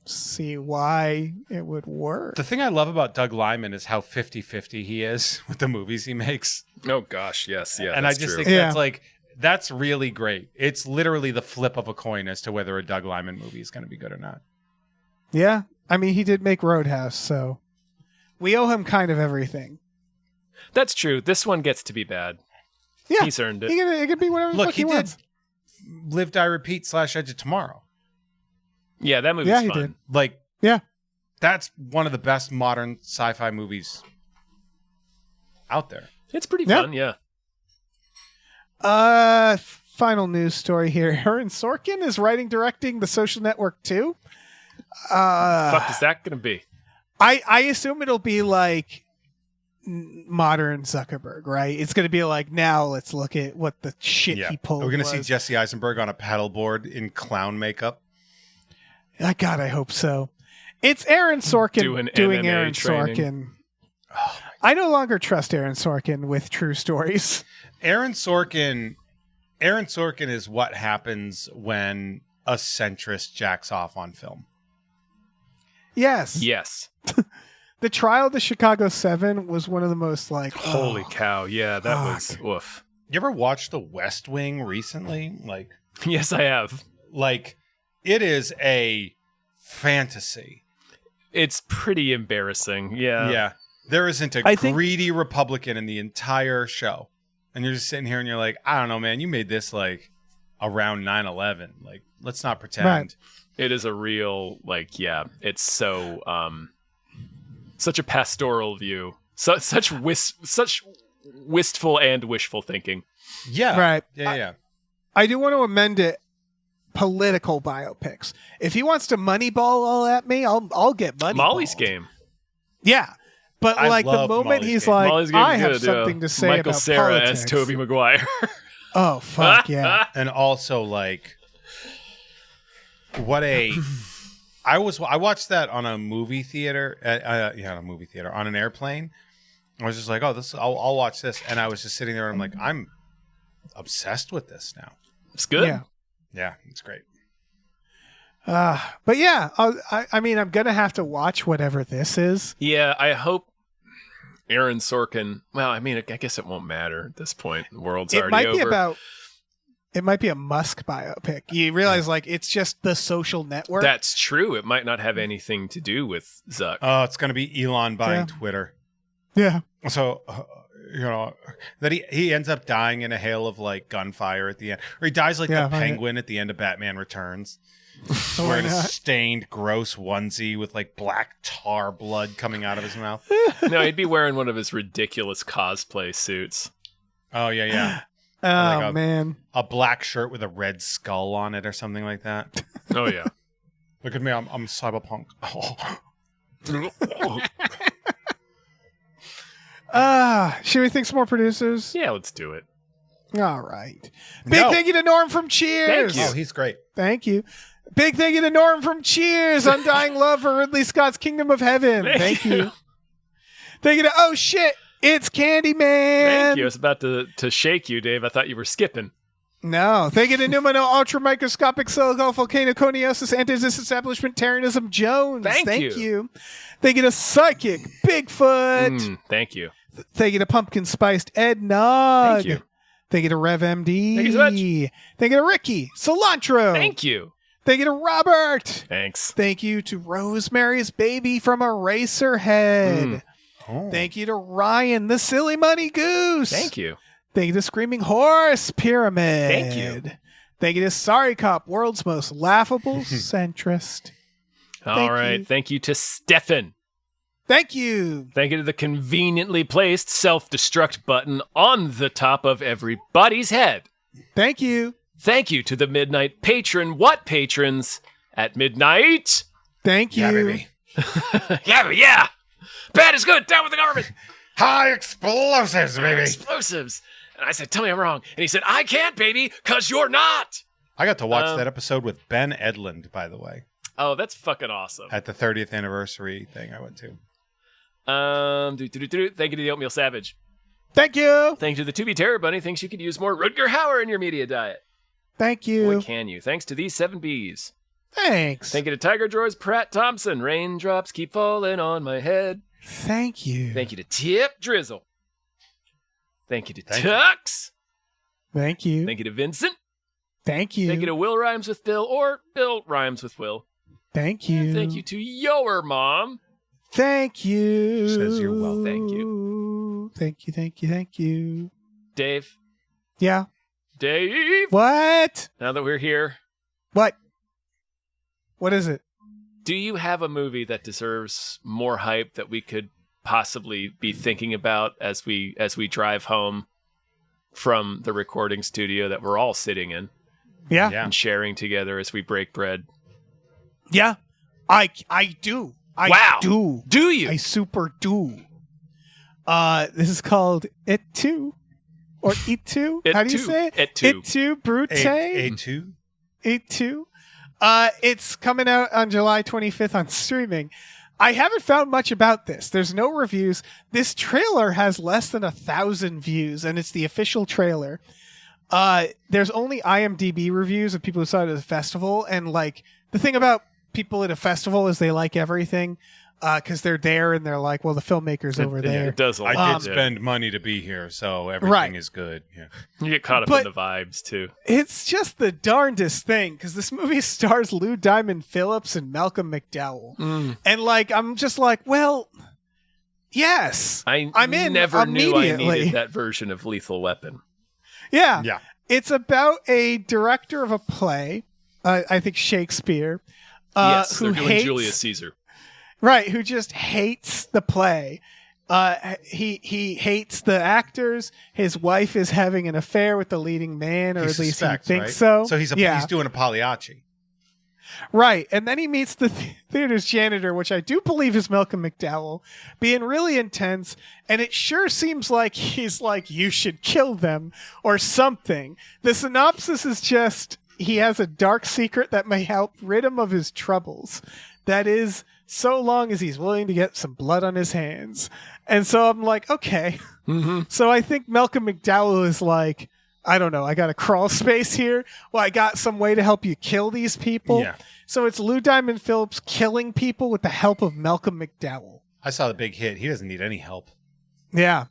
[SPEAKER 4] see why it would work.
[SPEAKER 3] The thing I love about Doug Liman is how 50-50 he is with the movies he makes.
[SPEAKER 1] Oh, gosh, yes. Yeah,
[SPEAKER 3] And I
[SPEAKER 1] that's
[SPEAKER 3] just
[SPEAKER 1] true.
[SPEAKER 3] think that's really great. It's literally the flip of a coin as to whether a Doug Liman movie is going to be good or not.
[SPEAKER 4] Yeah. I mean, he did make Roadhouse, so we owe him kind of everything.
[SPEAKER 1] That's true. This one gets to be bad.
[SPEAKER 4] Yeah.
[SPEAKER 1] He's earned it.
[SPEAKER 4] It can be whatever the
[SPEAKER 3] Look,
[SPEAKER 4] fuck
[SPEAKER 3] he did
[SPEAKER 4] wants.
[SPEAKER 3] Live, Die, Repeat / Edge of Tomorrow.
[SPEAKER 1] Yeah, that movie's
[SPEAKER 4] Yeah, he
[SPEAKER 1] fun.
[SPEAKER 4] did.
[SPEAKER 3] Like,
[SPEAKER 4] Yeah.
[SPEAKER 3] that's one of the best modern sci-fi movies out there.
[SPEAKER 1] It's pretty
[SPEAKER 4] Yeah.
[SPEAKER 1] fun, yeah.
[SPEAKER 4] Final news story here. Aaron Sorkin is writing, directing The Social Network 2.
[SPEAKER 1] Fuck is that going to be?
[SPEAKER 4] I assume it'll be like modern Zuckerberg, right? It's going to be like, now let's look at what the shit he pulled.
[SPEAKER 3] We're going to see
[SPEAKER 4] was.
[SPEAKER 3] Jesse Eisenberg on a paddleboard in clown makeup.
[SPEAKER 4] God, I hope so. It's Aaron Sorkin doing
[SPEAKER 1] MMA
[SPEAKER 4] Aaron
[SPEAKER 1] training.
[SPEAKER 4] Sorkin. I no longer trust Aaron Sorkin with true stories.
[SPEAKER 3] Aaron Sorkin is what happens when a centrist jacks off on film.
[SPEAKER 4] Yes.
[SPEAKER 1] Yes.
[SPEAKER 4] The Trial of the Chicago 7 was one of the most like
[SPEAKER 1] Holy cow. Yeah, that was
[SPEAKER 4] Fuck.
[SPEAKER 1] woof.
[SPEAKER 3] You ever watched The West Wing recently?
[SPEAKER 1] Yes, I have.
[SPEAKER 3] It is a fantasy.
[SPEAKER 1] It's pretty embarrassing. Yeah.
[SPEAKER 3] Yeah. There isn't a
[SPEAKER 4] I think-
[SPEAKER 3] greedy Republican in the entire show. And you're just sitting here and you're like, I don't know, man. You made this around 9/11. Let's not pretend.
[SPEAKER 4] Right.
[SPEAKER 1] It is a real, it's so, such a pastoral view. Such wistful and wishful thinking.
[SPEAKER 3] Yeah.
[SPEAKER 4] Right.
[SPEAKER 3] Yeah.
[SPEAKER 4] I do want to amend it. Political biopics. If he wants to moneyball all at me, I'll get money.
[SPEAKER 1] Molly's Game.
[SPEAKER 4] Yeah. But
[SPEAKER 3] I
[SPEAKER 4] the
[SPEAKER 3] love
[SPEAKER 4] moment
[SPEAKER 3] Molly's
[SPEAKER 4] he's
[SPEAKER 3] Game.
[SPEAKER 4] like,
[SPEAKER 1] Molly's Game
[SPEAKER 4] I
[SPEAKER 1] is
[SPEAKER 4] have
[SPEAKER 1] good,
[SPEAKER 4] something to say
[SPEAKER 1] Michael
[SPEAKER 4] about
[SPEAKER 1] Cera
[SPEAKER 4] politics.
[SPEAKER 1] as Tobey Maguire.
[SPEAKER 4] Oh fuck yeah!
[SPEAKER 3] And also I watched that on a movie theater on an airplane. I was just like, oh, I'll watch this, and I was just sitting there and I'm like, I'm obsessed with this now.
[SPEAKER 1] It's good.
[SPEAKER 4] Yeah.
[SPEAKER 3] It's great.
[SPEAKER 4] But yeah, I mean, I'm gonna have to watch whatever this is.
[SPEAKER 1] Yeah, I hope Aaron Sorkin. Well, I mean, I guess it won't matter at this point. The world's
[SPEAKER 4] It
[SPEAKER 1] already
[SPEAKER 4] might
[SPEAKER 1] over.
[SPEAKER 4] be about. It might be a Musk biopic. You realize, it's just The Social Network.
[SPEAKER 1] That's true. It might not have anything to do with Zuck.
[SPEAKER 3] Oh, it's going to be Elon buying
[SPEAKER 4] Yeah.
[SPEAKER 3] Twitter.
[SPEAKER 4] Yeah.
[SPEAKER 3] So, that he ends up dying in a hail of gunfire at the end, or he dies like
[SPEAKER 4] Yeah,
[SPEAKER 3] the
[SPEAKER 4] right.
[SPEAKER 3] Penguin at the end of Batman Returns,
[SPEAKER 4] Why
[SPEAKER 3] wearing a
[SPEAKER 4] not?
[SPEAKER 3] stained, gross onesie with black tar blood coming out of his mouth.
[SPEAKER 1] No, he'd be wearing one of his ridiculous cosplay suits.
[SPEAKER 3] Oh yeah.
[SPEAKER 4] Oh
[SPEAKER 3] Like
[SPEAKER 4] man.
[SPEAKER 3] A black shirt with a red skull on it or something like that.
[SPEAKER 1] Oh yeah.
[SPEAKER 3] Look at me, I'm cyberpunk.
[SPEAKER 4] Should we think some more producers?
[SPEAKER 1] Yeah, let's do it.
[SPEAKER 4] All right. Big
[SPEAKER 3] No.
[SPEAKER 4] thank you to Norm from Cheers.
[SPEAKER 1] Thank you.
[SPEAKER 3] Oh, he's great.
[SPEAKER 4] Thank you. Big thank you to Norm from Cheers. Undying love for Ridley Scott's Kingdom of Heaven. Thank you. Thank you to Oh shit, it's Candyman.
[SPEAKER 1] Thank you. I was about to shake you, Dave. I thought you were skipping.
[SPEAKER 4] No. Thank you to Numino Ultra Microscopic Silico Volcano Coniosis Anti-Disestablishment Terranism Jones.
[SPEAKER 1] Thank you.
[SPEAKER 4] you. Thank you to Psychic Bigfoot.
[SPEAKER 1] Thank you.
[SPEAKER 4] Thank you to Pumpkin Spiced Ed Nog.
[SPEAKER 1] Thank you.
[SPEAKER 4] Thank you to Rev MD.
[SPEAKER 1] Thank you so much.
[SPEAKER 4] Thank you to Ricky Cilantro.
[SPEAKER 1] Thank you.
[SPEAKER 4] Thank you to Robert.
[SPEAKER 1] Thanks.
[SPEAKER 4] Thank you to Rosemary's Baby from Eraserhead.
[SPEAKER 3] Oh.
[SPEAKER 4] Thank you to Ryan, the Silly Money Goose.
[SPEAKER 1] Thank you.
[SPEAKER 4] Thank you to Screaming Horse Pyramid.
[SPEAKER 1] Thank you.
[SPEAKER 4] Thank you to Sorry Cop, world's most laughable centrist.
[SPEAKER 1] All right.
[SPEAKER 4] you.
[SPEAKER 1] Thank you to Stefan.
[SPEAKER 4] Thank you.
[SPEAKER 1] Thank you to the conveniently placed self-destruct button on the top of everybody's head.
[SPEAKER 4] Thank you.
[SPEAKER 1] Thank you to the Midnight Patron. What patrons at midnight?
[SPEAKER 4] Thank you.
[SPEAKER 3] Yeah, baby.
[SPEAKER 1] Yeah. Bad is good. Down with the government.
[SPEAKER 3] High explosives, baby.
[SPEAKER 1] Explosives. And I said, tell me I'm wrong. And he said, I can't, baby, because you're not.
[SPEAKER 3] I got to watch that episode with Ben Edlund, by the way,
[SPEAKER 1] Oh, that's fucking awesome.
[SPEAKER 3] at the 30th anniversary thing I went to.
[SPEAKER 1] Thank you to the Oatmeal Savage.
[SPEAKER 4] Thank you.
[SPEAKER 1] Thank you to the To Be Terror Bunny. Thinks you could use more Rutger Hauer in your media diet.
[SPEAKER 4] Thank you.
[SPEAKER 1] Boy, can you. Thanks to these 7 Bs.
[SPEAKER 4] Thanks.
[SPEAKER 1] Thank you to Tiger Drawers Pratt Thompson. Raindrops keep falling on my head.
[SPEAKER 4] Thank you.
[SPEAKER 1] Thank you to Tip Drizzle. Thank you to Tux.
[SPEAKER 4] Thank you.
[SPEAKER 1] Thank you to Vincent.
[SPEAKER 4] Thank you.
[SPEAKER 1] Thank you to Will Rhymes with Bill or Bill Rhymes with Will.
[SPEAKER 4] Thank you.
[SPEAKER 1] And thank you to Your Mom.
[SPEAKER 4] Thank you.
[SPEAKER 3] Says you're well.
[SPEAKER 1] Thank you.
[SPEAKER 4] Thank you. Thank you. Thank you.
[SPEAKER 1] Dave.
[SPEAKER 4] Yeah.
[SPEAKER 1] Dave.
[SPEAKER 4] What?
[SPEAKER 1] Now that we're here,
[SPEAKER 4] What? What is it?
[SPEAKER 1] do you have a movie that deserves more hype that we could possibly be thinking about as we drive home from the recording studio that we're all sitting in
[SPEAKER 4] Yeah.
[SPEAKER 3] Yeah.
[SPEAKER 1] and sharing together as we break bread?
[SPEAKER 4] Yeah. I do. I do.
[SPEAKER 1] Do you?
[SPEAKER 4] I super do. This is called It Too. Or It Too.
[SPEAKER 1] It
[SPEAKER 4] How do you
[SPEAKER 1] Too.
[SPEAKER 4] say it?
[SPEAKER 1] It Too.
[SPEAKER 4] It Too. Brute.
[SPEAKER 3] A2?
[SPEAKER 4] It Too. It's coming out on July 25th on streaming. I haven't found much about this. There's no reviews. This trailer has less than 1,000 views, and it's the official trailer. There's only IMDb reviews of people who saw it at the festival, and like the thing about people at a festival is they like everything because they're there and they're like, well, the filmmaker's over there.
[SPEAKER 1] It does a lot.
[SPEAKER 3] I did spend money to be here, so everything
[SPEAKER 4] Right.
[SPEAKER 3] is good. Yeah.
[SPEAKER 1] You get caught up
[SPEAKER 4] But-
[SPEAKER 1] in the vibes too.
[SPEAKER 4] It's just the darndest thing because this movie stars Lou Diamond Phillips and Malcolm McDowell. And like, I'm just like, well, yes. I'm in
[SPEAKER 1] never knew I
[SPEAKER 4] immediately.
[SPEAKER 1] needed that version of Lethal Weapon.
[SPEAKER 4] Yeah.
[SPEAKER 3] Yeah.
[SPEAKER 4] It's about a director of a play, I think Shakespeare,
[SPEAKER 1] Yes,
[SPEAKER 4] who
[SPEAKER 1] they're doing
[SPEAKER 4] hates,
[SPEAKER 1] Julius Caesar.
[SPEAKER 4] right, who just hates the play. He hates the actors. His wife is having an affair with the leading man, or
[SPEAKER 3] He
[SPEAKER 4] at least
[SPEAKER 3] suspects,
[SPEAKER 4] he thinks
[SPEAKER 3] right?
[SPEAKER 4] so.
[SPEAKER 3] So he's doing a Pagliacci.
[SPEAKER 4] Right. And then he meets the theater's janitor, which I do believe is Malcolm McDowell, being really intense. And it sure seems like he's like, you should kill them or something. The synopsis is just he has a dark secret that may help rid him of his troubles. That is, so long as he's willing to get some blood on his hands. And so I'm like, okay.
[SPEAKER 1] Mm-hmm.
[SPEAKER 4] So I think Malcolm McDowell is like, I don't know, I got a crawl space here. Well, I got some way to help you kill these people.
[SPEAKER 3] Yeah.
[SPEAKER 4] So it's Lou Diamond Phillips killing people with the help of Malcolm McDowell.
[SPEAKER 3] I saw the big hit. He doesn't need any help.
[SPEAKER 4] Yeah.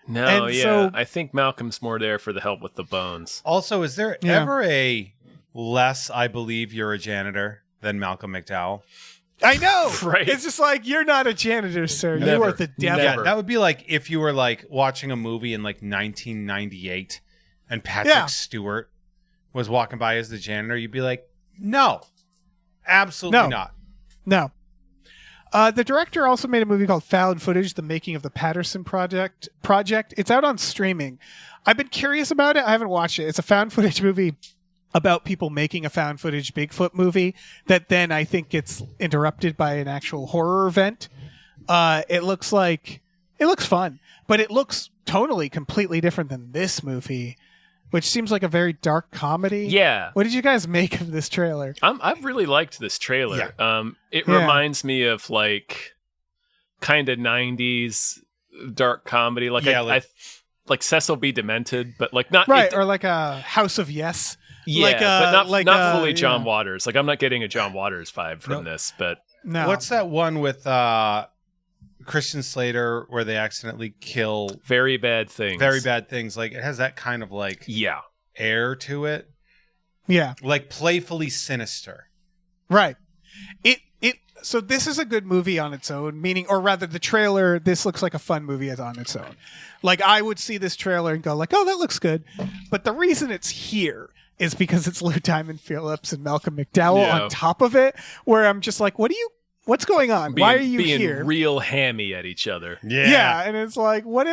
[SPEAKER 1] No,
[SPEAKER 4] And
[SPEAKER 1] yeah.
[SPEAKER 4] so-
[SPEAKER 1] I think Malcolm's more there for the help with the bones.
[SPEAKER 3] Also, is there
[SPEAKER 4] Yeah.
[SPEAKER 3] ever a less I believe you're a janitor than Malcolm McDowell?
[SPEAKER 4] I know.
[SPEAKER 1] Right.
[SPEAKER 4] It's just like, you're not a janitor, sir. You
[SPEAKER 1] Never.
[SPEAKER 4] are the devil.
[SPEAKER 1] Never.
[SPEAKER 3] Yeah, that would be like if you were like watching a movie in like 1998 and Patrick
[SPEAKER 4] Yeah.
[SPEAKER 3] Stewart was walking by as the janitor. You'd be like, no, absolutely
[SPEAKER 4] No.
[SPEAKER 3] not.
[SPEAKER 4] No. The director also made a movie called Found Footage, The Making of the Patterson Project. It's out on streaming. I've been curious about it. I haven't watched it. It's a found footage movie about people making a found footage Bigfoot movie that then I think gets interrupted by an actual horror event. It looks fun, but it looks tonally completely different than this movie, which seems like a very dark comedy.
[SPEAKER 1] Yeah.
[SPEAKER 4] What did you guys make of this trailer?
[SPEAKER 1] I've really liked this trailer. It
[SPEAKER 4] Yeah.
[SPEAKER 1] reminds me of like kind of 90s dark comedy. Like,
[SPEAKER 3] Yeah,
[SPEAKER 1] like Cecil B. Demented, but like not
[SPEAKER 4] Right,
[SPEAKER 1] it-
[SPEAKER 4] or like a House of Yes.
[SPEAKER 1] yeah,
[SPEAKER 4] like,
[SPEAKER 1] but not fully
[SPEAKER 4] yeah.
[SPEAKER 1] John Waters. Like I'm not getting a John Waters vibe from this, but
[SPEAKER 4] No.
[SPEAKER 3] What's that one with Christian Slater where they accidentally kill
[SPEAKER 1] very bad things.
[SPEAKER 3] very bad things? Like it has that kind of like
[SPEAKER 1] Yeah.
[SPEAKER 3] air to it,
[SPEAKER 4] Yeah.
[SPEAKER 3] like playfully sinister.
[SPEAKER 4] Right. So this is a good movie on its own, meaning, or rather the trailer, this looks like a fun movie on its own. Like I would see this trailer and go like, oh, that looks good. But the reason it's here is because it's Lou Diamond Phillips and Malcolm McDowell
[SPEAKER 1] Yeah.
[SPEAKER 4] on top of it, where I'm just like, what's going on? Why are you
[SPEAKER 1] being
[SPEAKER 4] here?
[SPEAKER 1] real hammy at each other.
[SPEAKER 4] Yeah. And it's like, why?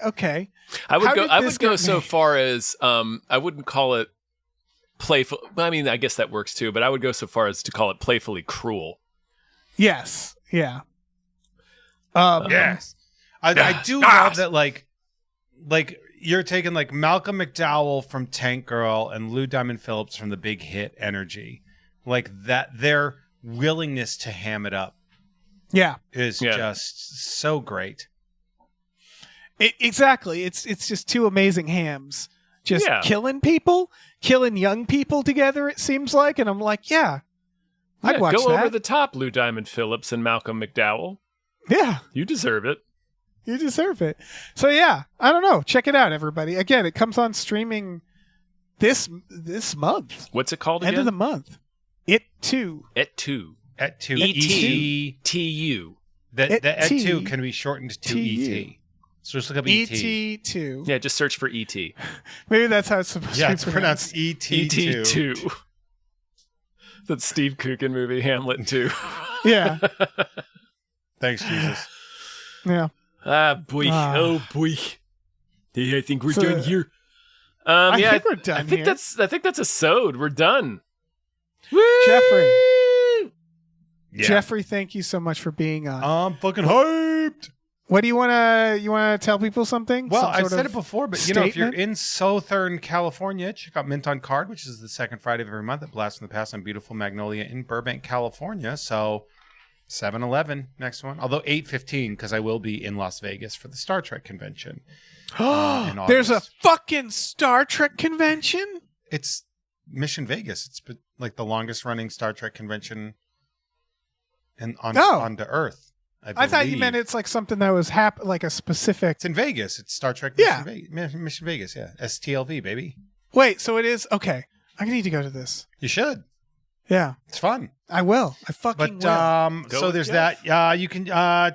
[SPEAKER 4] Okay.
[SPEAKER 1] I would
[SPEAKER 4] How
[SPEAKER 1] go.
[SPEAKER 4] did
[SPEAKER 1] I
[SPEAKER 4] this
[SPEAKER 1] would go
[SPEAKER 4] get
[SPEAKER 1] so
[SPEAKER 4] made?
[SPEAKER 1] far as I wouldn't call it playful. I mean, I guess that works too. But I would go so far as to call it playfully cruel.
[SPEAKER 4] Yes. Yeah.
[SPEAKER 3] Yes. I do love that like you're taking like Malcolm McDowell from Tank Girl and Lou Diamond Phillips from The Big Hit energy. Like that their willingness to ham it up is just so great.
[SPEAKER 4] Exactly. It's just two amazing hams just killing people, killing young people together, it seems like. And I'm like, I'd watch
[SPEAKER 1] go
[SPEAKER 4] that.
[SPEAKER 1] over the top, Lou Diamond Phillips and Malcolm McDowell.
[SPEAKER 4] Yeah.
[SPEAKER 1] You deserve it.
[SPEAKER 4] You deserve it. So I don't know. Check it out, everybody. Again, it comes on streaming this month.
[SPEAKER 1] What's it called again?
[SPEAKER 4] End of the month. It too.
[SPEAKER 3] At 2.
[SPEAKER 1] E-T-U.
[SPEAKER 3] The at 2 can be shortened to E-T. So just look up E-T.
[SPEAKER 4] ET2.
[SPEAKER 1] Yeah, just search for E.T.
[SPEAKER 4] Maybe that's how it's supposed to be
[SPEAKER 3] it's pronounced E-T2.
[SPEAKER 1] E.T. That Steve Coogan movie, Hamlet 2.
[SPEAKER 4] Yeah.
[SPEAKER 3] Thanks, Jesus.
[SPEAKER 4] Yeah.
[SPEAKER 1] Boy. Oh, boy. Hey, I think we're done here.
[SPEAKER 4] I think we're done here.
[SPEAKER 1] I think that's a sode. We're done.
[SPEAKER 4] Woo! Jeffrey.
[SPEAKER 3] Yeah.
[SPEAKER 4] Jeffrey, thank you so much for being on.
[SPEAKER 3] I'm fucking hyped.
[SPEAKER 4] What do you want to tell people something?
[SPEAKER 3] Well,
[SPEAKER 4] Some
[SPEAKER 3] I
[SPEAKER 4] sort
[SPEAKER 3] said
[SPEAKER 4] of
[SPEAKER 3] it before, but
[SPEAKER 4] statement?
[SPEAKER 3] if you're in Southern California, check out Mint on Card, which is the second Friday of every month at Blast from the Past on beautiful Magnolia in Burbank, California. So 7-Eleven next one. Although 8/15 because I will be in Las Vegas for the Star Trek convention.
[SPEAKER 4] There's a fucking Star Trek convention?
[SPEAKER 3] It's Mission Vegas. It's like the longest running Star Trek convention onto Earth. I
[SPEAKER 4] thought you meant it's like something that was like a specific.
[SPEAKER 3] It's in Vegas. It's Star Trek Mission Vegas. Yeah, STLV, baby.
[SPEAKER 4] Wait, so it is okay. I need to go to this.
[SPEAKER 3] You should.
[SPEAKER 4] Yeah,
[SPEAKER 3] it's fun.
[SPEAKER 4] I will. I fucking will.
[SPEAKER 3] So there's that. You can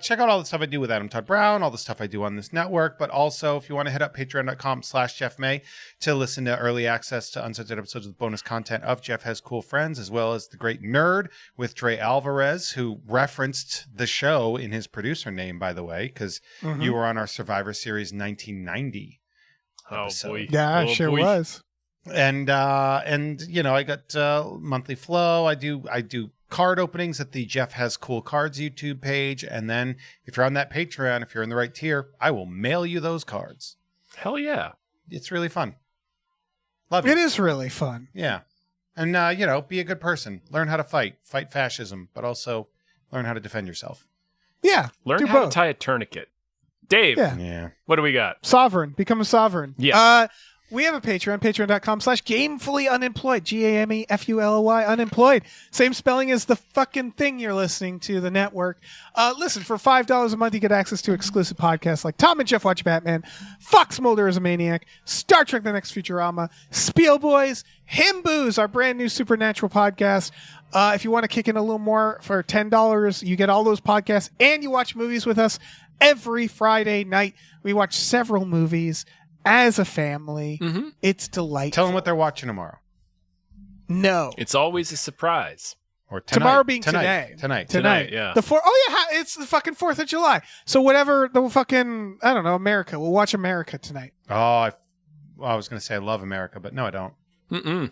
[SPEAKER 3] check out all the stuff I do with Adam Todd Brown, all the stuff I do on this network, but also if you want to hit up patreon.com/JeffMay to listen to early access to uncensored episodes with bonus content of Jeff Has Cool Friends, as well as The Great Nerd with Dre Alvarez, who referenced the show in his producer name, by the way, because you were on our Survivor Series 1990 episode.
[SPEAKER 1] Oh boy.
[SPEAKER 4] Yeah, I sure was.
[SPEAKER 3] And I got monthly flow. I do card openings at the Jeff Has Cool Cards YouTube page, and then if you're on that Patreon, if you're in the right tier, I will mail you those cards.
[SPEAKER 1] Hell yeah,
[SPEAKER 3] it's really fun. Love it.
[SPEAKER 4] It is really fun.
[SPEAKER 3] Yeah, and be a good person. Learn how to fight fascism, but also learn how to defend yourself.
[SPEAKER 4] Yeah,
[SPEAKER 1] learn how to tie a tourniquet. Dave, what do we got?
[SPEAKER 4] Sovereign, become a sovereign.
[SPEAKER 1] Yes.
[SPEAKER 4] We have a Patreon, patreon.com/gamefullyunemployed, GAMEFULLY unemployed. Same spelling as the fucking thing you're listening to, the network. Listen, for $5 a month, you get access to exclusive podcasts like Tom and Jeff Watch Batman, Fox Mulder is a Maniac, Star Trek The Next Futurama, Spiel Boys, Himboos, our brand new supernatural podcast. If you want to kick in a little more for $10, you get all those podcasts, and you watch movies with us every Friday night. We watch several movies as a family. It's delightful.
[SPEAKER 3] Tell them what they're watching tomorrow.
[SPEAKER 4] No.
[SPEAKER 1] It's always a surprise.
[SPEAKER 3] Or tonight.
[SPEAKER 4] Tomorrow being today.
[SPEAKER 1] Tonight, yeah.
[SPEAKER 4] It's the fucking 4th of July. So whatever the fucking, I don't know, America. We'll watch America tonight.
[SPEAKER 3] Oh, I was going to say I love America, but no, I don't.
[SPEAKER 4] No.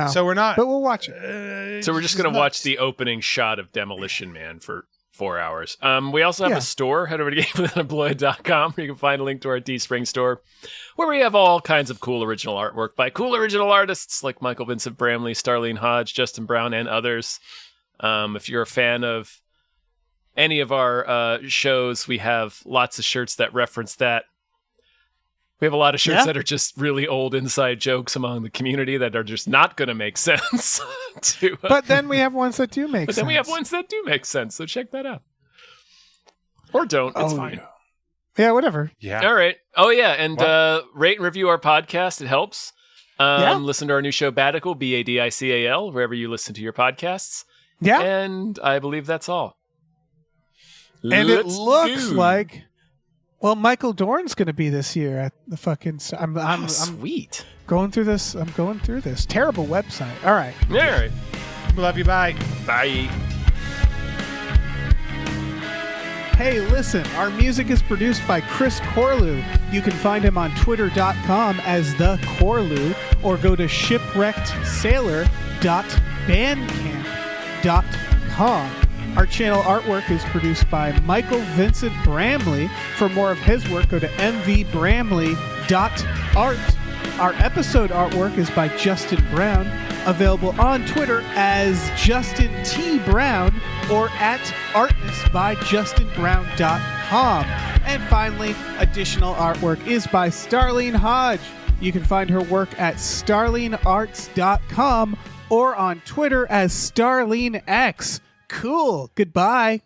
[SPEAKER 3] So we're not.
[SPEAKER 4] But we'll watch it.
[SPEAKER 1] So we're just going to watch the opening shot of Demolition Man for 4 hours. We also have a store. Head over to GameFullyUnemployed.com where you can find a link to our Teespring store, where we have all kinds of cool original artwork by cool original artists like Michael Vincent Bramley, Starlene Hodge, Justin Brown, and others. If you're a fan of any of our shows, we have lots of shirts that reference that. We have a lot of shirts that are just really old inside jokes among the community that are just not going to make sense.
[SPEAKER 4] But then we have ones that do make sense.
[SPEAKER 1] But then we have ones that do make sense, so check that out. Or don't. It's fine.
[SPEAKER 4] Yeah, whatever.
[SPEAKER 3] Yeah.
[SPEAKER 1] All right. Oh, yeah, and rate and review our podcast. It helps. Listen to our new show, Badical, BADICAL, wherever you listen to your podcasts.
[SPEAKER 4] Yeah.
[SPEAKER 1] And I believe that's all.
[SPEAKER 4] And it looks like... Well, Michael Dorn's going to be this year at the fucking... I'm
[SPEAKER 1] sweet.
[SPEAKER 4] Going through this. I'm going through this. Terrible website. All right.
[SPEAKER 1] All right.
[SPEAKER 3] Love you. Bye.
[SPEAKER 1] Bye.
[SPEAKER 4] Hey, listen. Our music is produced by Chris Corlew. You can find him on twitter.com as The Corlew, or go to shipwreckedsailor.bandcamp.com. Our channel artwork is produced by Michael Vincent Bramley. For more of his work, go to mvbramley.art. Our episode artwork is by Justin Brown. available on Twitter as Justin T. Brown or at artistbyjustinbrown.com. And finally, additional artwork is by Starlene Hodge. You can find her work at starlenearts.com or on Twitter as StarleneX. Cool. Goodbye.